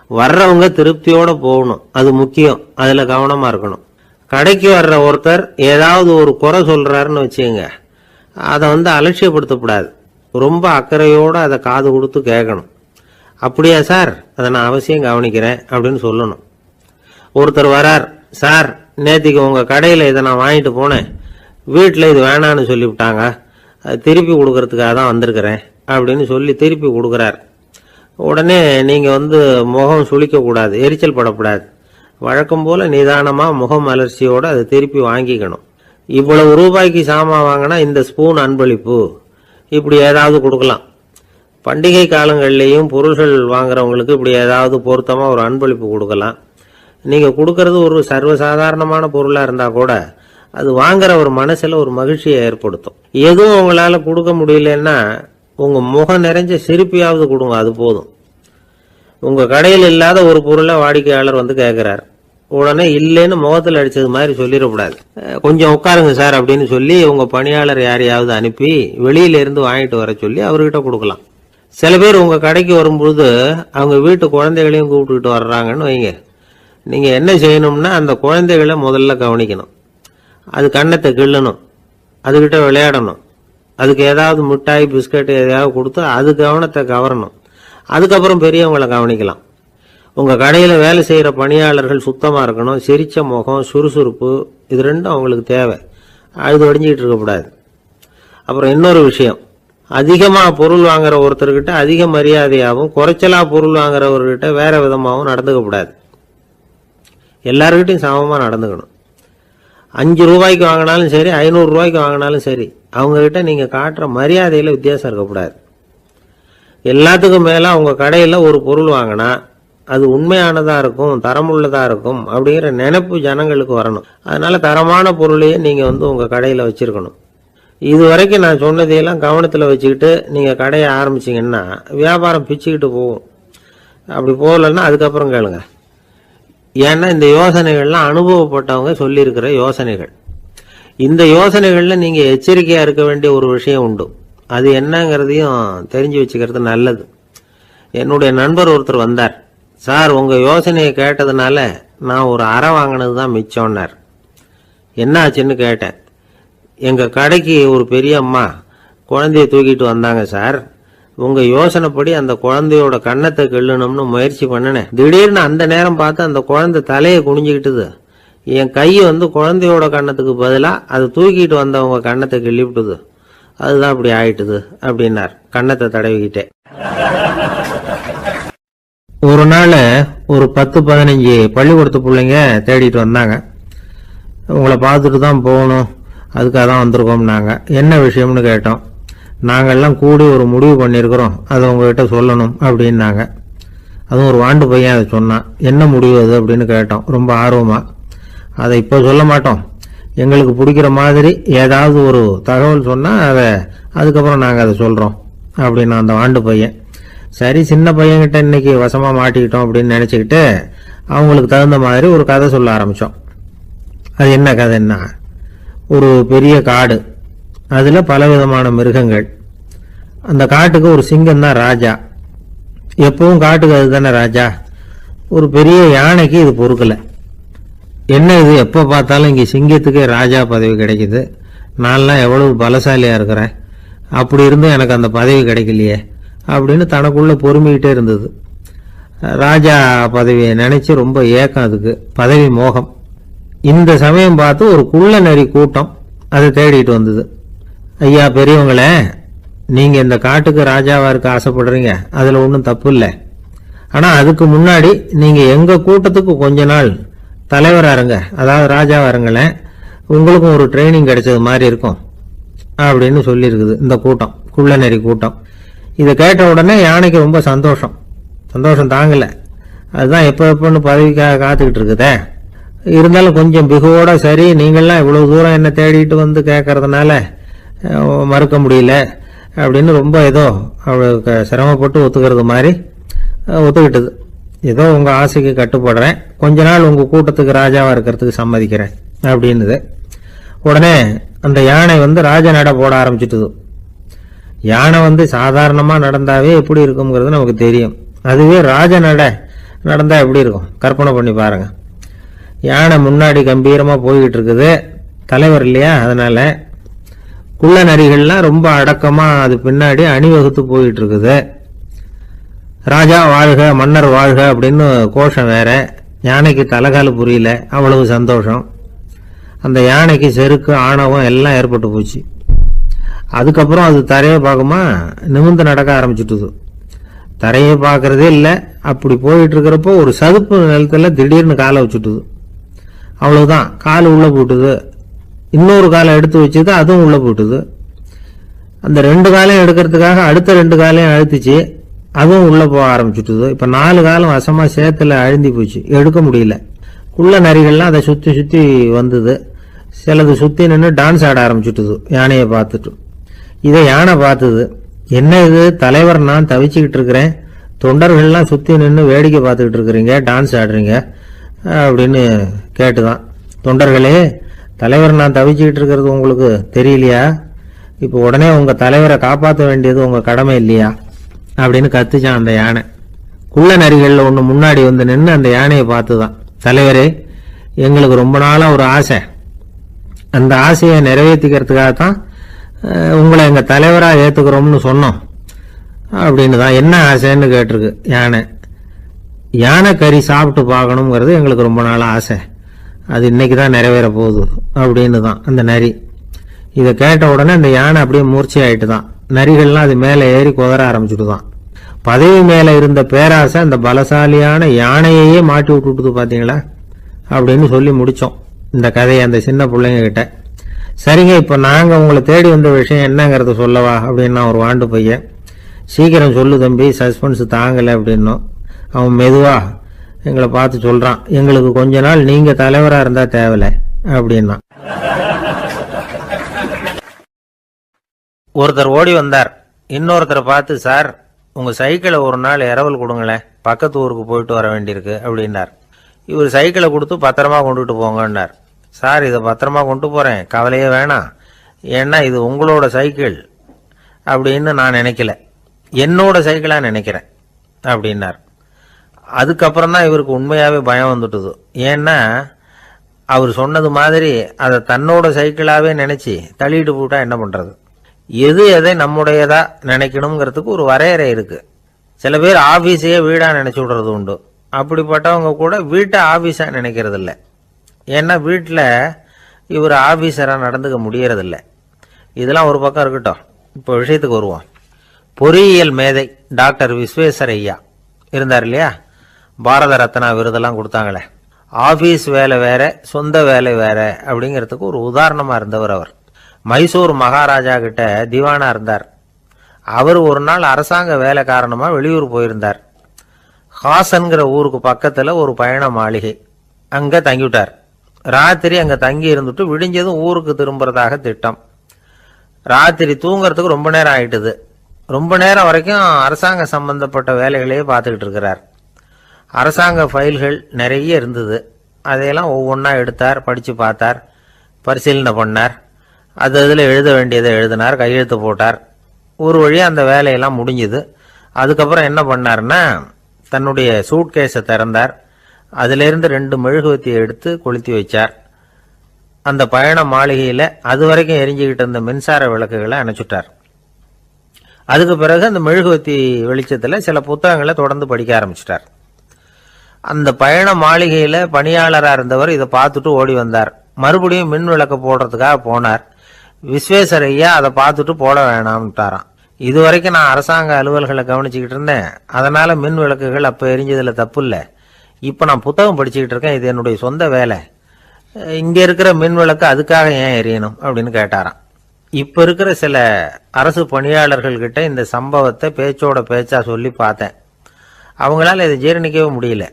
வர்றவங்க திருப்தியோட போகணும், அது முக்கியம். அதுல கவனமா இருக்கணும். கடைக்கு வர்ற ஒருத்தர் ஏதாவது ஒரு குறை சொல்றாருன்னு வச்சுங்க, அதை அலட்சியப்படுத்தக்கூடாது. ரொம்ப அக்கறையோட அதை காது கொடுத்து கேட்கணும். அப்படியா சார், அதை நான் அவசியம் கவனிக்கிறேன் அப்படின்னு சொல்லணும். ஒருத்தர் வரார், சார் நேத்திக்கு உங்க கடையில இதை நான் வாங்கிட்டு போனேன், வீட்டில் இது வேணான்னு சொல்லிவிட்டாங்க, அது திருப்பி கொடுக்கறதுக்காக தான் வந்திருக்கிறேன் அப்படின்னு சொல்லி திருப்பி கொடுக்குறார். உடனே நீங்க முகம் சுளிக்க கூடாது, எரிச்சல் படக்கூடாது. வழக்கம் போல நிதானமா முகம் அலர்ச்சியோட அதை திருப்பி வாங்கிக்கணும். இவ்வளவு ரூபாய்க்கு சாமான் வாங்கினா இந்த ஸ்பூன் அன்பளிப்பு, இப்படி ஏதாவது கொடுக்கலாம். பண்டிகை காலங்கள்லேயும் பொருள்கள் வாங்குறவங்களுக்கு இப்படி ஏதாவது பொருத்தமா ஒரு அன்பளிப்பு கொடுக்கலாம். நீங்க கொடுக்கறது ஒரு சர்வசாதாரணமான பொருளா இருந்தா கூட அது வாங்குற ஒரு மனசுல ஒரு மகிழ்ச்சியை ஏற்படுத்தும். எதுவும் உங்களால கொடுக்க முடியலன்னா உங்க முகம் நிறைஞ்ச சிரிப்பையாவது கொடுங்க, அது போதும். உங்க கடையில் இல்லாத ஒரு பொருளை வாடிக்கையாளர் கேட்கிறார், உடனே இல்லைன்னு முகத்தில் அடிச்சது மாதிரி சொல்லிடக்கூடாது. கொஞ்சம் உட்காருங்க சார் அப்படின்னு சொல்லி உங்க பணியாளர் யாரையாவது அனுப்பி வெளியில இருந்து வாங்கிட்டு வர சொல்லி அவர்கிட்ட கொடுக்கலாம். சில பேர் உங்க கடைக்கு வரும்பொழுது அவங்க வீட்டு குழந்தைகளையும் கூப்பிட்டுக்கிட்டு வர்றாங்கன்னு வைங்க. நீங்க என்ன செய்யணும்னா அந்த குழந்தைகளை முதல்ல கவனிக்கணும். அது கண்ணத்தை கிள்ளணும், அதுகிட்ட விளையாடணும், அதுக்கு ஏதாவது மிட்டாய் பிஸ்கட் எதையாவது கொடுத்து அது கவனத்தை கவரணும். அதுக்கப்புறம் பெரியவங்களை கவனிக்கலாம். உங்க கடையில வேலை செய்யற பணியாளர்கள் சுத்தமா இருக்கணும். சிரிச்ச முகம், சுறுசுறுப்பு, இது ரெண்டும் அவங்களுக்கு தேவை. அழுது ஒடிஞ்சிக்கிட்டு இருக்கக்கூடாது. அப்புறம் இன்னொரு விஷயம், அதிகமா பொருள் வாங்குற ஒருத்தர்கிட்ட அதிக மரியாதையாகவும் குறைச்சலா பொருள் வாங்குறவர்கிட்ட வேற விதமாகவும் நடந்துக்க கூடாது. எல்லாருக்கிட்டையும் சமமா நடந்துக்கணும். 5 ரூபாய்க்கு வாங்கினாலும் சரி, 500 ரூபாய்க்கு வாங்கினாலும் சரி, அவங்க கிட்ட நீங்க காட்டுற மரியாதையில வித்தியாசம் இருக்கக்கூடாது. எல்லாத்துக்கும் மேல உங்க கடையில ஒரு பொருள் வாங்கினா அது உண்மையானதா இருக்கும், தரமுள்ளதா இருக்கும் அப்படிங்கிற நினைப்பு ஜனங்களுக்கு வரணும். அதனால தரமான பொருளையே நீங்க உங்க கடையில வச்சிருக்கணும். இது வரைக்கும் நான் சொன்னதையெல்லாம் கவனத்துல வச்சுக்கிட்டு நீங்க கடையை ஆரம்பிச்சீங்கன்னா வியாபாரம் பிச்சுக்கிட்டு போகும். அப்படி போகலன்னா அதுக்கப்புறம் கேளுங்க. ஏன்னா இந்த யோசனைகள்லாம் அனுபவப்பட்டவங்க சொல்லியிருக்கிற யோசனைகள். இந்த யோசனைகள்ல நீங்க எச்சரிக்கையா இருக்க வேண்டிய ஒரு விஷயம் உண்டு. அது என்னங்கிறதையும் தெரிஞ்சு வச்சுக்கிறது நல்லது. என்னுடைய நண்பர் ஒருத்தர் வந்தார். சார், உங்க யோசனையை கேட்டதுனால நான் ஒரு அறை வாங்கினது தான் மிச்சம்னார். என்ன ஆச்சுன்னு கேட்டேன். எங்க கடைக்கு ஒரு பெரிய அம்மா குழந்தைய தூக்கிட்டு வந்தாங்க சார். உங்க யோசனைப்படி அந்த குழந்தையோட கன்னத்தை கிள்ளணும்னு முயற்சி பண்ணினேன். திடீர்னு அந்த நேரம் பார்த்து அந்த குழந்தை தலையை குனிஞ்சுக்கிட்டுது. என் கை குழந்தையோட கன்னத்துக்கு பதிலா அது தூக்கிட்டு வந்தவங்க கன்னத்தை கிள்ளி விட்டுது. அதுதான் அப்படி ஆயிட்டுது அப்படின்னார் கன்னத்தை தடவிக்கிட்டே. ஒரு நாள் ஒரு 10-15 பள்ளிக்கூடத்து பிள்ளைங்க தேடிட்டு வந்தாங்க. உங்களை பார்த்துட்டு தான் போகணும், அதுக்காக தான் வந்திருக்கோம்னாங்க. என்ன விஷயம்னு கேட்டோம். நாங்கள்லாம் கூடி ஒரு முடிவு பண்ணியிருக்கிறோம், அதை உங்ககிட்ட சொல்லணும் அப்படின்னாங்க. அதுவும் ஒரு வாண்டு பையன் அதை சொன்னான். என்ன முடிவு அது அப்படின்னு கேட்டோம் ரொம்ப ஆர்வமா. அதை இப்போ சொல்ல மாட்டோம், எங்களுக்கு பிடிக்கிற மாதிரி ஏதாவது ஒரு தகவல் சொன்னால் அதுக்கப்புறம் நாங்கள் அதை சொல்கிறோம் அப்படின்னா அந்த வாண்டு பையன். சரி, சின்ன பையன்கிட்ட இன்னைக்கு வசமாக மாட்டிக்கிட்டோம் அப்படின்னு நினச்சிக்கிட்டு அவங்களுக்கு தகுந்த மாதிரி ஒரு கதை சொல்ல ஆரம்பித்தோம். அது என்ன கதைன்னா, ஒரு பெரிய காடு, அதில் பலவிதமான மிருகங்கள். அந்த காட்டுக்கு ஒரு சிங்கம் தான் ராஜா. எப்பவும் காட்டுக்கு அது தானே ராஜா. ஒரு பெரிய யானைக்கு இது பொறுக்கலை. என்ன இது, எப்போ பார்த்தாலும் இங்கே சிங்கத்துக்கே ராஜா பதவி கிடைக்குது, நான்லாம் எவ்வளவு பலசாலியாக இருக்கிறேன், அப்படி இருந்தும் எனக்கு அந்த பதவி கிடைக்கலையே அப்படின்னு தனக்குள்ளே பொறுமிக்கிட்டே இருந்தது. ராஜா பதவியை நினச்சி ரொம்ப ஏக்கம், அதுக்கு பதவி மோகம். இந்த சமயம் பார்த்து ஒரு குள்ள நரி கூட்டம் அதை தேடிட்டு வந்தது. ஐயா பெரியவங்களே, நீங்கள் இந்த காட்டுக்கு ராஜாவாக இருக்க ஆசைப்படுறீங்க, அதில் ஒன்றும் தப்பு இல்லை. ஆனால் அதுக்கு முன்னாடி நீங்கள் எங்கள் கூட்டத்துக்கு கொஞ்ச நாள் தலைவராக இருங்க, அதாவது ராஜாவாக இருங்களேன், உங்களுக்கும் ஒரு ட்ரைனிங் கிடைச்சது மாதிரி இருக்கும் அப்படின்னு சொல்லியிருக்குது இந்த கூட்டம், குள்ள நெறி கூட்டம். இதை கேட்ட உடனே யானைக்கு ரொம்ப சந்தோஷம் தாங்கலை. அதுதான் எப்போன்னு பதவிக்காக காத்துக்கிட்டு இருக்குதே. இருந்தாலும் கொஞ்சம் பிகுவோட, சரி நீங்கள்லாம் இவ்வளவு தூரம் என்ன தேடிட்டு வந்து கேட்கறதுனால மறுக்க முடியல அப்படின்னு ரொம்ப ஏதோ அவளுக்கு சிரமப்பட்டு ஒத்துக்கிறது மாதிரி ஒத்துக்கிட்டது. ஏதோ உங்கள் ஆசைக்கு கட்டுப்படுறேன், கொஞ்ச நாள் உங்கள் கூட்டத்துக்கு ராஜாவாக இருக்கிறதுக்கு சம்மதிக்கிறேன் அப்படின்னுது. உடனே அந்த யானை ராஜ நட போட ஆரம்பிச்சுட்டுது. யானை சாதாரணமாக நடந்தாவே எப்படி இருக்குங்கிறது நமக்கு தெரியும். அதுவே ராஜ நட நடந்தால் எப்படி இருக்கும் கற்பனை பண்ணி பாருங்க. யானை முன்னாடி கம்பீரமாக போய்கிட்டு இருக்குது, தலைவர் இல்லையா, அதனால குள்ள நரிகள்லாம் ரொம்ப அடக்கமாக அது பின்னாடி அணிவகுத்து போயிட்டு இருக்குது. ராஜா வாழ்க, மன்னர் வாழ்க அப்படின்னு கோஷம் வேற. யானைக்கு தலைகால புரியல, அவ்வளவு சந்தோஷம். அந்த யானைக்கு செருக்கு, ஆணவம் எல்லாம் ஏற்பட்டு போச்சு. அதுக்கப்புறம் அது தரையை பார்க்குமா, நிமிர்ந்து நடக்க ஆரம்பிச்சுட்டுது. தரையை பார்க்கறதே இல்லை. அப்படி போயிட்டு இருக்கிறப்போ ஒரு சதுப்பு நிலத்துல திடீர்னு காலை வச்சுட்டுது. அவ்வளவுதான், கால் உள்ள போட்டுது. இன்னொரு காலை எடுத்து வச்சுது, அதுவும் உள்ள போட்டுது. அந்த 2 காலையும் எடுக்கிறதுக்காக அடுத்த 2 காலையும் அழுத்திச்சு, அதுவும் உள்ள போக ஆரம்பிச்சுட்டுது. இப்ப 4 காலம் வசமா சேத்துல அழுந்தி போச்சு, எடுக்க முடியல. குள்ள நரிகள்லாம் அதை சுத்தி சுத்தி வந்தது. சிலது சுத்தி நின்று டான்ஸ் ஆட ஆரம்பிச்சுட்டுது யானையை பார்த்துட்டு. இதை யானை பார்த்தது. என்ன இது, தலைவர் நான் தவிச்சுக்கிட்டு இருக்கிறேன், தொண்டர்கள்லாம் சுத்தி நின்று வேடிக்கை பார்த்துக்கிட்டு இருக்கிறீங்க, டான்ஸ் ஆடுறீங்க அப்படின்னு கேட்டுதான். தொண்டர்களே, தலைவர் நான் தவிச்சுக்கிட்டு இருக்கிறது உங்களுக்கு தெரியலையா? இப்போ உடனே உங்க தலைவரை காப்பாற்ற வேண்டியது உங்க கடமை இல்லையா அப்படின்னு கத்துச்சான் அந்த யானை. குள்ள நரிகள்ல ஒண்ணு முன்னாடி நின்று அந்த யானையை பார்த்துதான், தலைவரே எங்களுக்கு ரொம்ப நாளா ஒரு ஆசை, அந்த ஆசையை நிறைவேற்றிக்கிறதுக்காகத்தான் உங்களை எங்க தலைவரா ஏத்துக்கிறோம்னு சொன்னோம் அப்படின்னு தான். என்ன ஆசைன்னு கேட்டிருக்கு யானை. யானை கறி சாப்பிட்டு பார்க்கணுங்கிறது எங்களுக்கு ரொம்ப நாள் ஆசை, அது இன்னைக்கு தான் நிறைவேற போகுது அப்படின்னு தான் அந்த நரி. இதை கேட்ட உடனே அந்த யானை அப்படியே மூர்ச்சி ஆயிட்டு தான். நரிகள்லாம் அது மேலே ஏறி குதற ஆரம்பிச்சுட்டு தான். பதவி மேல இருந்த பேராசை அந்த பலசாலியான யானையையே மாட்டி விட்டுட்டு பாத்தீங்களா அப்படின்னு சொல்லி முடிச்சோம் இந்த கதையை அந்த சின்ன பிள்ளைங்க கிட்ட. சரிங்க, இப்ப நாங்க உங்களை தேடி வந்த விஷயம் என்னங்கிறத சொல்லவா அப்படின்னா ஒரு வாண்டு பையன். சீக்கிரம் சொல்லு தம்பி, சஸ்பென்ஸ் தாங்கலை அப்படின்னோம். அவன் மெதுவா எங்களை பார்த்து சொல்றான், எங்களுக்கு கொஞ்ச நாள் நீங்க தலைவரா இருந்தா தேவலை அப்படின்னா. ஒருத்தர் ஓடி வந்தார். இன்னொருத்தரை பார்த்து, சார் உங்க சைக்கிளை ஒரு நாள் இரவல் கொடுங்களேன், பக்கத்து ஊருக்கு போயிட்டு வர வேண்டியிருக்கு அப்படின்னார். இவர் சைக்கிளை கொடுத்து பத்திரமா கொண்டுட்டு போங்கன்னார். சார் இதை பத்திரமா கொண்டு போறேன், கவலையே வேணாம், ஏன்னா இது உங்களோட சைக்கிள் அப்படின்னு நான் நினைக்கல, என்னோட சைக்கிளா நினைக்கிறேன் அப்படின்னார். அதுக்கப்புறம் தான் இவருக்கு உண்மையாவே பயம் வந்துட்டுது. ஏன்னா அவர் சொன்னது மாதிரி அதை தன்னோட சைக்கிளாவே நினைச்சு தள்ளிட்டு போட்டா என்ன பண்றது? எது எதை நம்முடையதா நினைக்கணுங்கிறதுக்கு ஒரு வரையறை இருக்கு. சில பேர் ஆபீஸையே வீடா நினைச்சு விடுறது உண்டு. அப்படிப்பட்டவங்க கூட வீட்டை ஆபீஸா நினைக்கிறது இல்லை. ஏன்னா வீட்டில் இவர் ஆபீஸரா நடந்துக்க முடியறதில்ல. இதெல்லாம் ஒரு பக்கம் இருக்கட்டும், இப்போ விஷயத்துக்கு வருவோம். பொறியியல் மேதை டாக்டர் விஸ்வேஸ்வரய்யா இருந்தார் இல்லையா, பாரத ரத்னா விருதெல்லாம் கொடுத்தாங்களே. ஆபீஸ் வேலை வேற, சொந்த வேலை வேற அப்படிங்கிறதுக்கு ஒரு உதாரணமா இருந்தவர் அவர். மைசூர் மகாராஜா கிட்ட திவானா இருந்தார். அவர் ஒரு நாள் அரசாங்க வேலை காரணமா வெளியூர் போயிருந்தார். ஹாசன்கிற ஊருக்கு பக்கத்துல ஒரு பயண மாளிகை, அங்க தங்கிவிட்டார். ராத்திரி அங்க தங்கி இருந்துட்டு விடிஞ்சதும் ஊருக்கு திரும்புறதாக திட்டம். ராத்திரி தூங்கறதுக்கு ரொம்ப நேரம் ஆயிட்டுது. ரொம்ப நேரம் வரைக்கும் அரசாங்க சம்பந்தப்பட்ட வேலைகளையே பார்த்துக்கிட்டு இருக்கிறார். அரசாங்க ஃபைல்கள் நிறைய இருந்தது. அதையெல்லாம் ஒவ்வொன்றா எடுத்தார், படிச்சு பார்த்தார், பரிசீலனை பண்ணார். அதில் எழுத வேண்டியதை எழுதினார், கையெழுத்து போட்டார். ஒரு வழியாக அந்த வேலையெல்லாம் முடிஞ்சுது. அதுக்கப்புறம் என்ன பண்ணார்னா, தன்னுடைய சூட்கேஸை திறந்தார். அதிலிருந்து 2 மெழுகுவத்தியை எடுத்து கொளுத்தி வச்சார். அந்த பயண மாளிகையில் அது வரைக்கும் எரிஞ்சுக்கிட்டு இருந்த மின்சார விளக்குகளை அணைச்சுட்டார். அதுக்கு பிறகு அந்த மெழுகுவத்தி வெளிச்சத்தில் சில புத்தகங்களை தொடர்ந்து படிக்க ஆரம்பிச்சிட்டார். அந்த பயண மாளிகையில் பணியாளராக இருந்தவர் இதை பார்த்துட்டு ஓடி வந்தார். மறுபடியும் மின் விளக்கு போடுறதுக்காக போனார். விஸ்வேஸ்வரய்யா அதை பார்த்துட்டு போட வேணாம்ட்டாராம். இது வரைக்கும் நான் அரசாங்க அலுவல்களை கவனிச்சுக்கிட்டு இருந்தேன், அதனால மின் விளக்குகள் அப்போ எரிஞ்சதுல தப்பு இல்லை. இப்போ நான் புத்தகம் படிச்சுக்கிட்டு இருக்கேன், இது என்னுடைய சொந்த வேலை, இங்கே இருக்கிற மின் விளக்கு அதுக்காக ஏன் எரியணும் அப்படின்னு கேட்டாராம். இப்போ இருக்கிற சில அரசு பணியாளர்கள் கிட்ட இந்த சம்பவத்தை பேச்சோட பேச்சா சொல்லி பார்த்தேன். அவங்களால இதை ஜீரணிக்கவே முடியல.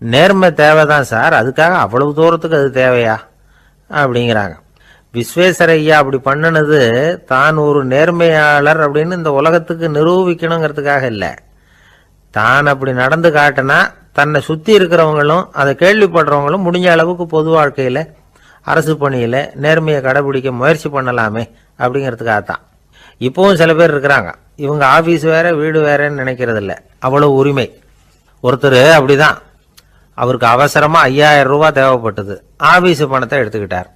நேர்மை தேவைதான் சார், அதுக்காக அவ்வளவு தூரத்துக்கு அது தேவையா அப்படிங்கிறாங்க. விஸ்வேஸ்வரய்யா அப்படி பண்ணினது தான் ஒரு நேர்மையாளர் அப்படின்னு இந்த உலகத்துக்கு நிரூபிக்கணுங்கிறதுக்காக இல்லை. தான் அப்படி நடந்து காட்டினா தன்னை சுற்றி இருக்கிறவங்களும் அதை கேள்விப்படுறவங்களும் முடிஞ்ச அளவுக்கு பொது வாழ்க்கையில் அரசு பணியில் நேர்மையை கடைபிடிக்க முயற்சி பண்ணலாமே அப்படிங்கிறதுக்காகத்தான். இப்போவும் சில பேர் இருக்கிறாங்க, இவங்க ஆஃபீஸ் வேற வீடு வேறன்னு நினைக்கிறது இல்லை, அவ்வளோ உரிமை. ஒருத்தர் அப்படிதான், அவருக்கு அவசரமா 5000 ரூபாய் தேவைப்பட்டது. ஆபீஸ் பணத்தை எடுத்துக்கிட்டார்.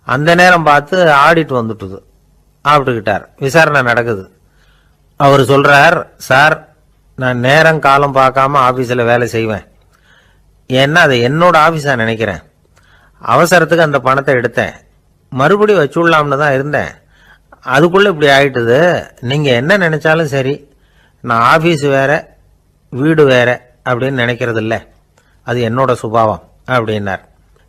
அந்த நேரம் பார்த்து ஆடிட் வந்துட்டுது, ஆப்பிட்டுக்கிட்டார். விசாரணை நடக்குது. அவர் சொல்றார், சார் நான் நேரம் காலம் பார்க்காம ஆபீஸில் வேலை செய்வேன், ஏன்னா அதை என்னோட ஆபீஸா நினைக்கிறேன். அவசரத்துக்கு அந்த பணத்தை எடுத்தேன், மறுபடியும் வச்சுடலாம்னு தான் இருந்தேன், அதுக்குள்ள இப்படி ஆயிட்டுது. நீங்க என்ன நினைச்சாலும் சரி, நான் ஆபீஸ் வேற வீடு வேற அப்படின்னு நினைக்கிறது இல்லை, அது என்னோட சுபாவம் அப்படின்னார்.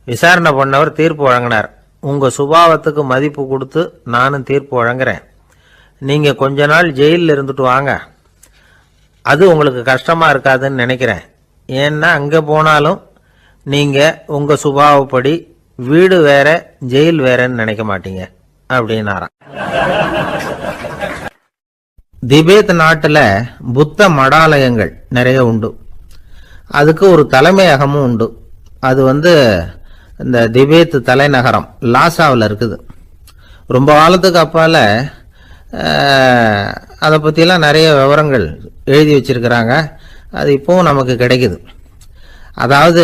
விசாரணை பண்ணவர் தீர்ப்பு வழங்கினார். உங்க சுபாவத்துக்கு மதிப்பு கொடுத்து நானும் தீர்ப்பு வழங்குறேன். நீங்க கொஞ்ச நாள் ஜெயிலில் இருந்துட்டு வாங்க, அது உங்களுக்கு கஷ்டமா இருக்காதுன்னு நினைக்கிறேன். ஏன்னா அங்க போனாலும் நீங்க உங்க சுபாவப்படி வீடு வேற ஜெயில் வேறன்னு நினைக்க மாட்டீங்க அப்படின்னாராம். திபேத் நாட்டுல புத்த மடாலயங்கள் நிறைய உண்டு. அதுக்கு ஒரு தலைமையகமும் உண்டு. அது இந்த திபேத் தலைநகரம் லாசாவில் இருக்குது. ரொம்ப காலத்துக்கு அப்பால அதை பற்றிலாம் நிறைய விவரங்கள் எழுதி வச்சிருக்கிறாங்க. அது இப்போவும் நமக்கு கிடைக்குது. அதாவது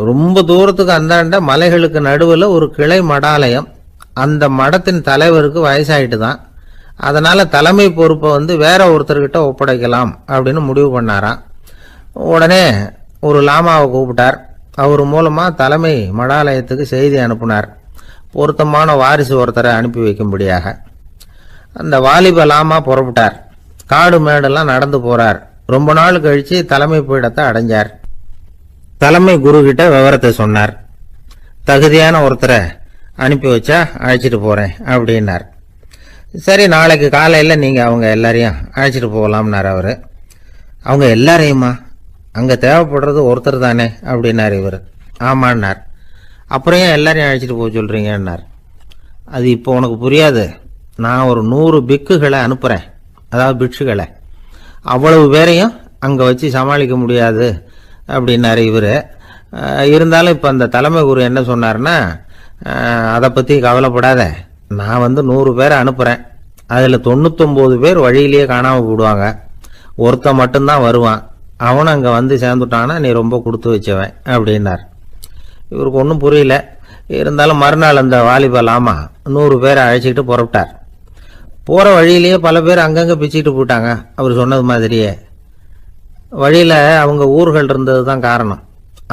ரொம்ப தூரத்துக்கு அந்தாண்ட மலைகளுக்கு நடுவில் ஒரு கிளை மடாலயம். அந்த மடத்தின் தலைவருக்கு வயசாயிட்டு தான், அதனால தலைமை பொறுப்பை வேற ஒருத்தர்கிட்ட ஒப்படைக்கலாம் அப்படின்னு முடிவு பண்ணாராம். உடனே ஒரு லாமாவை கூப்பிட்டார். அவர் மூலமா தலைமை மடாலயத்துக்கு செய்தி அனுப்புனார், பொருத்தமான வாரிசு ஒருத்தரை அனுப்பி வைக்கும்படியாக. அந்த வாலிப லாமா புறப்பட்டார். காடு மேடெல்லாம் நடந்து போறார். ரொம்ப நாள் கழிச்சு தலைமை பீடத்தை அடைஞ்சார். தலைமை குரு கிட்ட விவரத்தை சொன்னார். தகுதியான ஒருத்தரை அனுப்பி வச்சா அழைச்சிட்டு போறேன் அப்படின்னார். சரி, நாளைக்கு காலையில் நீங்கள் அவங்க எல்லாரையும் அழைச்சிட்டு போகலாம்னார் அவர். அவங்க எல்லாரையுமா? அங்கே தேவைப்படுறது ஒருத்தர் தானே அப்படின்னார் இவர். ஆமான்னார். அப்புறம் ஏன் எல்லாரையும் அழைச்சிட்டு போக சொல்கிறீங்கன்னார். அது இப்போ உனக்கு புரியாது. நான் ஒரு 100 பிக்குகளை அனுப்புகிறேன், அதாவது பிட்சுகளை. அவ்வளவு பேரையும் அங்கே வச்சு சமாளிக்க முடியாது அப்படின்னாரு இவர். இருந்தாலும் இப்போ அந்த தலைமை குரு என்ன சொன்னார்னா, அதை பற்றி கவலைப்படாத, நான் 100 பேரை அனுப்புகிறேன். அதில் 99 பேர் வழியிலேயே காணாமல் போடுவாங்க, ஒருத்தன் மட்டும்தான் வருவான். அவனும் அங்கே வந்து சேர்ந்துட்டான்னா நீ ரொம்ப கொடுத்து வச்சவன் அப்படின்னார். இவருக்கு ஒன்றும் புரியல. இருந்தாலும் மறுநாள் அந்த வாலிபால் 100 பேரை அழைச்சிக்கிட்டு புறப்பட்டார். போகிற வழியிலேயே பல பேர் அங்கங்கே பிச்சுக்கிட்டு போயிட்டாங்க. அவர் சொன்னது மாதிரியே வழியில் அவங்க ஊர்கள் இருந்தது தான் காரணம்.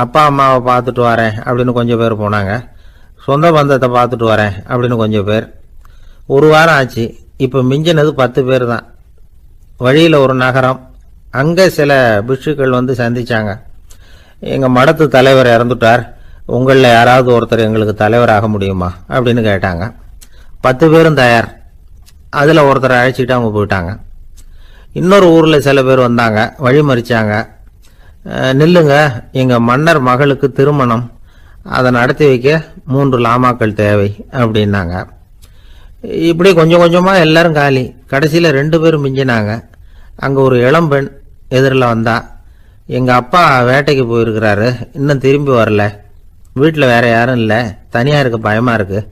அப்பா அம்மாவை பார்த்துட்டு வரேன் அப்படின்னு கொஞ்சம் பேர் போனாங்க. சொந்த பந்தத்தை பார்த்துட்டு வரேன் அப்படின்னு கொஞ்சம் பேர். ஒரு வாரம் ஆச்சு. இப்போ மிஞ்சினது 10 பேர் தான். வழியில் ஒரு நகரம், அங்கே சில பிட்சுக்கள் வந்து சந்திச்சாங்க. எங்கள் மடத்து தலைவர் இறந்துட்டார், உங்களில் யாராவது ஒருத்தர் எங்களுக்கு தலைவராக முடியுமா அப்படின்னு கேட்டாங்க. 10 பேரும் தயார். அதில் ஒருத்தரை அழைச்சிட்டு அவங்க போயிட்டாங்க. இன்னொரு ஊரில் சில பேர் வந்தாங்க, வழி மறிச்சாங்க. நில்லுங்க, எங்கள் மன்னர் மகளுக்கு திருமணம், அதை நடத்தி வைக்க 3 லாமாக்கள் தேவை அப்படின்னாங்க. இப்படி கொஞ்சம் கொஞ்சமாக எல்லாரும் காலி. கடைசியில் 2 பேரும் மிஞ்சினாங்க. அங்கே ஒரு இளம்பெண் எதிரில் வந்தா. எங்கள் அப்பா வேட்டைக்கு போயிருக்கிறாரு, இன்னும் திரும்பி வரல, வீட்டில் வேற யாரும் இல்லை, தனியாக இருக்க பயமாக இருக்குது,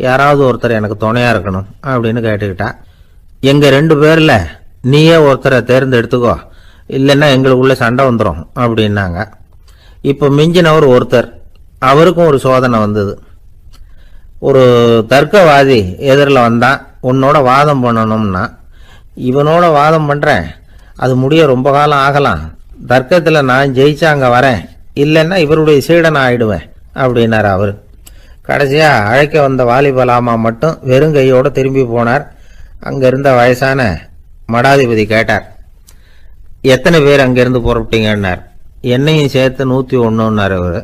யாராவது ஒருத்தர் எனக்கு துணையாக இருக்கணும் அப்படின்னு கேட்டுக்கிட்டா. எங்கள் 2 பேரில் நீயே ஒருத்தரை தேர்ந்தெடுத்துக்கோ, இல்லைன்னா எங்களுக்குள்ள சண்டை வந்துடும் அப்படின்னாங்க. இப்போ மிஞ்சினவர் ஒருத்தர். அவருக்கும் ஒரு சோதனை வந்தது. ஒரு தர்க்கவாதி எதிரில் வந்தான். உன்னோட வாதம் பண்ணணும்னா. இவனோட வாதம் பண்ணுறேன், அது முடிய ரொம்ப காலம் ஆகலாம், தர்க்கத்தில் நான் ஜெயிச்சா அங்கே வரேன், இல்லைன்னா இவருடைய சீடனை ஆயிடுவேன் அப்படின்னார் அவர். கடைசியாக அழைக்க வந்த வாலிபலாமா மட்டும் வெறுங்கையோடு திரும்பி போனார். அங்கே இருந்த வயசான மடாதிபதி கேட்டார், எத்தனை பேர் அங்கேருந்து புறப்பட்டீங்கன்னார். என்னையும் சேர்த்து 101ன்னார் அவர்.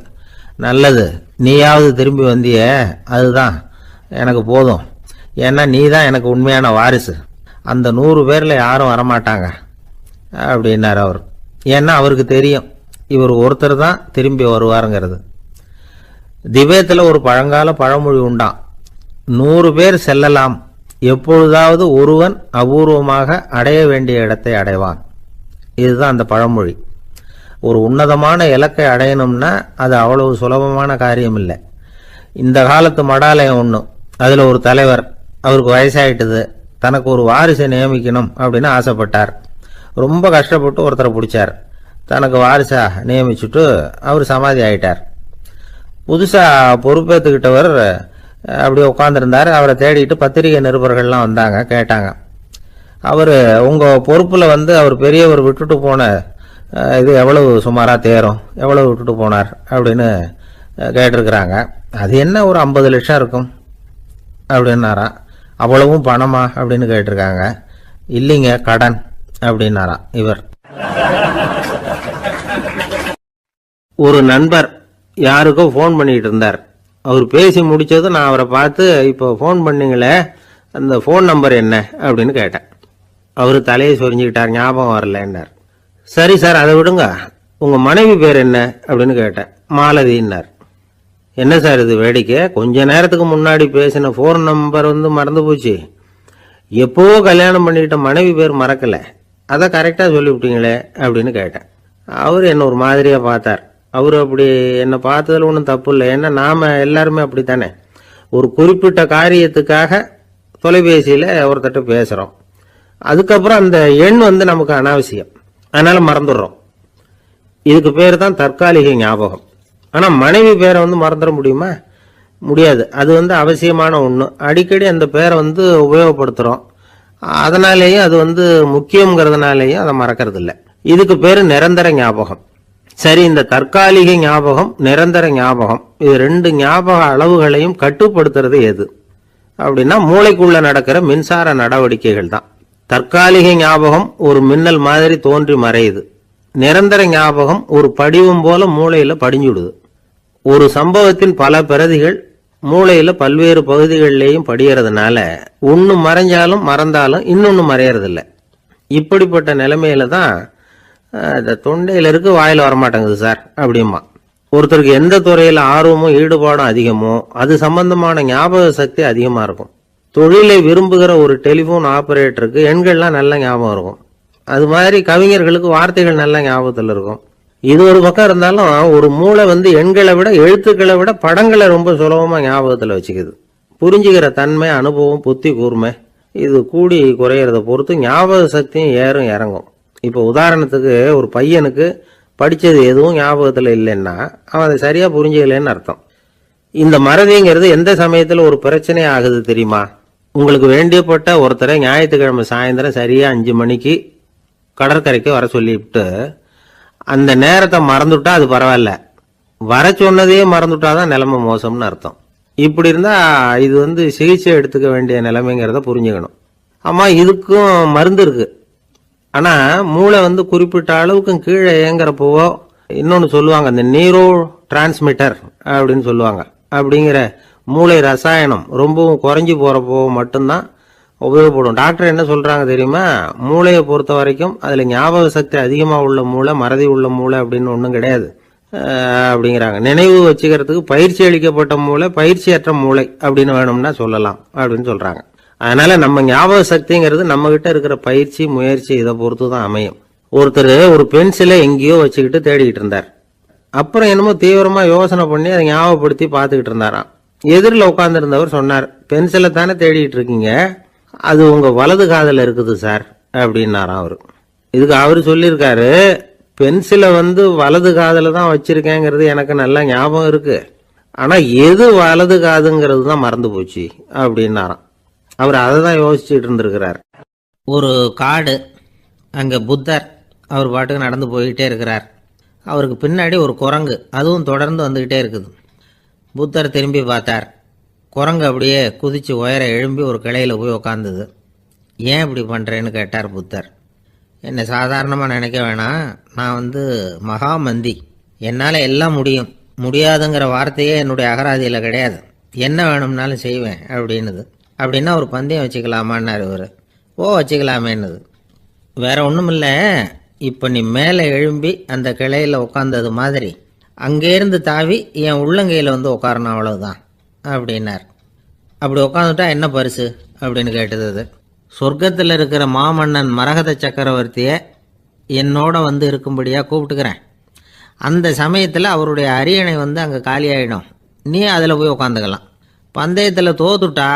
நல்லது, நீயாவது திரும்பி வந்திய, அதுதான் எனக்கு போதும். ஏன்னா நீ தான் எனக்கு உண்மையான வாரிசு. அந்த 100 பேரில் யாரும் வரமாட்டாங்க அப்படின்னார் அவர். ஏன்னா அவருக்கு தெரியும் இவர் ஒருத்தர் தான் திரும்பி வருவாருங்கிறது. திபேத்தில் ஒரு பழங்கால பழமொழி உண்டாம், 100 பேர் செல்லலாம், எப்பொழுதாவது ஒருவன் அபூர்வமாக அடைய வேண்டிய இடத்தை அடைவான். இதுதான் அந்த பழமொழி. ஒரு உன்னதமான இலக்கை அடையணும்னா அது அவ்வளவு சுலபமான காரியம் இல்லை. இந்த காலத்து மடாலயம் ஒன்று, அதில் ஒரு தலைவர், அவருக்கு வயசாயிட்டுது, தனக்கு ஒரு வாரிசை நியமிக்கணும் அப்படின்னு ஆசைப்பட்டார். ரொம்ப கஷ்டப்பட்டு ஒருத்தரை பிடிச்சார். தனக்கு வாரிசா நியமிச்சுட்டு அவர் சமாதி ஆயிட்டார். புதுசாக பொறுப்பேற்றுக்கிட்டவர் அப்படியே உட்காந்துருந்தார். அவரை தேடிட்டு பத்திரிகை நிருபர்கள்லாம் வந்தாங்க, கேட்டாங்க. அவர் உங்கள் பொறுப்பில் அவர் பெரியவர் விட்டுட்டு போன இது எவ்வளவு சுமாராக தேரும், எவ்வளவு விட்டுட்டு போனார் அப்படின்னு கேட்டிருக்கிறாங்க. அது என்ன ஒரு 50 லட்சம் இருக்கும் அப்படின்னாராம். அவ்வளவும் பணமா அப்படின்னு கேட்டிருக்காங்க. இல்லைங்க, கடன் அப்படின்னாராம் இவர். ஒரு நண்பர் யாருக்கோ ஃபோன் பண்ணிட்டு இருந்தார். அவர் பேசி முடிச்சதும் நான் அவரை பார்த்து, இப்போ ஃபோன் பண்ணீங்களே, அந்த ஃபோன் நம்பர் என்ன அப்படின்னு கேட்டேன். அவர் தலையை சொரிஞ்சுக்கிட்டார், ஞாபகம் வரலன்னார். சரி சார், அதை விடுங்க, உங்கள் மனைவி பேர் என்ன அப்படின்னு கேட்டேன். மாலதின்னார். என்ன சார் இது வேடிக்கை, கொஞ்ச நேரத்துக்கு முன்னாடி பேசின ஃபோன் நம்பர் மறந்து போச்சு, எப்போவோ கல்யாணம் பண்ணிக்கிட்ட மனைவி பேர் மறக்கலை, அதை கரெக்டாக சொல்லிவிட்டீங்களே அப்படின்னு கேட்டேன். அவர் என்ன ஒரு மாதிரியாக பார்த்தார். அவர் அப்படி என்னை பார்த்ததில் ஒன்றும் தப்பு இல்லை, ஏன்னா நாம் எல்லாருமே அப்படித்தானே, ஒரு குறிப்பிட்ட காரியத்துக்காக தொலைபேசியில் ஒருத்தட்ட பேசுகிறோம், அதுக்கப்புறம் அந்த எண் நமக்கு அனாவசியம், அதனால மறந்துடுறோம். இதுக்கு பேர் தான் தற்காலிக ஞாபகம். ஆனால் மனைவி பேரை மறந்துட முடியுமா? முடியாது. அது அவசியமான ஒன்று. அடிக்கடி அந்த பேரை உபயோகப்படுத்துகிறோம், அதனாலேயும் அது முக்கியங்கிறதுனாலேயும் அதை மறக்கிறது இல்லை. இதுக்கு பேர் நிரந்தர ஞாபகம். சரி, இந்த தற்காலிக ஞாபகம், நிரந்தர ஞாபகம், இது 2 ஞாபக அளவுகளையும் கட்டுப்படுத்துறது எது அப்படின்னா மூளைக்குள்ள நடக்கிற மின்சார நடவடிக்கைகள் தான். தற்காலிக ஞாபகம் ஒரு மின்னல் மாதிரி தோன்றி மறையுது. நிரந்தர ஞாபகம் ஒரு படிவம் போல மூளையில படிஞ்சுடுது. ஒரு சம்பவத்தின் பல பிரதிகள் மூளையில பல்வேறு பகுதிகளிலேயும் படியறதுனால ஒன்னு மறைஞ்சாலும் மறந்தாலும் இன்னொன்னு மறையறதில்ல. இப்படிப்பட்ட நிலைமையில தான் இந்த தொண்டையில இருக்கு வாயில வரமாட்டேங்குது சார் அப்படிமா. ஒருத்தருக்கு எந்த துறையில ஆர்வமும் ஈடுபாடும் அதிகமோ அது சம்பந்தமான ஞாபக சக்தி அதிகமா இருக்கும். தொழிலை விரும்புகிற ஒரு டெலிபோன் ஆபரேட்டருக்கு எண்கள்லாம் நல்ல ஞாபகம் இருக்கும். அது மாதிரி கவிஞர்களுக்கு வார்த்தைகள் நல்ல ஞாபகத்தில் இருக்கும். இது ஒரு பக்கம் இருந்தாலும் ஒரு மூளை எண்களை விட எழுத்துக்களை விட படங்களை ரொம்ப சுலபமா ஞாபகத்தில் வச்சுக்குது. புரிஞ்சுக்கிற தன்மை, அனுபவம், புத்தி கூர்மை இது கூடி குறையறத பொறுத்து ஞாபக சக்தியும் ஏறும் இறங்கும். இப்போ உதாரணத்துக்கு ஒரு பையனுக்கு படிச்சது எதுவும் ஞாபகத்தில் இல்லைன்னா அவன் அதை சரியா புரிஞ்சுக்கலன்னு அர்த்தம். இந்த மறதிங்கிறது எந்த சமயத்துல ஒரு பிரச்சனை ஆகுது தெரியுமா? உங்களுக்கு வேண்டியப்பட்ட ஒருத்தரை ஞாயிற்றுக்கிழமை சாயந்தரம் சரியா 5 மணிக்கு கடற்கரைக்கு வர சொல்லிவிட்டு அந்த நேரத்தை மறந்துட்டா அது பரவாயில்ல, வர சொன்னதையே மறந்துட்டாதான் நிலைமை மோசம்னு அர்த்தம். இப்படி இருந்தா இது சிகிச்சை எடுத்துக்க வேண்டிய நிலைமைங்கிறத புரிஞ்சுக்கணும். ஆமா, இதுக்கும் மருந்து இருக்கு. ஆனா மூளை குறிப்பிட்ட அளவுக்கு கீழே இயங்குறப்போ இன்னொன்னு சொல்லுவாங்க, இந்த நியூரோ டிரான்ஸ்மிட்டர் அப்படின்னு சொல்லுவாங்க. அப்படிங்கிற மூளை ரசாயனம் ரொம்பவும் குறைஞ்சி போறப்போ மட்டும்தான் உபயோகப்படும். டாக்டர் என்ன சொல்றாங்க தெரியுமா? மூளையை பொறுத்த வரைக்கும் அதுல ஞாபக சக்தி அதிகமா உள்ள மூளை, மறதி உள்ள மூளை அப்படின்னு ஒன்றும் கிடையாது அப்படிங்கிறாங்க. நினைவு வச்சுக்கிறதுக்கு பயிற்சி அளிக்கப்பட்ட மூளை, பயிற்சியற்ற மூளை அப்படின்னு வேணும்னா சொல்லலாம் அப்படின்னு சொல்றாங்க. அதனால நம்ம ஞாபக சக்திங்கிறது நம்ம கிட்ட இருக்கிற பயிற்சி, முயற்சி இதை பொறுத்து தான் அமையும். ஒருத்தர் ஒரு பென்சிலை எங்கேயோ வச்சுக்கிட்டு தேடிக்கிட்டு இருந்தார். அப்புறம் என்னமோ தீவிரமா யோசனை பண்ணி அதை ஞாபகப்படுத்தி பார்த்துக்கிட்டு இருந்தாராம். எதிரில் உட்கார்ந்து இருந்தவர் சொன்னார், பென்சிலை தானே தேடிட்டு இருக்கீங்க, அது உங்க வலது காதில் இருக்குது சார் அப்படின்னாராம் அவரு. இதுக்கு அவரு சொல்லியிருக்காரு, பென்சிலை வலது காதுல தான் வச்சிருக்கேங்கிறது எனக்கு நல்லா ஞாபகம் இருக்கு, ஆனா எது வலது காதுங்கிறது தான் மறந்து போச்சு அப்படின்னாராம். அவர் அதை தான் யோசிச்சுட்டு இருந்திருக்கிறார். ஒரு காடு, அங்கே புத்தர் அவர் பாட்டுக்கு நடந்து போய்கிட்டே இருக்கிறார். அவருக்கு பின்னாடி ஒரு குரங்கு, அதுவும் தொடர்ந்து வந்துக்கிட்டே இருக்குது. புத்தர் திரும்பி பார்த்தார். குரங்கு அப்படியே குதித்து உயர எழும்பி ஒரு கிளையில் போய் உக்காந்துது. ஏன் இப்படி பண்ணுறேன்னு கேட்டார் புத்தர். என்னை சாதாரணமாக நினைக்க வேணாம், நான் மகாமந்தி, என்னால் எல்லாம் முடியும், முடியாதுங்கிற வார்த்தையே என்னுடைய அகராதியில் கிடையாது, என்ன வேணும்னாலும் செய்வேன் அப்படின்னுது. அப்படின்னா ஒரு பந்தயம் வச்சுக்கலாமான்னார் இவர். ஓ வச்சுக்கலாமேன்னுது. வேற ஒன்றும் இல்லை, இப்போ நீ மேலே எழும்பி அந்த கிளையில் உட்காந்தது மாதிரி அங்கேருந்து தாவி என் உள்ளங்கையில் உட்காரணும், அவ்வளவுதான் அப்படின்னார். அப்படி உட்காந்துட்டா என்ன பரிசு அப்படின்னு கேட்டது அது. சொர்க்கத்தில் இருக்கிற மாமன்னன் மரகத சக்கரவர்த்தியை என்னோட இருக்கும்படியாக கூப்பிட்டுக்கிறேன். அந்த சமயத்தில் அவருடைய அரியணை அங்கே காலியாயிடும், நீ அதில் போய் உட்காந்துக்கலாம். பந்தயத்தில் தோத்துட்டா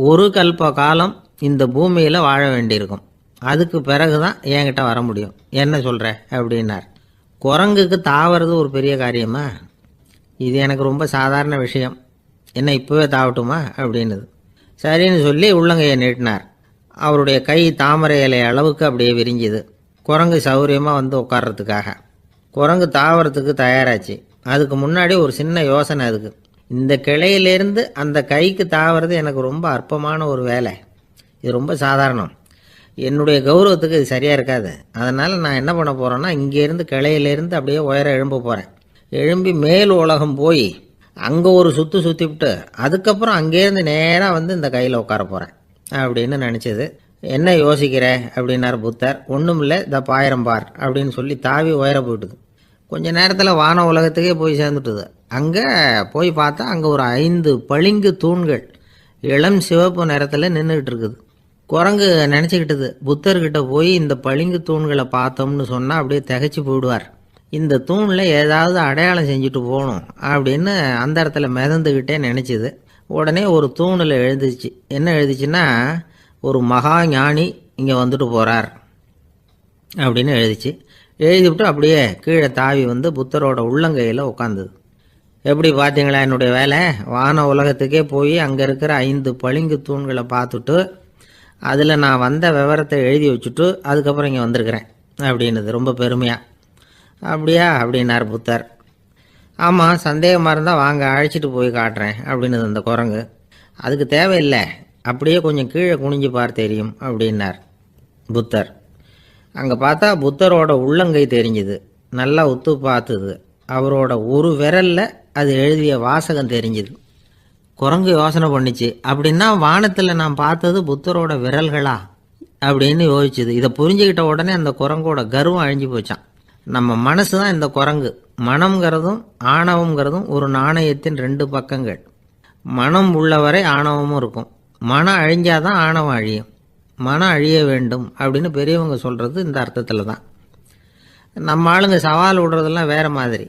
ஒரு கல்ப காலம் இந்த பூமியில் வாழ வேண்டியிருக்கும், அதுக்கு பிறகு தான் என்கிட்ட வர முடியும், என்ன சொல்கிற அப்படின்னார். குரங்குக்கு தாவறது ஒரு பெரிய காரியமா? இது எனக்கு ரொம்ப சாதாரண விஷயம், என்ன இப்போவே தாவட்டுமா அப்படின்னுது. சரின்னு சொல்லி உள்ளங்கையை நீட்டினார். அவருடைய கை தாமரை இலை அளவுக்கு அப்படியே விரிஞ்சுது. குரங்கு சௌரியமாக உட்கார்றதுக்காக. குரங்கு தாவறதுக்கு தயாராச்சு. அதுக்கு முன்னாடி ஒரு சின்ன யோசனை அதுக்கு. இந்த கிளையிலேருந்து அந்த கைக்கு தாவறது எனக்கு ரொம்ப அற்பமான ஒரு வேலை, இது ரொம்ப சாதாரணம், என்னுடைய கௌரவத்துக்கு இது சரியாக இருக்காது. அதனால் நான் என்ன பண்ண போகிறேன்னா, இங்கேருந்து கிளையிலேருந்து அப்படியே உயர எழும்ப போகிறேன். எழும்பி மேல் உலகம் போய் அங்கே ஒரு சுற்றிவிட்டு அதுக்கப்புறம் அங்கேருந்து நேராக இந்த கையில் உட்கார போகிறேன் அப்படின்னு நினச்சிது. என்ன யோசிக்கிற அப்படின்னார் புத்தர். ஒன்றும் இல்லை, இந்த பாயிரம் பார் அப்படின்னு சொல்லி தாவி உயர போயிட்டுது. கொஞ்ச நேரத்தில் வான உலகத்துக்கே போய் சேர்ந்துட்டுது. அங்கே போய் பார்த்தா அங்கே ஒரு 5 பளிங்கு தூண்கள் இளம் சிவப்பு நிறத்தில் நின்றுக்கிட்டு இருக்குது. குரங்கு நினச்சிக்கிட்டது, புத்தர்கிட்ட போய் இந்த பளிங்கு தூண்களை பார்த்தோம்னு சொன்னால் அப்படியே திகைச்சு போயிடுவார், இந்த தூணில் ஏதாவது அடையாளம் செஞ்சுட்டு போகணும் அப்படின்னு அந்த இடத்துல மிதந்துக்கிட்டே நினச்சிது. உடனே ஒரு தூணில் எழுதிச்சு. என்ன எழுதிச்சுன்னா, ஒரு மகா ஞானி இங்கே வந்துட்டு போகிறார் அப்படின்னு எழுதிச்சு. எழுதிவிட்டு அப்படியே கீழே தாவி புத்தரோட உள்ளங்கையில் உட்காந்துது. எப்படி பார்த்தீங்களா என்னுடைய வேலை? வான உலகத்துக்கே போய் அங்கே இருக்கிற 5 பளிங்கு தூண்களை பார்த்துட்டு அதில் நான் வந்த விவரத்தை எழுதி வச்சுட்டு அதுக்கப்புறம் இங்கே வந்திருக்கிறேன் அப்படின்னுது ரொம்ப பெருமையாக. அப்படியா அப்படின்னார் புத்தர். ஆமாம், சந்தேகமாக இருந்தால் வாங்க அழைச்சிட்டு போய் காட்டுறேன் அப்படின்னுது அந்த குரங்கு. அதுக்கு தேவையில்லை, அப்படியே கொஞ்சம் கீழே குனிஞ்சு பார் தெரியும் அப்படின்னார் புத்தர். அங்கே பார்த்தா புத்தரோட உள்ளங்கை தெரிஞ்சுது. நல்லா உத்து பார்த்துது. அவரோட ஒரு விரலில் அது எழுதிய வாசகம் தெரிஞ்சுது. குரங்கு யோசனை பண்ணிச்சு, அப்படின்னா வானத்தில் நான் பார்த்தது புத்தரோட விரல்களா அப்படின்னு யோசிச்சுது. இதை புரிஞ்சுக்கிட்ட உடனே அந்த குரங்கோட கர்வம் அழிஞ்சு போச்சான். நம்ம மனசு தான் இந்த குரங்கு. மனம்ங்கிறதும் ஆணவம்ங்கிறதும் ஒரு நாணயத்தின் ரெண்டு பக்கங்கள். மனம் உள்ளவரை ஆணவமும் இருக்கும். மனம் அழிஞ்சாதான் ஆணவம் அழியும். மனம் அழிய வேண்டும் அப்படின்னு பெரியவங்க சொல்கிறது இந்த அர்த்தத்தில் தான். நம்ம ஆளுங்க சவால் விடுறதெல்லாம் வேறு மாதிரி.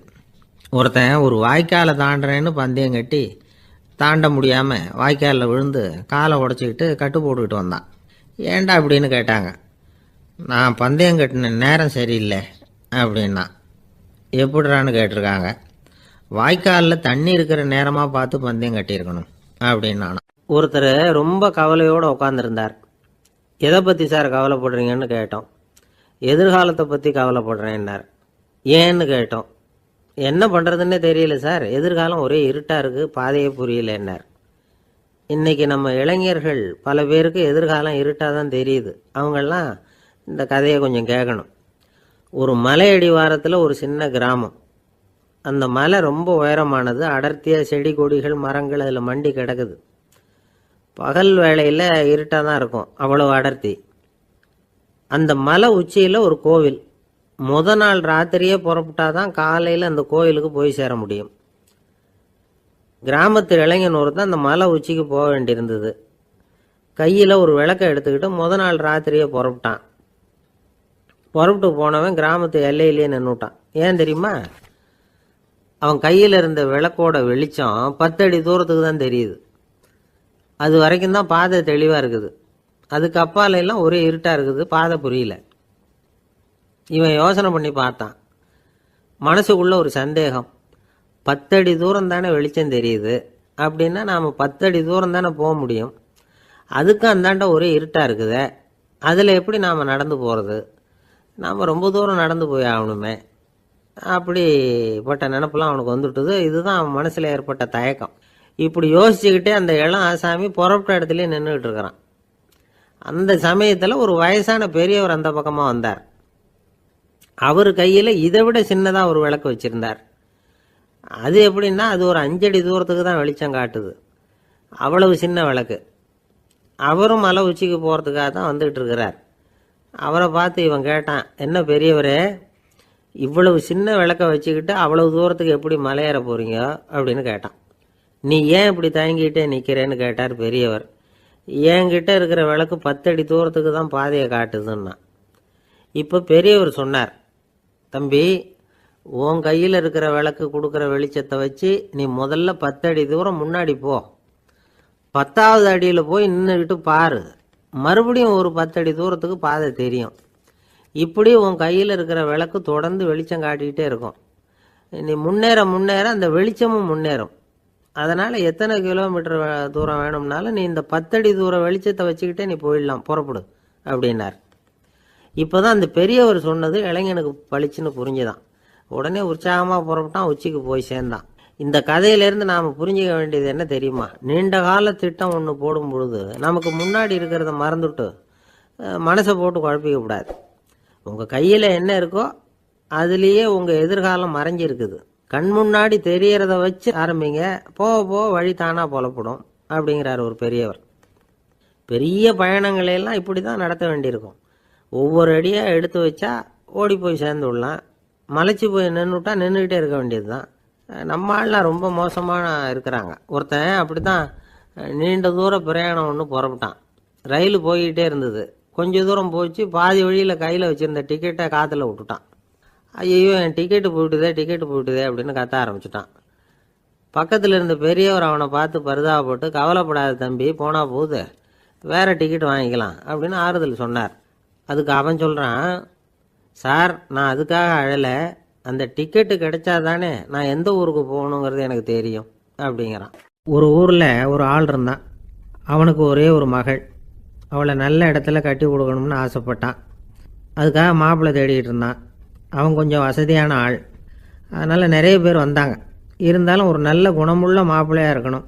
ஒருத்தன் ஒரு வாய்க்காலை தாண்டுறேன்னு பந்தயம் கட்டி தாண்ட முடியாமல் வாய்க்காலில் விழுந்து காலை உடச்சிக்கிட்டு கட்டு போட்டுக்கிட்டு வந்தான். ஏன்டா அப்படின்னு கேட்டாங்க. நான் பந்தயம் கட்டின நேரம் சரியில்லை அப்படின்னா. எப்படிறான்னு கேட்டிருக்காங்க. வாய்க்காலில் தண்ணி இருக்கிற நேரமாக பார்த்து பந்தயம் கட்டியிருக்கணும் அப்படின்னா. ஒருத்தர் ரொம்ப கவலையோடு உட்காந்துருந்தார். எதை பற்றி சார் கவலைப்படுறீங்கன்னு கேட்டோம். எதிர்காலத்தை பற்றி கவலைப்படுறேன்னார். ஏன்னு கேட்டோம். என்ன பண்ணுறதுன்னே தெரியல சார், எதிர்காலம் ஒரே இருட்டாக இருக்குது, பாதையே புரியலன்னார். இன்றைக்கி நம்ம இளைஞர்கள் பல பேருக்கு எதிர்காலம் இருட்டாக தான் தெரியுது. அவங்கெல்லாம் இந்த கதையை கொஞ்சம் கேட்கணும். ஒரு மலை அடிவாரத்தில் ஒரு சின்ன கிராமம். அந்த மலை ரொம்ப உயரமானது. அடர்த்தியாக செடி கொடிகள் மரங்கள் அதில் மண்டி கிடக்குது. பகல் வேளையில் இருட்டாக தான் இருக்கும், அவ்வளோ அடர்த்தி. அந்த மலை உச்சியில் ஒரு கோவில். நாள் ராத்திரியே புறப்பட்டாதான் காலையில் அந்த கோயிலுக்கு போய் சேர முடியும். கிராமத்து இளைஞன் ஒருத்தன் அந்த மலை உச்சிக்கு போக வேண்டியிருந்தது. கையில் ஒரு விளக்கை எடுத்துக்கிட்டு நாள் ராத்திரியே புறப்பட்டான். புறப்பட்டு போனவன் கிராமத்து எல்லையிலேயே நின்றுட்டான். ஏன் தெரியுமா? அவன் கையில் இருந்த விளக்கோட வெளிச்சம் 10 அடி தூரத்துக்கு தான் தெரியுது. அது வரைக்கும் தான் பாதை தெளிவாக இருக்குது. அதுக்கு அப்பால எல்லாம் ஒரே இருட்டாக இருக்குது, பாதை புரியல. இவன் யோசனை பண்ணி பார்த்தான். மனசுக்குள்ள ஒரு சந்தேகம். 10 அடி தூரம் தானே வெளிச்சம் தெரியுது, அப்படின்னா நாம் 10 அடி தூரம் தானே போக முடியும். அதுக்கு அந்தாண்ட ஒரே இருட்டாக இருக்குதே, அதில் எப்படி நாம் நடந்து போகிறது? நாம் ரொம்ப தூரம் நடந்து போய் ஆகணுமே. அப்படிப்பட்ட நினப்பெல்லாம் அவனுக்கு வந்துவிட்டது. இதுதான் அவன் மனசில் ஏற்பட்ட தயக்கம். இப்படி யோசிச்சுக்கிட்டே அந்த இளம் ஆசாமி புறப்பட்ட இடத்துலேயே நின்றுக்கிட்டு இருக்கிறான். அந்த சமயத்தில் ஒரு வயசான பெரியவர் அந்த பக்கமாக வந்தார். அவர் கையில் இதை விட சின்னதாக ஒரு விளக்கு வச்சுருந்தார். அது எப்படின்னா அது ஒரு 5 அடி தூரத்துக்கு தான் வெளிச்சம் காட்டுது. அவ்வளவு சின்ன விளக்கு. அவரும் மலை உச்சிக்கு போகிறதுக்காக தான் வந்துக்கிட்டு இருக்கிறார். அவரை பார்த்து இவன் கேட்டான், என்ன பெரியவரே, இவ்வளவு சின்ன விளக்கை வச்சுக்கிட்டு அவ்வளவு தூரத்துக்கு எப்படி மலையேற போகிறீங்க அப்படின்னு கேட்டான். நீ ஏன் இப்படி தயங்கிட்டே நிற்கிறேன்னு கேட்டார் பெரியவர். என்கிட்ட இருக்கிற விளக்கு 10 அடி தூரத்துக்கு தான் பாதையை காட்டுதுன்னா. இப்போ பெரியவர் சொன்னார், தம்பி, உன் கையில் இருக்கிற விளக்கு கொடுக்குற வெளிச்சத்தை வச்சு நீ முதல்ல 10 அடி தூரம் முன்னாடி போ. 10வது அடியில் போய் நின்றுக்கிட்டு பாரு. மறுபடியும் ஒரு 10 அடி தூரத்துக்கு பாதை தெரியும். இப்படி உன் கையில் இருக்கிற விளக்கு தொடர்ந்து வெளிச்சம் காட்டிக்கிட்டே இருக்கும். நீ முன்னேற முன்னேற அந்த வெளிச்சமும் முன்னேறும். அதனால் எத்தனை கிலோமீட்டர் தூரம் வேணும்னாலும் நீ இந்த 10 அடி தூரம் வெளிச்சத்தை வச்சுக்கிட்டே நீ போயிடலாம், புறப்படு அப்படின்னார். இப்போ தான் அந்த பெரியவர் சொன்னது இளைஞனுக்கு பளிச்சுன்னு புரிஞ்சுதான். உடனே உற்சாகமாக புறப்பட்டான், உச்சிக்கு போய் சேர்ந்தான். இந்த கதையிலேருந்து நாம் புரிஞ்சிக்க வேண்டியது என்ன தெரியுமா? நீண்ட கால திட்டம் ஒன்று போடும் பொழுது நமக்கு முன்னாடி இருக்கிறத மறந்துட்டு மனசை போட்டு குழப்பிக்க கூடாது. உங்கள் கையில் என்ன இருக்கோ அதுலேயே உங்கள் எதிர்காலம் மறைஞ்சிருக்குது. கண் முன்னாடி தெரியறத வச்சு ஆரம்பிங்க, போக போக வழி தானாக புலப்படும் அப்படிங்கிறார் ஒரு பெரியவர். பெரிய பயணங்களையெல்லாம் இப்படி தான் நடத்த வேண்டியிருக்கும். ஒவ்வொரு அடியாக எடுத்து வச்சா ஓடி போய் சேர்ந்து விடலாம். மலைச்சி போய் நின்றுட்டா நின்றுக்கிட்டே இருக்க வேண்டியது தான். நம்ம ஆள்லாம் ரொம்ப மோசமான இருக்கிறாங்க. ஒருத்தன் அப்படி தான் நீண்ட தூர பிரயாணம் ஒன்று புறப்பட்டான். ரயில் போய்கிட்டே இருந்தது. கொஞ்சம் தூரம் போச்சு, பாதி வழியில் கையில் வச்சுருந்த டிக்கெட்டை காற்றுல விட்டுட்டான். ஐயோ, என் டிக்கெட்டு போயிட்டுதே அப்படின்னு கத்த ஆரம்பிச்சிட்டான். பக்கத்தில் இருந்த பெரியவர் அவனை பார்த்து பரிதாபப்பட்டு, கவலைப்படாத தம்பி, போனால் போகுது, வேறு டிக்கெட் வாங்கிக்கலாம் அப்படின்னு ஆறுதல் சொன்னார். அதுக்கு அவன் சொல்கிறான், சார், நான் அதுக்காக அழலை, அந்த டிக்கெட்டு கிடைச்சா தானே நான் எந்த ஊருக்கு போகணுங்கிறது எனக்கு தெரியும் அப்படிங்கிறான். ஒரு ஊரில் ஒரு ஆள் இருந்தான். அவனுக்கு ஒரே ஒரு மகள். அவளை நல்ல இடத்துல கட்டி கொடுக்கணும்னு ஆசைப்பட்டான். அதுக்காக மாப்பிள்ளை தேடிக்கிட்டு இருந்தான். அவன் கொஞ்சம் வசதியான ஆள், அதனால் நிறைய பேர் வந்தாங்க. இருந்தாலும் ஒரு நல்ல குணமுள்ள மாப்பிள்ளையாக இருக்கணும்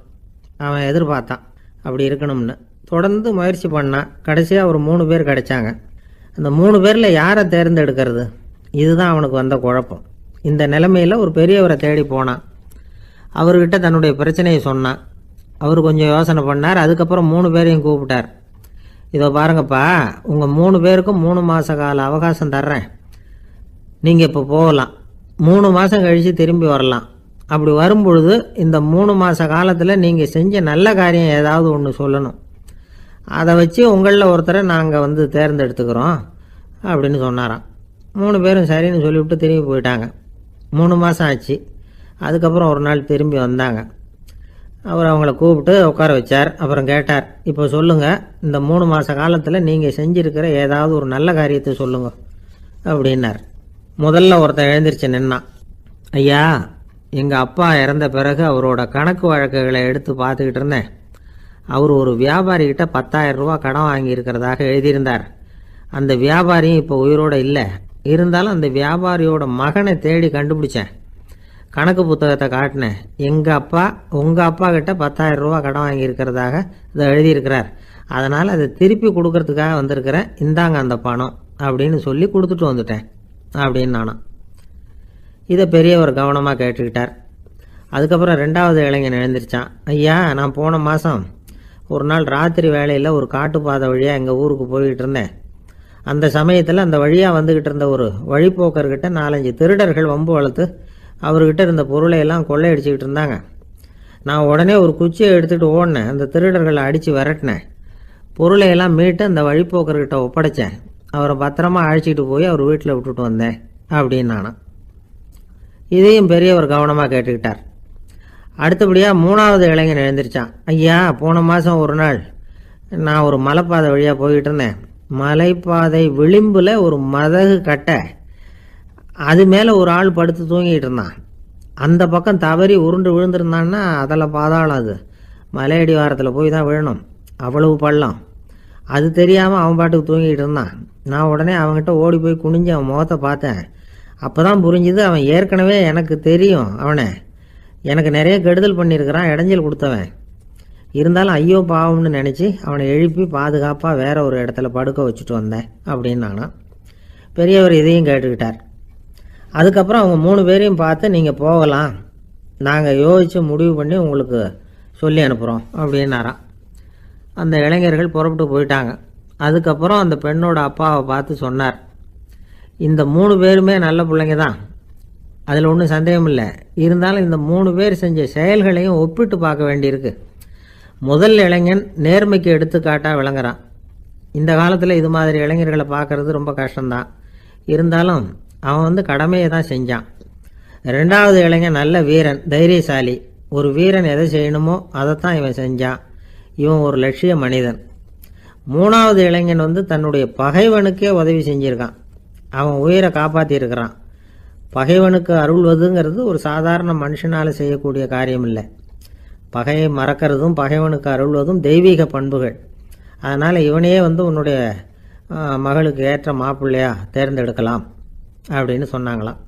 அவன் எதிர்பார்த்தான். அப்படி இருக்கணும்னு தொடர்ந்து முயற்சி பண்ணான். கடைசியாக ஒரு 3 பேர் கிடைச்சாங்க. அந்த 3 பேரில் யாரை தேர்ந்தெடுக்கிறது? இதுதான் அவனுக்கு வந்த குழப்பம். இந்த நிலைமையில் ஒரு பெரியவரை தேடி போனான். அவர்கிட்ட தன்னுடைய பிரச்சனையை சொன்னான். அவர் கொஞ்சம் யோசனை பண்ணார். அதுக்கப்புறம் 3 பேரையும் கூப்பிட்டார். இதோ பாருங்கப்பா, உங்கள் 3 பேருக்கும் 3 மாத கால அவகாசம் தர்றேன். நீங்கள் இப்போ போகலாம். 3 மாதம் கழித்து திரும்பி வரலாம். அப்படி வரும்பொழுது இந்த 3 மாத காலத்தில் நீங்கள் செஞ்ச நல்ல காரியம் ஏதாவது ஒன்று சொல்லணும். அதை வச்சு உங்களில் ஒருத்தரை நாங்கள் தேர்ந்தெடுத்துக்கிறோம் அப்படின்னு சொன்னாராம். 3 பேரும் சரின்னு சொல்லிவிட்டு திரும்பி போயிட்டாங்க. 3 மாதம் ஆச்சு. அதுக்கப்புறம் ஒரு நாள் திரும்பி வந்தாங்க. அவர் அவங்கள கூப்பிட்டு உட்கார வச்சார். அப்புறம் கேட்டார், இப்போ சொல்லுங்கள், இந்த 3 மாத காலத்தில் நீங்கள் செஞ்சுருக்கிற ஏதாவது ஒரு நல்ல காரியத்தை சொல்லுங்க அப்படின்னார். முதல்ல ஒருத்தன் எழுந்திரிச்சு நின்னான். ஐயா, எங்கள் அப்பா இறந்த பிறகு அவரோட கணக்கு வழக்குகளை எடுத்து பார்த்துக்கிட்டு இருந்தேன். அவர் ஒரு வியாபாரிகிட்ட 10,000 ரூபா கடன் வாங்கியிருக்கிறதாக எழுதியிருந்தார். அந்த வியாபாரியும் இப்போ உயிரோடு இல்லை. இருந்தாலும் அந்த வியாபாரியோட மகனை தேடி கண்டுபிடிச்சேன். கணக்கு புத்தகத்தை காட்டினேன். எங்கள் அப்பா உங்கள் அப்பா கிட்ட 10,000 ரூபா கடன் வாங்கியிருக்கிறதாக இதை எழுதியிருக்கிறார். அதனால் அதை திருப்பி கொடுக்கறதுக்காக வந்திருக்கிறேன். இந்தாங்க அந்த பணம் அப்படின்னு சொல்லி கொடுத்துட்டு வந்துட்டேன் அப்படின்னு நானும். இதை பெரியவர் கவனமாக கேட்டுக்கிட்டார். அதுக்கப்புறம் 2வது இளைஞன் எழுந்திரிச்சான். ஐயா, நான் போன மாதம் ஒரு நாள் ராத்திரி வேளையில் ஒரு காட்டுப்பாதை வழியாக எங்கள் ஊருக்கு போய்கிட்டு இருந்தேன். அந்த சமயத்தில் அந்த வழியாக வந்துக்கிட்டு இருந்த ஒரு வழிப்போக்கர்கிட்ட 4-5 திருடர்கள் வம்பு வளர்த்து அவர்கிட்ட இருந்த பொருளை எல்லாம் கொள்ளையடிச்சிக்கிட்டு இருந்தாங்க. நான் உடனே ஒரு குச்சியை எடுத்துகிட்டு ஓடினேன். அந்த திருடர்களை அடித்து விரட்டினேன். பொருளை எல்லாம் மீட்டு அந்த வழிப்போக்கர்கிட்ட ஒப்படைச்சேன். அவரை பத்திரமா அழைச்சிக்கிட்டு போய் அவர் வீட்டில் விட்டுட்டு வந்தேன் அப்படின்னு நானும். இதையும் பெரியவர் கவனமாக கேட்டுக்கிட்டார். அடுத்தபடியாக 3வது இளைஞன் எழுந்திரிச்சான். ஐயா, போன மாதம் ஒரு நாள் நான் ஒரு மலைப்பாதை வழியாக போய்கிட்டு இருந்தேன். மலைப்பாதை விளிம்பில் ஒரு மதகு கட்டை, அது மேலே ஒரு ஆள் படுத்து தூங்கிட்டு இருந்தான். அந்த பக்கம் தவறி உருண்டு விழுந்திருந்தான்னா அதில் பாதாளம். அது மலையடி வாரத்தில் போய் தான் விழணும். அவ்வளவு பள்ளம். அது தெரியாமல் அவன் பாட்டுக்கு தூங்கிட்டு இருந்தான். நான் உடனே அவன்கிட்ட ஓடி போய் குனிஞ்சு அவன் முகத்தை பார்த்தேன். அப்போ தான் புரிஞ்சுது, அவன் ஏற்கனவே எனக்கு தெரியும். அவனை எனக்கு நிறைய கெடுதல் பண்ணியிருக்கிறான், இடைஞ்சல் கொடுத்தவன். இருந்தாலும் ஐயோ பாவம்னு நினச்சி அவனை எழுப்பி பாதுகாப்பாக வேற ஒரு இடத்துல படுக்க வச்சுட்டு வந்தேன் அப்படின்னு நானும். பெரியவர் இதையும் கேட்டுக்கிட்டார். அதுக்கப்புறம் அவங்க 3 பேரையும் பார்த்து, நீங்கள் போகலாம், நாங்கள் யோசித்து முடிவு பண்ணி உங்களுக்கு சொல்லி அனுப்புகிறோம் அப்படின்னாராம். அந்த இளைஞர்கள் புறப்பட்டு போயிட்டாங்க. அதுக்கப்புறம் அந்த பெண்ணோட அப்பாவை பார்த்து சொன்னார், இந்த 3 பேருமே நல்ல பிள்ளைங்க தான், அதில் ஒன்றும் சந்தேகம் இல்லை. இருந்தாலும் இந்த 3 பேர் செஞ்ச செயல்களையும் ஒப்பிட்டு பார்க்க வேண்டியிருக்கு. முதல் இளைஞன் நேர்மைக்கு எடுத்துக்காட்டாக விளங்குறான். இந்த காலத்தில் இது மாதிரி இளைஞர்களை பார்க்கறது ரொம்ப கஷ்டம்தான். இருந்தாலும் அவன் கடமையை தான் செஞ்சான். 2வது இளைஞன் நல்ல வீரன், தைரியசாலி. ஒரு வீரன் எதை செய்யணுமோ அதைத்தான் இவன் செஞ்சான். இவன் ஒரு லட்சிய மனிதன். 3வது இளைஞன் தன்னுடைய பகைவனுக்கே உதவி செஞ்சிருக்கான். அவன் உயிரை காப்பாற்றியிருக்கிறான். பகைவனுக்கு அருள்வதுங்கிறது ஒரு சாதாரண மனுஷனால் செய்யக்கூடிய காரியம் இல்லை. பகையை மறக்கிறதும் பகைவனுக்கு அருள்வதும் தெய்வீக பண்புகள். அதனால் இவனையே உன்னுடைய மகளுக்கு ஏற்ற மாப்பிள்ளையா தேர்ந்தெடுக்கலாம் அப்படின்னு சொன்னாங்களாம்.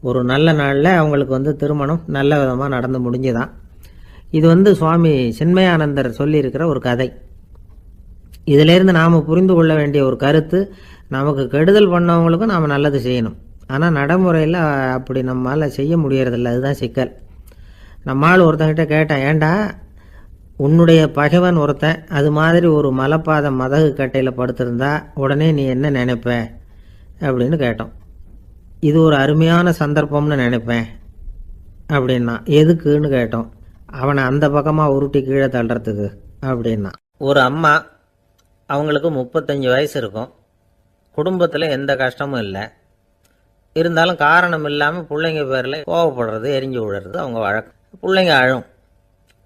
ஒரு நல்ல நாளில் அவங்களுக்கு திருமணம் நல்ல விதமாக நடந்து முடிஞ்சுதான். இது சுவாமி சின்மயானந்தர் சொல்லியிருக்கிற ஒரு கதை. இதிலேருந்து நாம் புரிந்து கொள்ள வேண்டிய ஒரு கருத்து, நமக்கு கெடுதல் பண்ணவங்களுக்கும் நாம் நல்லது செய்யணும். ஆனால் நடைமுறையில் அப்படி நம்மளால் செய்ய முடியறதில்ல. அதுதான் சிக்கல். நம்மால் ஒருத்தங்கிட்ட கேட்டேன், ஏண்டா உன்னுடைய பகைவன் ஒருத்தன் அது மாதிரி ஒரு மலைப்பாதை மதகு கட்டையில் படுத்திருந்தா உடனே நீ என்ன நினைப்ப அப்படின்னு கேட்டோம். இது ஒரு அருமையான சந்தர்ப்பம்னு நினைப்பேன் அப்படின்னா. எதுக்குன்னு கேட்டோம். அவனை அந்த பக்கமாக உருட்டி கீழே தள்ளுறதுக்கு அப்படின்னா. ஒரு அம்மா, அவங்களுக்கு 35 வயசு இருக்கும். குடும்பத்தில் எந்த கஷ்டமும் இல்லை. இருந்தாலும் காரணம் இல்லாமல் பிள்ளைங்க பேரில் கோவப்படுறது, எரிஞ்சு விடுறது அவங்க வழக்கம். பிள்ளைங்க அழும்.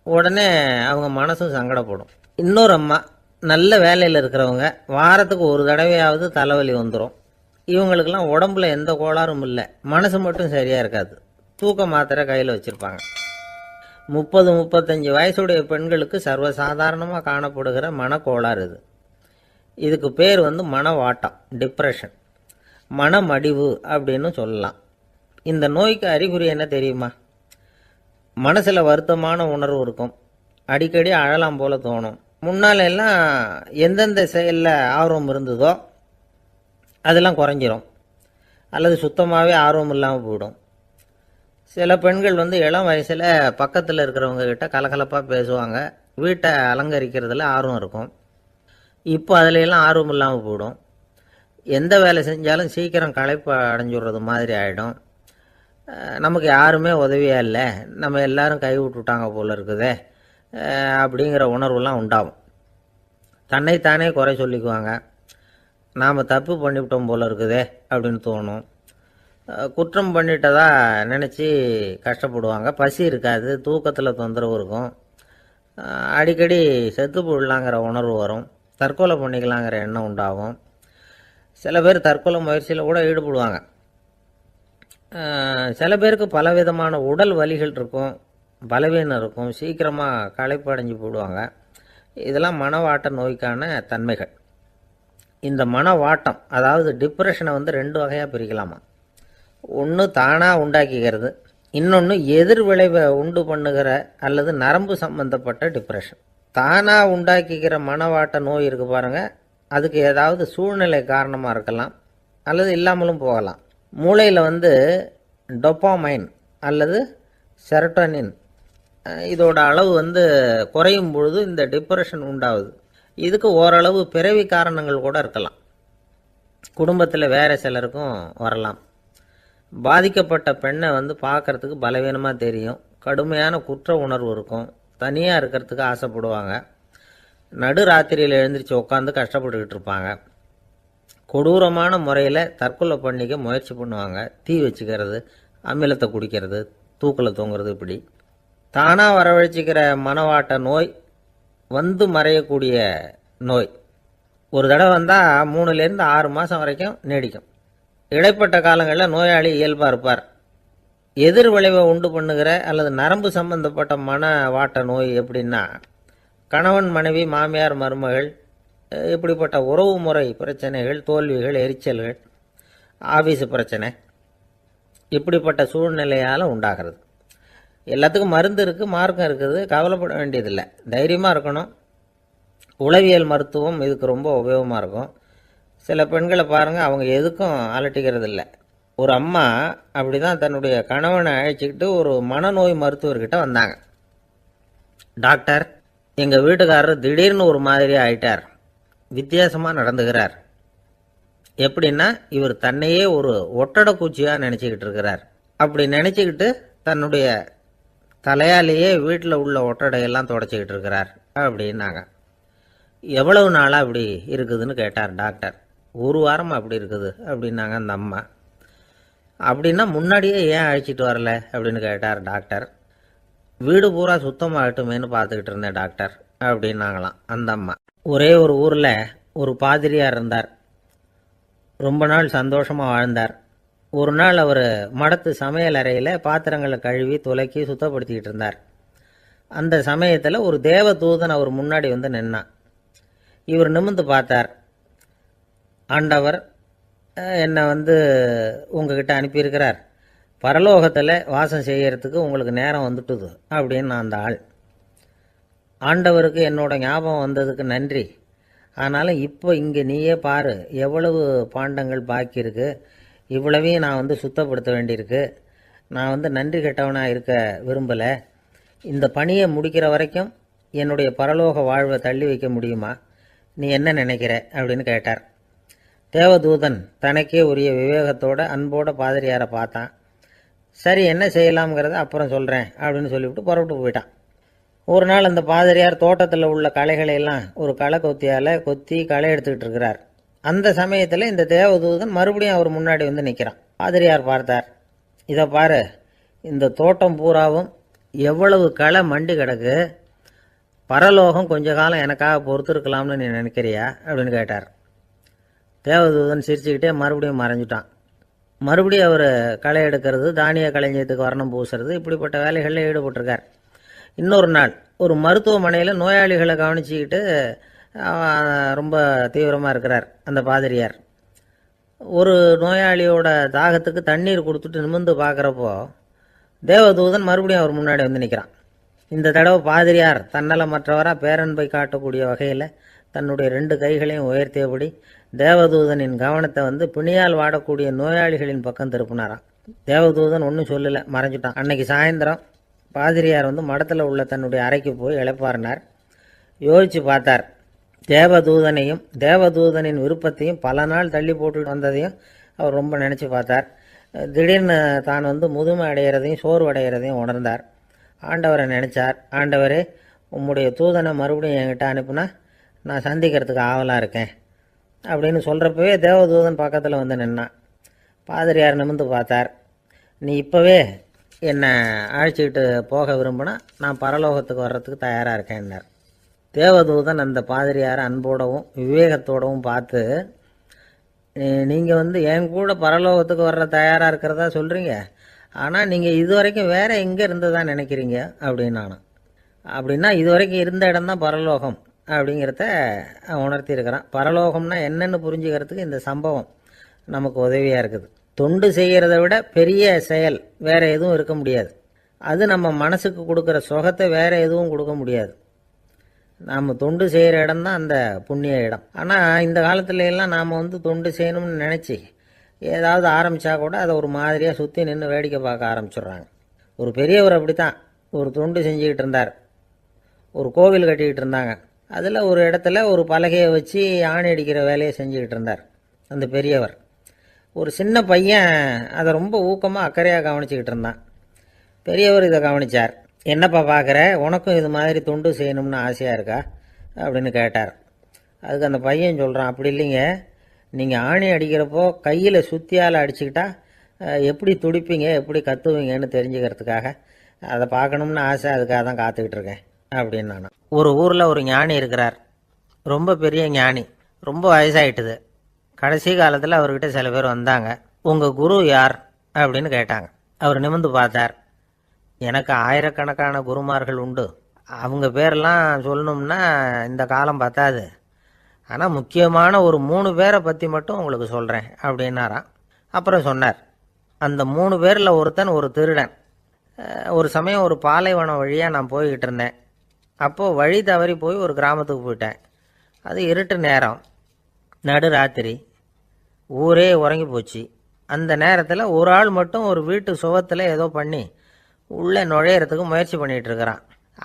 உடனே அவங்க மனசும் சங்கடப்படும். இன்னொரு அம்மா, நல்ல வேலையில் இருக்கிறவங்க, வாரத்துக்கு ஒரு தடவையாவது தலைவலி வந்துடும். இவங்களுக்கெல்லாம் உடம்புல எந்த கோளாறும் இல்லை, மனசு மட்டும் சரியாக இருக்காது. தூக்க மாத்திரை கையில் வச்சுருப்பாங்க. 30-35 வயசுடைய பெண்களுக்கு சர்வசாதாரணமாக காணப்படுகிற மனக்கோளாறு இது. இதுக்கு பேர் மனவாட்டம், டிப்ரெஷன், மனமடிவு அப்படின்னு சொல்லலாம். இந்த நோய்க்கு அறிகுறி என்ன தெரியுமா? மனசில் வருத்தமான உணர்வு இருக்கும். அடிக்கடி அழலாம் போல தோணும். முன்னால எல்லாம் எந்தெந்த செயலில் ஆர்வம் இருந்ததோ அதெல்லாம் குறைஞ்சிரும், அல்லது சுத்தமாகவே ஆர்வம் இல்லாமல் போயிடும். சில பெண்கள் வந்து இளம் வயசில் பக்கத்தில் இருக்கிறவங்க கிட்ட கலகலப்பாக பேசுவாங்க, வீட்டை அலங்கரிக்கிறதுல ஆர்வம் இருக்கும். இப்போ அதுல எல்லாம் ஆர்வம் இல்லாமல் போயிடும். எந்த வேலை செஞ்சாலும் சீக்கிரம் களைப்பு அடைஞ்சுடுறது மாதிரி ஆகிடும். நமக்கு யாருமே உதவியாக இல்லை, நம்ம எல்லாரும் கை விட்டுட்டாங்க போல இருக்குதே அப்படிங்கிற உணர்வுலாம் உண்டாகும். தன்னைத்தானே குறை சொல்லிக்குவாங்க. நாம் தப்பு பண்ணிவிட்டோம் போல இருக்குதே அப்படின்னு தோணும். குற்றம் பண்ணிட்டதா நினச்சி கஷ்டப்படுவாங்க. பசி இருக்காது, தூக்கத்தில் தொந்தரவு இருக்கும். அடிக்கடி செத்து போடலாங்கிற உணர்வு வரும். தற்கொலை பண்ணிக்கலாங்கிற எண்ணம் உண்டாகும். சில பேர் தற்கொலை முயற்சியில் கூட ஈடுபடுவாங்க. சில பேருக்கு பலவிதமான உடல் வலிகள் இருக்கும், பலவீனம் இருக்கும், சீக்கிரமாக களைப்படைஞ்சு போடுவாங்க. இதெல்லாம் மனவாட்ட நோய்க்கான தன்மைகள். இந்த மனவாட்டம், அதாவது டிப்ரெஷனை வந்து 2 வகையாக பிரிக்கலாமா. ஒன்று தானாக உண்டாக்கிக்கிறது, இன்னொன்று எதிர் விளைவை உண்டு பண்ணுகிற அல்லது நரம்பு சம்பந்தப்பட்ட டிப்ரெஷன். தானாக உண்டாக்கிக்கிற மனவாட்ட நோய் இருக்கு பாருங்க, அதுக்கு ஏதாவது சூழ்நிலை காரணமாக இருக்கலாம் அல்லது இல்லாமலும் போகலாம். மூளையில் வந்து டொப்பாமைன் அல்லது செரட்டோனின் இதோட அளவு வந்து குறையும் பொழுது இந்த டிப்ரெஷன் உண்டாகுது. இதுக்கு ஓரளவு பிறவி காரணங்கள் கூட இருக்கலாம். குடும்பத்தில் வேற சிலருக்கும் வரலாம். பாதிக்கப்பட்ட பெண்ணை வந்து பார்க்கறதுக்கு பலவீனமாக தெரியும், கடுமையான குற்ற உணர்வு இருக்கும், தனியாக இருக்கிறதுக்கு ஆசைப்படுவாங்க, நடு ராத்திரியில் எழுந்திரிச்சு உட்காந்து கஷ்டப்பட்டுக்கிட்டு இருப்பாங்க, கொடூரமான முறையில் தற்கொலை பண்ணிக்க முயற்சி பண்ணுவாங்க, தீ வச்சுக்கிறது, அமிலத்தை குடிக்கிறது, தூக்கில் தூங்குறது. இப்படி தானாக வரவழைச்சிக்கிற மனவாட்ட நோய் வந்து மறையக்கூடிய நோய். ஒரு தடவை வந்தால் 3லேருந்து 6 மாதம் வரைக்கும் நீடிக்கும். இடைப்பட்ட காலங்களில் நோயாளி இயல்பாக இருப்பார். எதிர் விளைவை உண்டு பண்ணுகிற அல்லது நரம்பு சம்பந்தப்பட்ட மனவாட்ட நோய் எப்படின்னா, கணவன் மனைவி மாமியார் மருமகள் இப்படிப்பட்ட உறவு முறை பிரச்சனைகள், தோல்விகள், எரிச்சல்கள், ஆபீஸ் பிரச்சனை, இப்படிப்பட்ட சூழ்நிலையால் உண்டாகிறது. எல்லாத்துக்கும் மருந்து இருக்குது, மார்க்கம் இருக்குது, கவலைப்பட வேண்டியதில்லை, தைரியமாக இருக்கணும். உளவியல் மருத்துவம் இதுக்கு ரொம்ப உபயோகமாக இருக்கும். சில பெண்களை பாருங்கள், அவங்க எதுக்கும் அலட்டிக்கிறது இல்லை. ஒரு அம்மா அப்படி தான் தன்னுடைய கணவனை அழைச்சிக்கிட்டு ஒரு மனநோய் மருத்துவர்கிட்ட வந்தாங்க. டாக்டர், எங்கள் வீட்டுக்காரர் திடீர்னு ஒரு மாதிரி ஆயிட்டார், வித்தியாசமாக நடந்துகிறார். எப்படின்னா, இவர் தன்னையே ஒரு ஒட்டடை பூச்சியாக நினச்சிக்கிட்டு இருக்கிறார். அப்படி நினச்சிக்கிட்டு தன்னுடைய தலையாலேயே வீட்டில் உள்ள ஒட்டடையெல்லாம் தொடச்சிக்கிட்டு இருக்கிறார் அப்படின்னாங்க. எவ்வளவு நாளாக அப்படி இருக்குதுன்னு கேட்டார் டாக்டர். 1 வாரமாக அப்படி இருக்குது அப்படின்னாங்க அந்த அம்மா. அப்படின்னா முன்னாடியே ஏன் அழைச்சிட்டு வரல அப்படின்னு கேட்டார் டாக்டர். வீடு பூரா சுத்தமாகட்டுமேனு பார்த்துக்கிட்டு இருந்தேன் டாக்டர் அப்படின்னாங்களாம் அந்த அம்மா. ஒரே ஒரு ஊரில் ஒரு பாதிரியார் இருந்தார். ரொம்ப நாள் சந்தோஷமாக வாழ்ந்தார். ஒரு நாள் அவர் மடத்து சமையல் அறையில் பாத்திரங்களை கழுவி துலக்கி சுத்தப்படுத்திக்கிட்டு இருந்தார். அந்த சமயத்தில் ஒரு தேவதூதன் அவர் முன்னாடி வந்து நின்னான். இவர் நிமிர்ந்து பார்த்தார். ஆண்டவர் என்னை வந்து உங்ககிட்ட அனுப்பியிருக்கிறார், பரலோகத்தில் வாசம் செய்யறதுக்கு உங்களுக்கு நேரம் வந்துட்டுது அப்படின்னு அந்த ஆள். ஆண்டவருக்கு என்னோட ஞாபகம் வந்ததுக்கு நன்றி. ஆனாலும் இப்போ இங்கே நீயே பாரு, எவ்வளவு பாண்டங்கள் பாக்கி இருக்கு, இவ்வளவையும் நான் வந்து சுத்தப்படுத்த வேண்டியிருக்கு. நான் வந்து நன்றி கெட்டவனாக இருக்க விரும்பலை. இந்த பணியை முடிக்கிற வரைக்கும் என்னுடைய பரலோக வாழ்வை தள்ளி வைக்க முடியுமா? நீ என்ன நினைக்கிற அப்படின்னு கேட்டார். தேவதூதன் தனக்கே உரிய விவேகத்தோட அன்போட பாதிரியாரை பார்த்தான். சரி, என்ன செய்யலாம்ங்கிறத அப்புறம் சொல்கிறேன் அப்படின்னு சொல்லிவிட்டு புறப்பட்டு போயிட்டான். ஒரு நாள் அந்த பாதிரியார் தோட்டத்தில் உள்ள களைகளை எல்லாம் ஒரு களை கொத்தியால் கொத்தி களை எடுத்துக்கிட்டு இருக்கிறார். அந்த சமயத்தில் இந்த தேவதூதன் மறுபடியும் அவர் முன்னாடி வந்து நிற்கிறான். பாதிரியார் பார்த்தார். இதை பாரு, இந்த தோட்டம் பூராவும் எவ்வளவு களை மண்டி கிடக்கு, பரலோகம் கொஞ்ச காலம் எனக்காக பொறுத்திருக்கலாம்னு நீ நினைக்கிறியா அப்படின்னு கேட்டார். தேவதூதன் சிரிச்சுக்கிட்டே மறுபடியும் மறைஞ்சிட்டான். மறுபடியும் அவர் களை எடுக்கிறது, தானிய களஞ்சியத்துக்கு வர்ணம் பூசுறது, இப்படிப்பட்ட வேலைகளில் ஈடுபட்டிருக்கார். இன்னொரு நாள் ஒரு மருத்துவமனையில் நோயாளிகளை கவனிச்சுக்கிட்டு ரொம்ப தீவிரமாக இருக்கிறார் அந்த பாதிரியார். ஒரு நோயாளியோட தாகத்துக்கு தண்ணீர் கொடுத்துட்டு நிமிர்ந்து பார்க்குறப்போ தேவதூதன் மறுபடியும் அவர் முன்னாடி வந்து நிற்கிறான். இந்த தடவை பாதிரியார் தன்னலமற்றவராக பேரன்பை காட்டக்கூடிய வகையில் தன்னுடைய 2 கைகளையும் உயர்த்தியபடி தேவதூதனின் கவனத்தை வந்து பிணியால் வாடக்கூடிய நோயாளிகளின் பக்கம் திருப்பினாராம். தேவதூதன் ஒன்றும் சொல்லலை, மறைஞ்சிட்டான். அன்னைக்கு சாயந்தரம் பாதிரியார் வந்து மடத்தில் உள்ள தன்னுடைய அறைக்கு போய் இளைப்பாறினார். யோசித்து பார்த்தார். தேவதூதனையும் தேவதூதனின் விருப்பத்தையும் பல நாள் தள்ளி போட்டு வந்ததையும் அவர் ரொம்ப நினச்சி பார்த்தார். திடீர்னு தான் வந்து முதுமை அடைகிறதையும் சோர்வு அடைகிறதையும் உணர்ந்தார். ஆண்டவரை நினச்சார். ஆண்டவரே, உம்முடைய தூதனை மறுபடியும் என்கிட்ட அனுப்புனா நான் சந்திக்கிறதுக்கு ஆவலாக இருக்கேன் அப்படின்னு சொல்கிறப்பவே தேவதூதன் பக்கத்தில் வந்து நின்னான். பாதிரியார் நிமிர்ந்து பார்த்தார். நீ இப்போவே என்னை அழைச்சிக்கிட்டு போக விரும்பினா நான் பரலோகத்துக்கு வர்றதுக்கு தயாராக இருக்கேன்னார். தேவதூதன் அந்த பாதிரியாரை அன்போடவும் விவேகத்தோடவும் பார்த்து, நீங்கள் வந்து என் கூட பரலோகத்துக்கு வர்ற தயாராக இருக்கிறதா சொல்கிறீங்க, ஆனால் நீங்கள் இது வரைக்கும் வேறு எங்கே இருந்ததா நினைக்கிறீங்க அப்படின்னானா. அப்படின்னா இது வரைக்கும் இருந்த இடம்தான் பரலோகம் அப்படிங்கிறத உணர்த்தியிருக்கிறான். பரலோகம்னா என்னென்னு புரிஞ்சுக்கிறதுக்கு இந்த சம்பவம் நமக்கு உதவியாக இருக்குது. தொண்டு செய்கிறத விட பெரிய செயல் வேறு எதுவும் இருக்க முடியாது. அது நம்ம மனசுக்கு கொடுக்குற சுகத்தை வேறு எதுவும் கொடுக்க முடியாது. நாம் தொண்டு செய்கிற இடம் தான் அந்த புண்ணிய இடம். ஆனால் இந்த காலத்துல எல்லாம் நாம் வந்து தொண்டு செய்யணும்னு நினச்சி ஏதாவது ஆரம்பித்தா கூட அதை ஒரு மாதிரியாக சுற்றி நின்று வேடிக்கை பார்க்க ஆரம்பிச்சிடுறாங்க. ஒரு பெரியவர் அப்படி தான் ஒரு தொண்டு செஞ்சுக்கிட்டு இருந்தார். ஒரு கோவில் கட்டிக்கிட்டு இருந்தாங்க. அதில் ஒரு இடத்துல ஒரு பலகையை வச்சு ஆணி அடிக்கிற வேலையை செஞ்சுக்கிட்டு இருந்தார் அந்த பெரியவர். ஒரு சின்ன பையன் அதை ரொம்ப ஊக்கமாக அக்கறையாக கவனிச்சிக்கிட்டு இருந்தான். பெரியவர் இதை கவனித்தார். என்னப்பா பார்க்குற, உனக்கும் இது மாதிரி தொண்டு செய்யணும்னு ஆசையாக இருக்கா அப்படின்னு கேட்டார். அதுக்கு அந்த பையன் சொல்கிறான், அப்படி இல்லைங்க, நீங்கள் ஆணி அடிக்கிறப்போ கையில் சுத்தியால் அடிச்சுக்கிட்டா எப்படி துடிப்பீங்க, எப்படி கத்துவீங்கன்னு தெரிஞ்சுக்கிறதுக்காக அதை பார்க்கணும்னு ஆசை, அதுக்காக தான் காத்துக்கிட்டு இருக்கேன் அப்படின்னு நான். ஒரு ஊரில் ஒரு ஞானி இருக்கிறார். ரொம்ப பெரிய ஞானி, ரொம்ப வயசாயிட்டுது. கடைசி காலத்தில் அவர்கிட்ட சில பேர் வந்தாங்க. உங்கள் குரு யார் அப்படின்னு கேட்டாங்க. அவர் நிமிர்ந்து பார்த்தார். எனக்கு ஆயிரக்கணக்கான குருமார்கள் உண்டு, அவங்க பேரெல்லாம் சொல்லணும்னா இந்த காலம் பத்தாது, ஆனால் முக்கியமான ஒரு 3 பேரை பற்றி மட்டும் உங்களுக்கு சொல்கிறேன் அப்படின்னாராம். அப்புறம் சொன்னார், அந்த 3 பேரில் ஒருத்தன் ஒரு திருடன். ஒரு சமயம் ஒரு பாலைவனம் வழியாக நான் போய்கிட்டு இருந்தேன். அப்போது வழி தவறி போய் ஒரு கிராமத்துக்கு போயிட்டேன். அது இருட்டு நேரம், நடு ராத்திரி, ஊரே உறங்கி போச்சு. அந்த நேரத்தில் ஒரு ஆள் மட்டும் ஒரு வீட்டு சுவத்தில் ஏதோ பண்ணி உள்ளே நுழையிறதுக்கு முயற்சி பண்ணிகிட்ருக்கிறான்.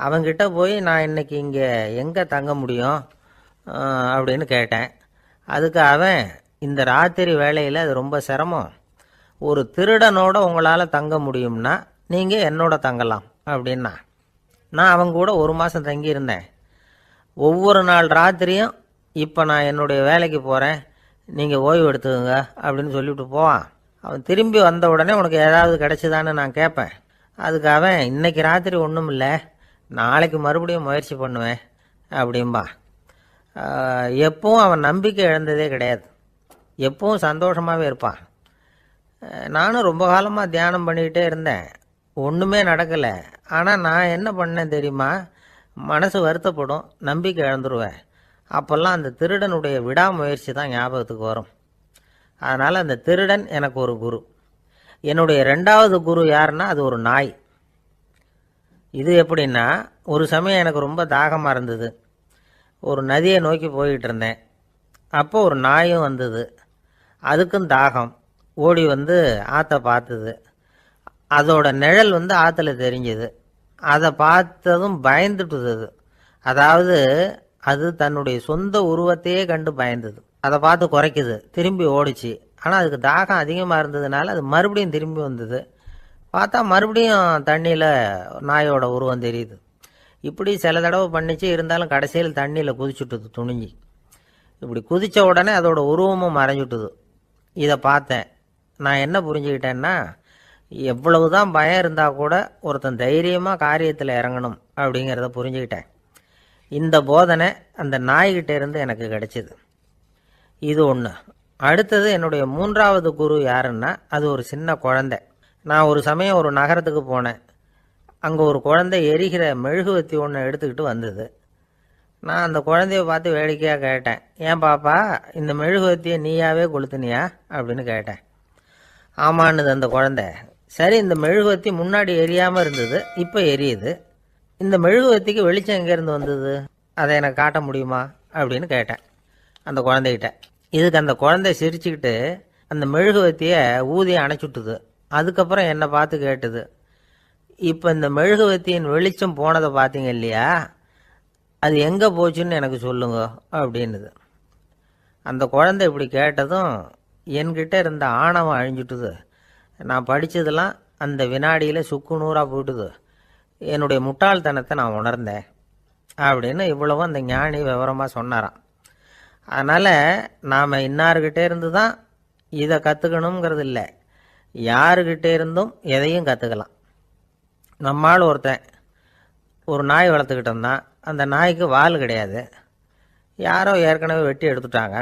அவங்கிட்ட போய் நான் இன்னைக்கு இங்கே எங்கே தங்க முடியும் அப்படின்னு கேட்டேன். அதுக்கு அவன், இந்த ராத்திரி வேளையில் அது ரொம்ப சிரமம், ஒரு திருடனோட உங்களால் தங்க முடியும்னா நீங்கள் என்னோட தங்கலாம் அப்படின்னா. நான் அவங்க கூட 1 மாதம் தங்கியிருந்தேன். ஒவ்வொரு நாள் ராத்திரியும் இப்போ நான் என்னுடைய வேலைக்கு போகிறேன், நீங்கள் ஓய்வு எடுத்துக்கோங்க அப்படின்னு சொல்லிவிட்டு போவான். அவன் திரும்பி வந்த உடனே உனக்கு ஏதாவது கிடைச்சிதான்னு நான் கேட்பேன். அதுக்கு அவன், இன்னைக்கு ராத்திரி ஒன்றும் இல்லை, நாளைக்கு மறுபடியும் முயற்சி பண்ணுவேன் அப்படின்பா. எப்பவும் அவன் நம்பிக்கை இழந்ததே கிடையாது, எப்பவும் சந்தோஷமாகவே இருப்பான். நானும் ரொம்ப காலமாக தியானம் பண்ணிக்கிட்டே இருந்தேன், ஒன்றுமே நடக்கலை. ஆனால் நான் என்ன பண்ணேன் தெரியுமா, மனசு வருத்தப்படும், நம்பிக்கை இழந்துருவேன். அப்போல்லாம் அந்த திருடனுடைய விடாமுயற்சி தான் ஞாபகத்துக்கு வரும். அதனால் அந்த திருடன் எனக்கு ஒரு குரு. என்னுடைய 2வது குரு யாருன்னா அது ஒரு நாய். இது எப்படின்னா, ஒரு சமயம் எனக்கு ரொம்ப தாகமாக இருந்தது. ஒரு நதியை நோக்கி போய்கிட்டு இருந்தேன். அப்போ ஒரு நாயும் வந்தது. அதுக்கும் தாகம். ஓடி வந்து ஆற்றை பார்த்தது. அதோட நிழல் வந்து ஆற்றுல தெரிஞ்சுது. அதை பார்த்ததும் பயந்துட்டுது. அதாவது அது தன்னுடைய சொந்த உருவத்தையே கண்டு பயந்தது. அதை பார்த்து குறைக்குது, திரும்பி ஓடிச்சு. ஆனால் அதுக்கு தாகம் அதிகமாக இருந்ததுனால அது மறுபடியும் திரும்பி வந்தது. பார்த்தா மறுபடியும் தண்ணியில் நாயோட உருவம் தெரியுது. இப்படி சில தடவை பண்ணிச்சு. இருந்தாலும் கடைசியில் தண்ணியில் குதிச்சுட்டுது துணிஞ்சி. இப்படி குதித்த உடனே அதோட உருவமும் மறைஞ்சுட்டுது. இதை பார்த்தேன். நான் என்ன புரிஞ்சுக்கிட்டேன்னா, எவ்வளவு தான் பயம் இருந்தால் கூட ஒருத்தன் தைரியமாக காரியத்தில் இறங்கணும் அப்படிங்கிறத புரிஞ்சுக்கிட்டேன். இந்த போதனை அந்த நாய்கிட்ட இருந்து எனக்கு கிடைச்சிது. இது ஒன்று. அடுத்தது என்னுடைய 3வது குரு யாருன்னா அது ஒரு சின்ன குழந்தை. நான் ஒரு சமயம் ஒரு நகரத்துக்கு போனேன். அங்கே ஒரு குழந்தை எரிகிற மெழுகுவத்தி ஒன்று எடுத்துக்கிட்டு வந்தது. நான் அந்த குழந்தைய பார்த்து வேடிக்கையாக கேட்டேன், ஏன் பாப்பா, இந்த மெழுகுவத்தியை நீயாவே கொளுத்துனியா அப்படின்னு கேட்டேன். ஆமான்னுது அந்த குழந்தை. சரி, இந்த மெழுகுவத்தி முன்னாடி எரியாமல் இருந்தது, இப்போ எரியுது. இந்த மெழுகுவத்திக்கு வெளிச்சம் எங்கேருந்து வந்தது, அதை எனக்கு காட்ட முடியுமா அப்படின்னு கேட்டேன் அந்த குழந்தைகிட்ட. இதுக்கு அந்த குழந்தை சிரிச்சுக்கிட்டு அந்த மெழுகுவத்தியை ஊதி அணைச்சுட்டுது. அதுக்கப்புறம் என்னை பார்த்து கேட்டுது, இப்போ இந்த மெழுகுவத்தியின் வெளிச்சம் போனதை பார்த்தீங்க இல்லையா, அது எங்கே போச்சுன்னு எனக்கு சொல்லுங்க அப்படின்னுது. அந்த குழந்தை இப்படி கேட்டதும் என்கிட்ட இருந்த ஆணவம் அழிஞ்சுட்டுது. நான் படித்ததெல்லாம் அந்த வினாடியில் சுக்கு நூறாக போயிட்டுது. என்னுடைய முட்டாள்தனத்தை நான் உணர்ந்தேன் அப்படின்னு இவ்வளவும் அந்த ஞானி விவரமாக சொன்னாராம். அதனால் நாம் இன்னார்கிட்டே இருந்து தான் இதை கற்றுக்கணுங்கிறது இல்லை, யாருக்கிட்டே இருந்தும் எதையும் கற்றுக்கலாம். நம்மால் ஒருத்தன் ஒரு நாய் வளர்த்துக்கிட்டு இருந்தான். அந்த நாய்க்கு வால் கிடையாது. யாரோ ஏற்கனவே வெட்டி எடுத்துட்டாங்க.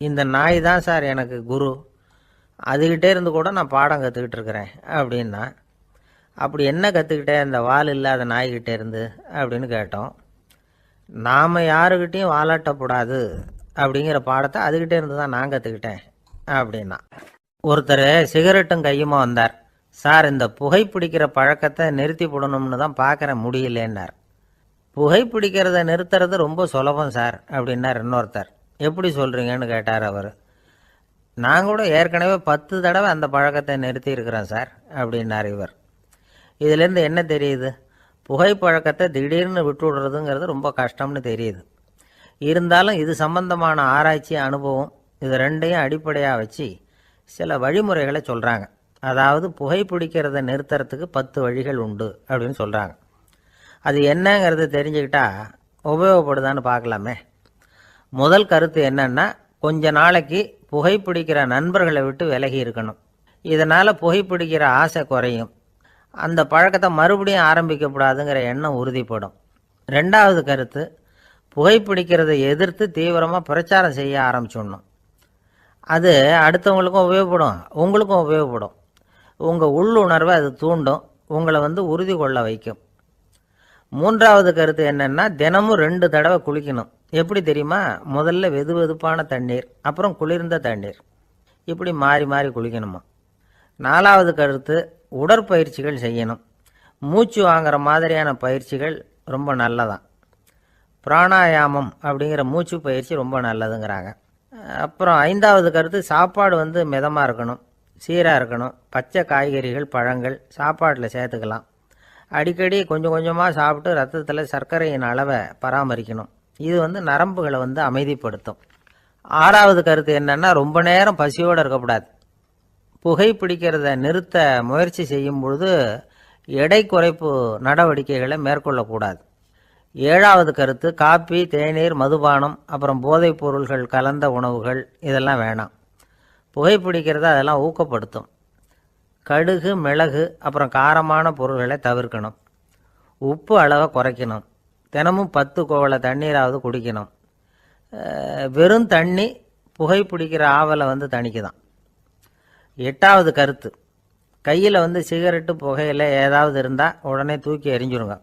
இந்த நாய் தான் சார் எனக்கு குரு, அதுகிட்டே இருந்து கூட நான் பாடம் கற்றுக்கிட்டு இருக்கிறேன் அப்படின்னா. அப்படி என்ன கற்றுக்கிட்டேன் இந்த வால் இல்லாத நாய்கிட்டே இருந்து அப்படின்னு கேட்டோம். நாம் யாருக்கிட்டையும் வாலாட்டக்கூடாது அப்படிங்கிற பாடத்தை அதுகிட்டே இருந்து தான் நான் கற்றுக்கிட்டேன் அப்படின்னா. ஒருத்தர் சிகரெட்டும் கையுமா வந்தார். சார், இந்த புகைப்பிடிக்கிற பழக்கத்தை நிறுத்தி போடணும்னு தான் பார்க்குறேன், முடியலேன்னார். புகைப்பிடிக்கிறத நிறுத்துறது ரொம்ப சுலபம் சார் அப்படின்னார் இன்னொருத்தர். எப்படி சொல்கிறீங்கன்னு கேட்டார் அவர். நான் கூட ஏற்கனவே 10 தடவை அந்த பழக்கத்தை நிறுத்தி இருக்கிறேன் சார் அப்படின்னார் இவர். இதிலேருந்து என்ன தெரியுது? புகைப்பழக்கத்தை திடீர்னு விட்டு விடுறதுங்கிறது ரொம்ப கஷ்டம்னு தெரியுது. இருந்தாலும் இது சம்பந்தமான ஆராய்ச்சி, அனுபவம், இது ரெண்டையும் அடிப்படையாக வச்சு சில வழிமுறைகளை சொல்கிறாங்க. அதாவது புகைப்பிடிக்கிறத நிறுத்துறதுக்கு 10 வழிகள் உண்டு அப்படின்னு சொல்கிறாங்க. அது என்னங்கிறது தெரிஞ்சுக்கிட்டா உபயோகப்படுதான்னு பார்க்கலாமே. முதல் கருத்து என்னன்னா, கொஞ்ச நாளைக்கு புகைப்பிடிக்கிற நண்பர்களை விட்டு விலகி இருக்கணும். இதனால் புகைப்பிடிக்கிற ஆசை குறையும். அந்த பழக்கத்தை மறுபடியும் ஆரம்பிக்கப்படாதுங்கிற எண்ணம் உறுதிப்படும். ரெண்டாவது கருத்து, புகைப்பிடிக்கிறதை எதிர்த்து தீவிரமாக பிரச்சாரம் செய்ய ஆரம்பிச்சிடணும். அது அடுத்தவங்களுக்கும் உபயோகப்படும், உங்களுக்கும் உபயோகப்படும். உங்கள் உள்ளுணர்வை அது தூண்டும், உங்களை உறுதி கொள்ள வைக்கும். மூன்றாவது கருத்து என்னென்னா, தினமும் 2 தடவை குளிக்கணும். எப்படி தெரியுமா? முதல்ல வெது வெதுப்பான தண்ணீர், அப்புறம் குளிர்ந்த தண்ணீர், இப்படி மாறி மாறி குளிக்கணுமா. நாலாவது கருத்து, உடற்பயிற்சிகள் செய்யணும். மூச்சு வாங்குற மாதிரியான பயிற்சிகள் ரொம்ப நல்லதான். பிராணாயாமம் அப்படிங்கிற மூச்சு பயிற்சி ரொம்ப நல்லதுங்கிறாங்க. அப்புறம் ஐந்தாவது கருத்து, சாப்பாடு மிதமாக இருக்கணும், சீராக இருக்கணும். பச்சை காய்கறிகள், பழங்கள் சாப்பாட்டில் சேர்த்துக்கலாம். அடிக்கடி கொஞ்சம் கொஞ்சமாக சாப்பிட்டு ரத்தத்தில் சர்க்கரையின் அளவை பராமரிக்கணும். இது நரம்புகளை அமைதிப்படுத்தும். ஆறாவது கருத்து என்னென்னா, ரொம்ப நேரம் பசியோடு இருக்கக்கூடாது. புகைப்பிடிக்கிறத நிறுத்த முயற்சி செய்யும் பொழுது எடை குறைப்பு நடவடிக்கைகளை மேற்கொள்ளக்கூடாது. ஏழாவது கருத்து, காப்பி, தேநீர், மதுபானம், அப்புறம் போதைப் பொருள்கள் கலந்த உணவுகள் இதெல்லாம் வேணாம். புகைப்பிடிக்கிறத அதெல்லாம் ஊக்கப்படுத்தும். கடுகு, மிளகு, அப்புறம் காரமான பொருள்களை தவிர்க்கணும். உப்பு அளவை குறைக்கணும். தினமும் 10 குவளை தண்ணீராவது குடிக்கணும். வெறும் தண்ணி புகைப்பிடிக்கிற ஆவலை தணிக்குதான். எட்டாவது கருத்து, கையில் சிகரெட்டு, புகையில ஏதாவது இருந்தால் உடனே தூக்கி எறிஞ்சிருங்க.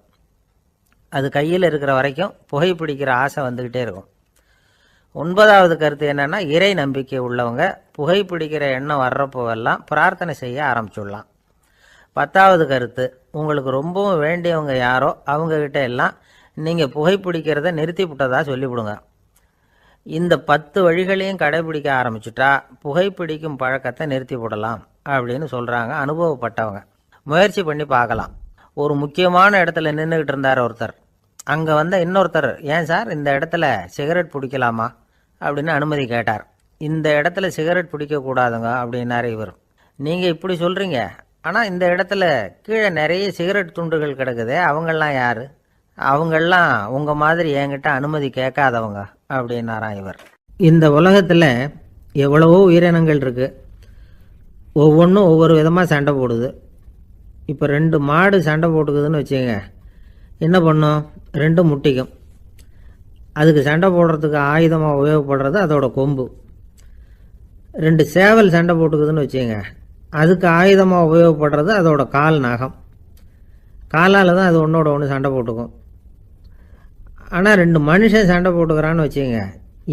அது கையில் இருக்கிற வரைக்கும் புகைப்பிடிக்கிற ஆசை வந்துக்கிட்டே இருக்கும். 9வது கருத்து என்னென்னா, இறை நம்பிக்கை உள்ளவங்க புகைப்பிடிக்கிற எண்ணம் வர்றப்போவெல்லாம் பிரார்த்தனை செய்ய ஆரம்பிச்சுடலாம். 10வது கருத்து, உங்களுக்கு ரொம்பவும் வேண்டியவங்க யாரோ அவங்கக்கிட்ட எல்லாம் நீங்கள் புகைப்பிடிக்கிறத நிறுத்தி விட்டதா சொல்லிவிடுங்க. இந்த 10 வழிகளையும் கடைபிடிக்க ஆரம்பிச்சுட்டா புகைப்பிடிக்கும் பழக்கத்தை நிறுத்தி விடலாம் அப்படின்னு சொல்கிறாங்க அனுபவப்பட்டவங்க. முயற்சி பண்ணி பார்க்கலாம். ஒரு முக்கியமான இடத்துல நின்றுக்கிட்டு இருந்தார் ஒருத்தர். அங்கே இன்னொருத்தர், ஏன் சார் இந்த இடத்துல சிகரெட் பிடிக்கலாமா அப்படின்னு அனுமதி கேட்டார். இந்த இடத்துல சிகரெட் பிடிக்கக்கூடாதுங்க அப்படின்னாரு இவர். நீங்கள் இப்படி சொல்கிறீங்க, ஆனால் இந்த இடத்துல கீழே நிறைய சிகரெட் துண்டுகள் கிடக்குதே, அவங்கெல்லாம் யார்? அவங்கெல்லாம் உங்கள் மாதிரி என்கிட்ட அனுமதி கேட்காதவங்க அப்படின்னாராம் இவர். இந்த உலகத்தில் எவ்வளவோ உயிரினங்கள் இருக்குது. ஒவ்வொன்றும் ஒவ்வொரு விதமாக சண்டை போடுது. இப்போ 2 மாடு சண்டை போட்டுக்குதுன்னு வச்சுங்க, என்ன பண்ணும்? 2 முட்டிக்கும். அதுக்கு சண்டை போடுறதுக்கு ஆயுதமாக உபயோகப்படுறது அதோட கொம்பு. 2 சேவல் சண்டை போட்டுக்குதுன்னு வச்சுங்க, அதுக்கு ஆயுதமாக உபயோகப்படுறது அதோட கால், நகம். காலால் தான் அது ஒன்றோட ஒன்று சண்டை போட்டுக்கும். ஆனால் 2 மனுஷன் சண்டை போட்டுக்கிறான்னு வச்சுங்க,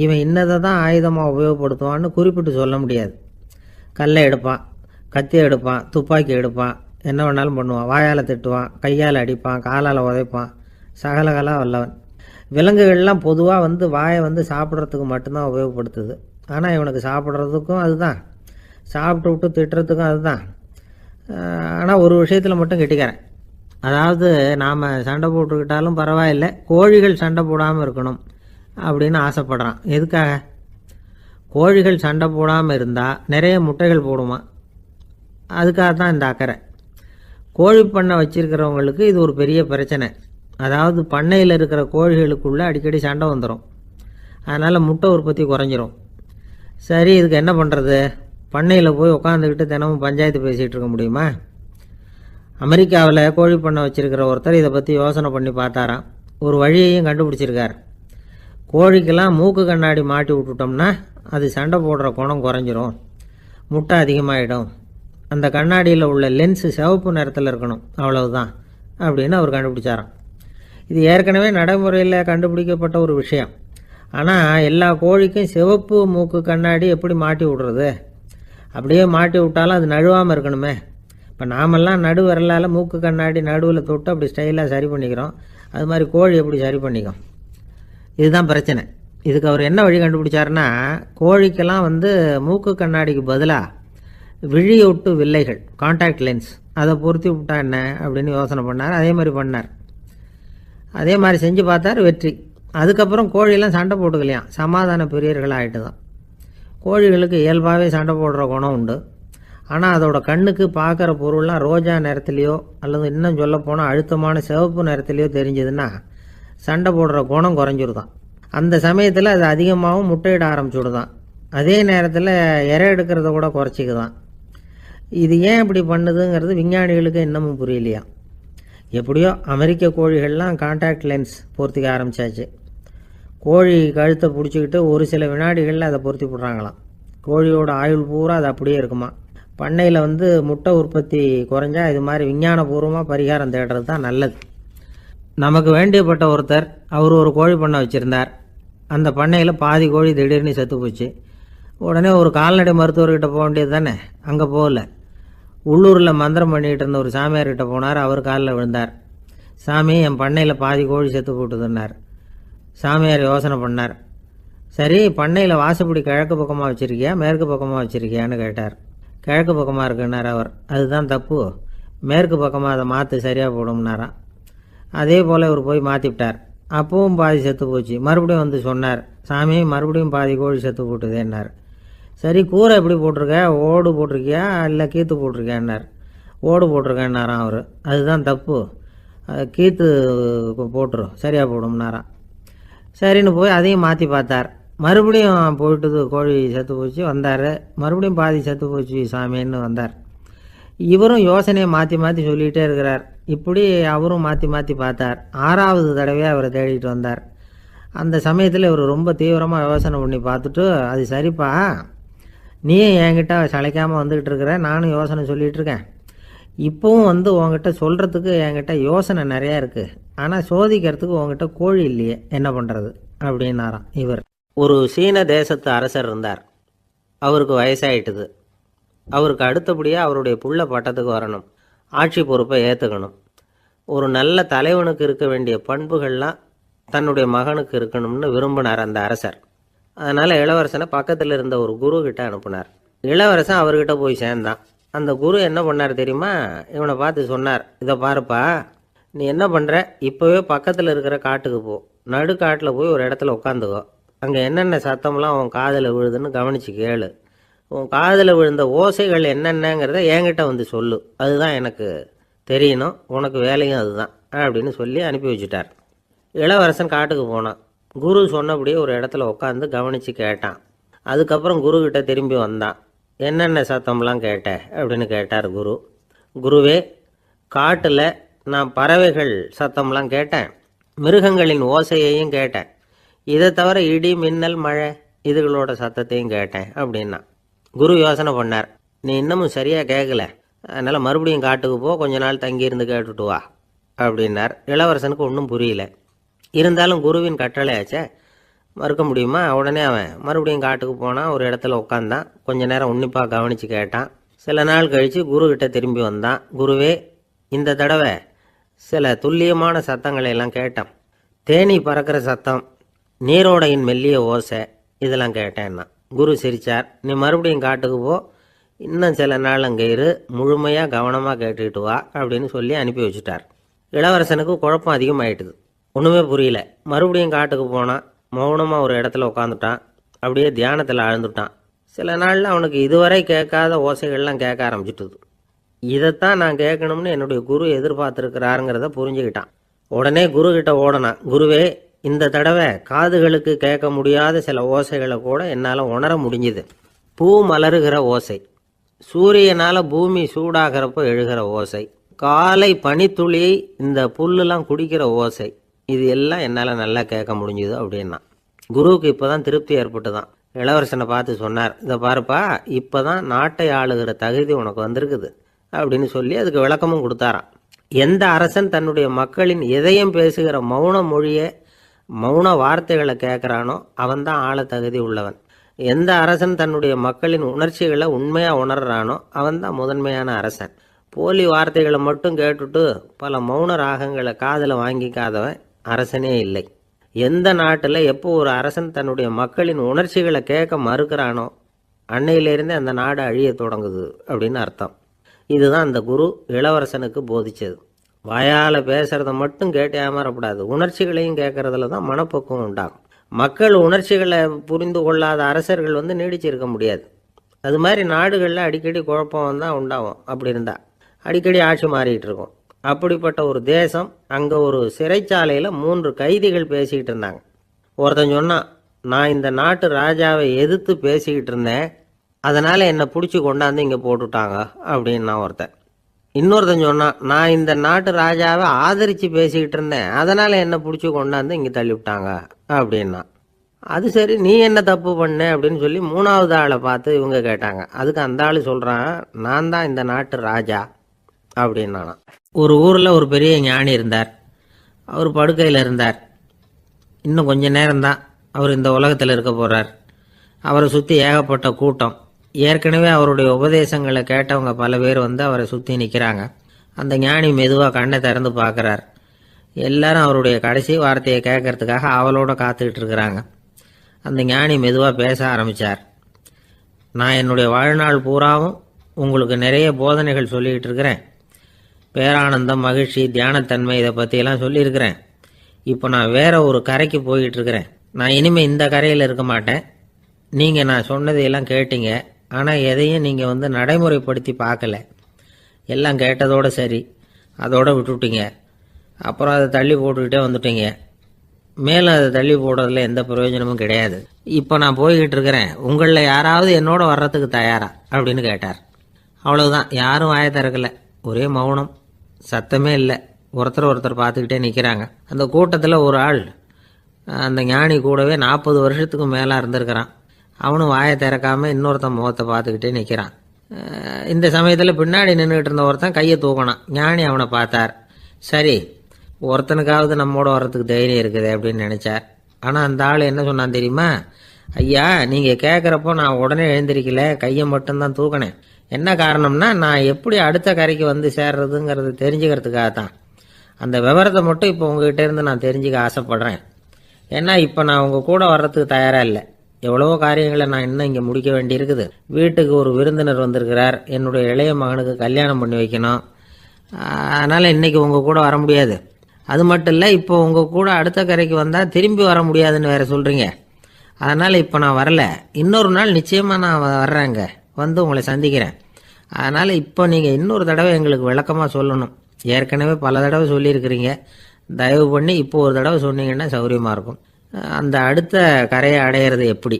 இவன் இன்னதை தான் ஆயுதமாக உபயோகப்படுத்துவான்னு குறிப்பிட்டு சொல்ல முடியாது. கல்லை எடுப்பான், கத்தி எடுப்பான், துப்பாக்கி எடுப்பான், என்ன வேணாலும் பண்ணுவான். வாயால் திட்டுவான், கையால் அடிப்பான், காலால் உதைப்பான், சகலகலா வல்லவன். விலங்குகள்லாம் பொதுவாக வாயை சாப்பிட்றதுக்கு மட்டும்தான் உபயோகப்படுத்துது. ஆனால் இவனுக்கு சாப்பிட்றதுக்கும் அதுதான், சாப்பிட்டு விட்டு திட்டுறதுக்கும் அதுதான். ஆனால் ஒரு விஷயத்தில் மட்டும் கெட்டிக்கிறேன். அதாவது நாம் சண்டை போட்டுக்கிட்டாலும் பரவாயில்லை, கோழிகள் சண்டை போடாமல் இருக்கணும் அப்படின்னு ஆசைப்படுறான். எதுக்காக? கோழிகள் சண்டை போடாமல் இருந்தால் நிறைய முட்டைகள் போடுமா, அதுக்காக தான் இந்த அக்கறை. கோழி பண்ணை வச்சுருக்கிறவங்களுக்கு இது ஒரு பெரிய பிரச்சனை. அதாவது பண்ணையில் இருக்கிற கோழிகளுக்குள்ளே அடிக்கடி சண்டை வந்துடும், அதனால் முட்டை உற்பத்தி குறைஞ்சிரும். சரி, இதுக்கு என்ன பண்ணுறது? பண்ணையில் போய் உட்காந்துக்கிட்டு தினமும் பஞ்சாயத்து பேசிகிட்டு இருக்க முடியுமா? அமெரிக்காவில் கோழி பண்ணை வச்சுருக்கிற ஒருத்தர் இதை பற்றி யோசனை பண்ணி பார்த்தாராம். ஒரு வழியையும் கண்டுபிடிச்சிருக்கார். கோழிக்கெல்லாம் மூக்கு கண்ணாடி மாட்டி விட்டுட்டோம்னா அது சண்டை போடுற குணம் குறைஞ்சிரும், முட்டை அதிகமாகிடும். அந்த கண்ணாடியில் உள்ள லென்ஸு சிவப்பு நிறத்தில் இருக்கணும், அவ்வளவுதான் அப்படின்னு அவர் கண்டுபிடிச்சாராம். இது ஏற்கனவே நடைமுறையில் கண்டுபிடிக்கப்பட்ட ஒரு விஷயம். ஆனால் எல்லா கோழிக்கும் சிவப்பு மூக்கு கண்ணாடி எப்படி மாட்டி விடுறது? அப்படியே மாட்டி விட்டாலும் அது நழுவாமல் இருக்கணுமே. இப்போ நாமெல்லாம் நடு விரலால் மூக்கு கண்ணாடி நடுவில் தொட்டு அப்படி ஸ்டைலாக சரி பண்ணிக்கிறோம், அது மாதிரி கோழி எப்படி சரி பண்ணிக்கும்? இதுதான் பிரச்சனை. இதுக்கு அவர் என்ன வழி கண்டுபிடிச்சாருன்னா, கோழிக்கெல்லாம் மூக்கு கண்ணாடிக்கு பதிலாக விழியொட்டு வில்லைகள், கான்டாக்ட் லென்ஸ், அதை பொருத்தி விட்டா என்ன அப்படின்னு யோசனை பண்ணார். அதே மாதிரி பண்ணார். அதே மாதிரி செஞ்சு பார்த்தார், வெற்றி. அதுக்கப்புறம் கோழியெல்லாம் சண்டை போட்டுக்கலையாம், சமாதான பிரியர்களாக ஆகிட்டு தான். கோழிகளுக்கு இயல்பாகவே சண்டை போடுற குணம் உண்டு. ஆனால் அதோட கண்ணுக்கு பார்க்குற பொருள்லாம் ரோஜா நிறத்துலையோ அல்லது இன்னும் சொல்லப்போனால் அழுத்தமான சிவப்பு நிறத்துலையோ தெரிஞ்சதுன்னா சண்டை போடுற குணம் குறைஞ்சிருதான். அந்த சமயத்தில் அது அதிகமாகவும் முட்டையிட ஆரம்பிச்சுடுதான். அதே நேரத்தில் இறை எடுக்கிறத கூட குறைச்சிக்குதான். இது ஏன் இப்படி பண்ணுதுங்கிறது விஞ்ஞானிகளுக்கு இன்னமும் புரியலையா. எப்படியோ அமெரிக்க கோழிகள்லாம் கான்டாக்ட் லென்ஸ் பொருத்திக்க ஆரம்பித்தாச்சு. கோழி கழுத்தை பிடிச்சிக்கிட்டு ஒரு சில வினாடிகளில் அதை பொருத்தி விட்றாங்களாம். கோழியோட ஆயுள் பூரா அது அப்படியே இருக்குமா. பண்ணையில் முட்டை உற்பத்தி குறைஞ்சா இது மாதிரி விஞ்ஞானபூர்வமாக பரிகாரம் தேடுறது தான் நல்லது. நமக்கு வேண்டியப்பட்ட ஒருத்தர், அவர் ஒரு கோழி பண்ணை வச்சுருந்தார். அந்த பண்ணையில் பாதி கோழி திடீர்னு செத்து போச்சு. உடனே ஒரு கால்நடை மருத்துவர்கிட்ட போக வேண்டியது தானே. அங்கே போகல, உள்ளூரில் மந்திரம் பண்ணிகிட்டு இருந்த ஒரு சாமியார்கிட்ட போனார். அவர் காலில் விழுந்தார். சாமி, என் பண்ணையில் பாதி கோழி செத்து போட்டுதுன்னார். சாமியார் யோசனை பண்ணார். சரி, பண்ணையில் வாசப்படி கிழக்கு பக்கமாக வச்சுருக்கியா மேற்கு பக்கமாக வச்சுருக்கியான்னு கேட்டார். கிழக்கு பக்கமாக இருக்குன்னார் அவர். அதுதான் தப்பு, மேற்கு பக்கமாக அதை மாற்று சரியாக போடும்னாராம். அதே போல் இவர் போய் மாற்றிவிட்டார். அப்பவும் பாதி செத்து போச்சு. மறுபடியும் சொன்னார், சாமி மறுபடியும் பாதி கோழி செத்து போட்டுதேன்னார். சரி, கூரை எப்படி போட்டிருக்க, ஓடு போட்டிருக்கியா இல்லை கீத்து போட்டிருக்கியான்னார். ஓடு போட்டிருக்கேன்னாராம் அவர். அதுதான் தப்பு, கீத்து போட்டுரும் சரியாக போடும்னாராம். சரின்னு போய் அதையும் மாற்றி பார்த்தார். மறுபடியும் போயிட்டுது, கோழி செத்து போச்சு. வந்தார், மறுபடியும் பாதி செத்து போச்சு சாமின்னு வந்தார். இவரும் யோசனையை மாற்றி மாற்றி சொல்லிகிட்டே இருக்கிறார். இப்படி அவரும் மாற்றி மாற்றி பார்த்தார். 6வது தடவையாக அவரை தேடிட்டு வந்தார். அந்த சமயத்தில் இவர் ரொம்ப தீவிரமாக யோசனை பண்ணி பார்த்துட்டு, அது சரிப்பா, நீயும் என்கிட்ட சளைக்காமல் வந்துக்கிட்டு இருக்கிற, நானும் யோசனை சொல்லிகிட்டு இருக்கேன். இப்போவும் உங்ககிட்ட சொல்கிறதுக்கு என்கிட்ட யோசனை நிறையா இருக்குது, ஆனால் சோதிக்கிறதுக்கு உங்ககிட்ட கோழி இல்லையே, என்ன பண்ணுறது அப்படின்னாராம் இவர். ஒரு சீன தேசத்து அரசர் இருந்தார். அவருக்கு வயசாயிட்டுது. அவருக்கு அடுத்தபடியாக அவருடைய புள்ள பட்டத்துக்கு வரணும், ஆட்சி பொறுப்பை ஏற்றுக்கணும். ஒரு நல்ல தலைவனுக்கு இருக்க வேண்டிய பண்புகள்லாம் தன்னுடைய மகனுக்கு இருக்கணும்னு விரும்பினார் அந்த அரசர். அதனால் இளவரசனை பக்கத்தில் இருந்த ஒரு குரு கிட்ட அனுப்புனார். இளவரசன் அவர்கிட்ட போய் சேர்ந்தான். அந்த குரு என்ன பண்ணார் தெரியுமா? இவனை பார்த்து சொன்னார், இதை பாருப்பா, நீ என்ன பண்ணுற, இப்போவே பக்கத்தில் இருக்கிற காட்டுக்கு போ, நடு காட்டில் போய் ஒரு இடத்துல உட்காந்துக்கோ. அங்கே என்னென்ன சத்தம்லாம் உன் காதில் விழுதுன்னு கவனித்து கேளு. உன் காதில் விழுந்த ஓசைகள் என்னென்னங்கிறத என்கிட்ட சொல்லு, அதுதான் எனக்கு தெரியணும், உனக்கு வேலையும் அதுதான் அப்படின்னு சொல்லி அனுப்பி வச்சுட்டார். இளவரசன் காட்டுக்கு போனான். குரு சொன்னபடியே ஒரு இடத்துல உட்காந்து கவனித்து கேட்டான். அதுக்கப்புறம் குருக்கிட்ட திரும்பி வந்தான். என்னென்ன சத்தம்லாம் கேட்ட அப்படின்னு கேட்டார் குரு. குருவே, காட்டில் நான் பறவைகள் சத்தம்லாம் கேட்டேன், மிருகங்களின் ஓசையையும் கேட்டேன், இதை தவிர இடி மின்னல் மழை இதுகளோட சத்தத்தையும் கேட்டேன் அப்படின்னா. குரு யோசனை பண்ணார், நீ இன்னமும் சரியாக கேட்கல, அதனால் மறுபடியும் காட்டுக்கு போ, கொஞ்ச நாள் தங்கியிருந்து கேட்டுட்டு வா அப்படின்னார். இளவரசனுக்கு ஒன்றும் புரியல. இருந்தாலும் குருவின் கட்டளை ஆச்சே, மறுக்க முடியுமா? உடனே அவன் மறுபடியும் காட்டுக்கு போனான். ஒரு இடத்துல உட்காந்தான். கொஞ்ச நேரம் உன்னிப்பாக கவனித்து கேட்டான். சில நாள் கழித்து குருக்கிட்ட திரும்பி வந்தான். குருவே, இந்த தடவை சில துல்லியமான சத்தங்களை எல்லாம் கேட்டான். தேனி பறக்கிற சத்தம், நீரோடையின் மெல்லிய ஓசை, இதெல்லாம் கேட்டேன்னா. குரு சிரித்தார். நீ மறுபடியும் காட்டுக்கு போ, இன்னும் சில நாள் அங்கே இரு, முழுமையாக கவனமாக கேட்டுக்கிட்டு வா அப்படின்னு சொல்லி அனுப்பி வச்சுட்டார். இளவரசனுக்கு குழப்பம் அதிகமாயிட்டுது. ஒன்றுமே புரியல. மறுபடியும் காட்டுக்கு போனான். மௌனமாக ஒரு இடத்துல உட்காந்துட்டான். அப்படியே தியானத்தில் ஆழ்ந்துட்டான். சில நாளில் அவனுக்கு இதுவரை கேட்காத ஓசைகள்லாம் கேட்க ஆரம்பிச்சிட்டுது. இதைத்தான் நான் கேட்கணும்னு என்னுடைய குரு எதிர்பார்த்துருக்கிறாருங்கிறத புரிஞ்சுக்கிட்டான். உடனே குரு கிட்ட ஓடனான். குருவே, இந்த தடவை காதுகளுக்கு கேட்க முடியாத சில ஓசைகளை கூட என்னால் உணர முடிஞ்சுது. பூ மலருகிற ஓசை, சூரியனால் பூமி சூடாகிறப்போ எழுகிற ஓசை, காலை பனித்துளி இந்த புல்லுலாம் குடிக்கிற ஓசை, இது எல்லாம் என்னால் நல்லா கேட்க முடிஞ்சுது அப்படின்னா. குருவுக்கு இப்போ தான் திருப்தி ஏற்பட்டு தான் இளவரசனை பார்த்து சொன்னார், இதை பாருப்பா, இப்போ தான் நாட்டை ஆளுகிற தகுதி உனக்கு வந்திருக்குது அப்படின்னு சொல்லி அதுக்கு விளக்கமும் கொடுத்தாராம். எந்த அரசன் தன்னுடைய மக்களின் இதயம் பேசுகிற மௌன மொழியை, மௌன வார்த்தைகளை கேட்குறானோ அவன்தான் ஆள தகுதி உள்ளவன். எந்த அரசன் தன்னுடைய மக்களின் உணர்ச்சிகளை உண்மையாக உணர்றானோ அவன்தான் முதன்மையான அரசன். போலி வார்த்தைகளை மட்டும் கேட்டுட்டு பல மௌன ராகங்களை காதில் வாங்கிக்காதவன் அரசனே இல்லை. எந்த நாட்டில் எப்போ ஒரு அரசன் தன்னுடைய மக்களின் உணர்ச்சிகளை கேட்க மறுக்கிறானோ அன்னையிலேருந்தே அந்த நாடு அழிய தொடங்குது அப்படின்னு அர்த்தம். இதுதான் அந்த குரு இளவரசனுக்கு போதிச்சது. வாயால் பேசுகிறத மட்டும் கேட்டு ஏமாறக்கூடாது, உணர்ச்சிகளையும் கேட்கறதுல தான் மனப்பக்குவம் உண்டாகும். மக்கள் உணர்ச்சிகளை புரிந்து கொள்ளாத அரசர்கள் நீடிச்சிருக்க முடியாது. அது மாதிரி நாடுகளில் அடிக்கடி குழப்பம் தான் உண்டாகும். அப்படி இருந்தால் அடிக்கடி ஆட்சி மாறிக்கிட்டு இருக்கும். அப்படிப்பட்ட ஒரு தேசம், அங்கே ஒரு சிறைச்சாலையில் 3 கைதிகள் பேசிக்கிட்டு இருந்தாங்க. ஒருத்தன் சொன்னான், நான் இந்த நாட்டு ராஜாவை எதிர்த்து பேசிக்கிட்டு இருந்தேன், அதனால் என்னை பிடிச்சி கொண்டாந்து இங்கே போட்டுட்டாங்க அப்படின்னா ஒருத்தன். இன்னொருத்தன் சொன்னான், நான் இந்த நாட்டு ராஜாவை ஆதரித்து பேசிக்கிட்டு இருந்தேன், அதனால் என்னை பிடிச்சி கொண்டாந்து இங்கே தள்ளிவிட்டாங்க அப்படின்னா. அது சரி, நீ என்ன தப்பு பண்ண அப்படின்னு சொல்லி 3வது ஆளை பார்த்து இவங்க கேட்டாங்க. அதுக்கு அந்த ஆள் சொல்கிறான், நான் தான் இந்த நாட்டு ராஜா அப்படின்னானா. ஒரு ஊரில் ஒரு பெரிய ஞானி இருந்தார். அவர் படுக்கையில் இருந்தார். இன்னும் கொஞ்ச நேரம்தான் அவர் இந்த உலகத்தில் இருக்க போகிறார். அவரை சுற்றி ஏகப்பட்ட கூட்டம். ஏற்கனவே அவருடைய உபதேசங்களை கேட்டவங்க பல பேர் அவரை சுற்றி நிற்கிறாங்க. அந்த ஞானி மெதுவாக கண்ணை திறந்து பார்க்குறார். எல்லாரும் அவருடைய கடைசி வார்த்தையை கேட்கறதுக்காக அவளோட காத்துக்கிட்டு இருக்கிறாங்க. அந்த ஞானி மெதுவாக பேச ஆரம்பித்தார். நான் என்னுடைய வாழ்நாள் பூராவும் உங்களுக்கு நிறைய போதனைகள் சொல்லிக்கிட்டு இருக்கிறேன். பேரானந்தம், மகிழ்ச்சி, தியானத்தன்மை, இதை பற்றியெல்லாம் சொல்லியிருக்கிறேன். இப்போ நான் வேற ஒரு கரைக்கு போய்கிட்டு இருக்கிறேன். நான் இனிமேல் இந்த கரையில் இருக்க மாட்டேன். நீங்கள் நான் சொன்னதையெல்லாம் கேட்டீங்க, ஆனால் எதையும் நீங்கள் நடைமுறைப்படுத்தி பார்க்கல. எல்லாம் கேட்டதோடு சரி, அதோடு விட்டுவிட்டீங்க. அப்புறம் அதை தள்ளி போட்டுக்கிட்டே வந்துட்டீங்க. மேலும் அதை தள்ளி போடுறதுல எந்த பிரயோஜனமும் கிடையாது. இப்போ நான் போய்கிட்டு இருக்கிறேன், உங்களில் யாராவது என்னோட வர்றதுக்கு தயாரா அப்படின்னு கேட்டார். அவ்வளவுதான், யாரும் வாயை திறக்கல. ஒரே மௌனம், சத்தமே இல்லை. ஒருத்தர் பார்த்துக்கிட்டே நிற்கிறாங்க. அந்த கூட்டத்தில் ஒரு ஆள் அந்த ஞானி கூடவே 40 வருஷத்துக்கு மேலே இருந்திருக்கிறான். அவனும் வாயை திறக்காமல் இன்னொருத்தன் முகத்தை பார்த்துக்கிட்டே நிற்கிறான். இந்த சமயத்தில் பின்னாடி நின்றுக்கிட்டு இருந்த ஒருத்தன் கையை தூக்கினான். ஞானி அவனை பார்த்தார். சரி, ஒருத்தனுக்காவது நம்மோட வர்றதுக்கு தைரியம் இருக்குது அப்படின்னு நினச்சார். ஆனால் அந்த ஆள் என்ன சொன்னான் தெரியுமா? ஐயா, நீங்கள் கேட்குறப்போ நான் உடனே எழுந்திருக்கல, கையை மட்டும்தான் தூக்கினேன். என்ன காரணம்னா, நான் எப்படி அடுத்த கரைக்கு சேர்றதுங்கிறது தெரிஞ்சுக்கிறதுக்காக தான். அந்த விவரத்தை மட்டும் இப்போ உங்ககிட்ட இருந்து நான் தெரிஞ்சுக்க ஆசைப்படுறேன். ஏன்னா இப்போ நான் உங்கள் கூட வர்றதுக்கு தயாராக இல்லை. எவ்வளவோ காரியங்களை நான் இன்னும் இங்கே முடிக்க வேண்டியிருக்குது. வீட்டுக்கு ஒரு விருந்தினர் வந்திருக்கிறார். என்னுடைய இளைய மகனுக்கு கல்யாணம் பண்ணி வைக்கணும். அதனால் இன்றைக்கி உங்கள் கூட வர முடியாது. அது மட்டும் இல்லை, இப்போ உங்கள் கூட அடுத்த கரைக்கு வந்தால் திரும்பி வர முடியாதுன்னு வேறு சொல்கிறீங்க. அதனால் இப்போ நான் வரல. இன்னொரு நாள் நிச்சயமாக நான் வர்றேங்க, உங்களை சந்திக்கிறேன். அதனால் இப்போ நீங்கள் இன்னொரு தடவை எங்களுக்கு விளக்கமாக சொல்லணும். ஏற்கனவே பல தடவை சொல்லியிருக்கிறீங்க. தயவு பண்ணி இப்போ ஒரு தடவை சொன்னீங்கன்னா சௌகரியமாக இருக்கும். அந்த அடுத்த கரையை அடையிறது எப்படி,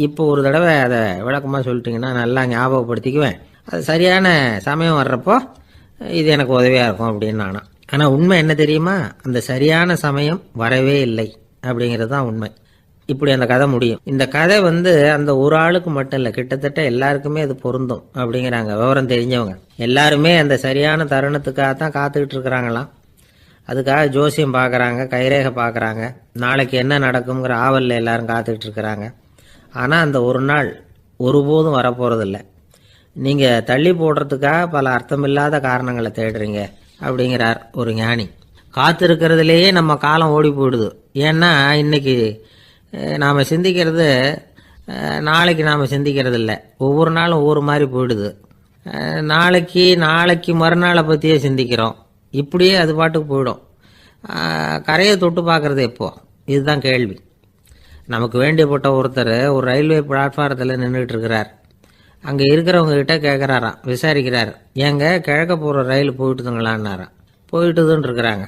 இப்போ ஒரு தடவை அதை விளக்கமாக சொல்லிட்டீங்கன்னா நல்லா ஞாபகப்படுத்திக்குவேன். அது சரியான சமயம் வர்றப்போ இது எனக்கு உதவியாக இருக்கும் அப்படின்னு நானும். ஆனால் உண்மை என்ன தெரியுமா? அந்த சரியான சமயம் வரவே இல்லை அப்படிங்கிறது தான் உண்மை. இப்படி அந்த கதை முடியும். இந்த கதை அந்த ஒரு ஆளுக்கு மட்டும் இல்லை, கிட்டத்தட்ட எல்லாருக்குமே அது பொருந்தும் அப்படிங்கிறாங்க விவரம் தெரிஞ்சவங்க. எல்லாருமே அந்த சரியான தருணத்துக்காக தான் காத்துக்கிட்டு இருக்கிறாங்களாம். அதுக்காக ஜோசியம் பார்க்குறாங்க, கைரேகை பார்க்குறாங்க, நாளைக்கு என்ன நடக்குங்கிற ஆவலில் எல்லாரும் காத்துக்கிட்டு இருக்கிறாங்க. ஆனால் அந்த ஒரு நாள் ஒருபோதும் வரப்போகிறதில்ல. நீங்கள் தள்ளி போடுறதுக்காக பல அர்த்தமில்லாத காரணங்களை தேடுறீங்க அப்படிங்கிறார் ஒரு ஞானி. காத்திருக்கிறதுலேயே நம்ம காலம் ஓடி போயிடுது. ஏன்னா இன்னைக்கு நாம் சிந்திக்கிறது நாளைக்கு நாம் சிந்திக்கிறது இல்லை. ஒவ்வொரு நாளும் ஒவ்வொரு மாதிரி போயிடுது. நாளைக்கு மறுநாளை பற்றியே சிந்திக்கிறோம். இப்படியே அது பாட்டுக்கு போயிடும். கரையை தொட்டு பார்க்குறது எப்போ? இதுதான் கேள்வி. நமக்கு வேண்டியப்பட்ட ஒருத்தர் ஒரு ரயில்வே பிளாட்ஃபாரத்தில் நின்றுட்டு இருக்கிறார். அங்கே இருக்கிறவங்க கிட்ட கேட்குறாராம், விசாரிக்கிறார். ஏங்க கிழக்க போகிற ரயில் போயிட்டுதுங்களான்னாராம். போயிட்டுதுன்னு இருக்கிறாங்க.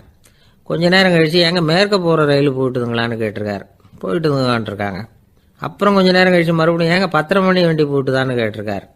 கொஞ்ச நேரம் கழிச்சு ஏங்க மேற்க போகிற ரயில் போயிட்டுதுங்களான்னு கேட்டிருக்காரு. போயிட்டுதுங்களான் இருக்காங்க. அப்புறம் கொஞ்ச நேரம் கழிச்சு மறுபடியும் ஏங்க 10:30 மணி வண்டி போயிட்டுதான்னு கேட்டிருக்காரு.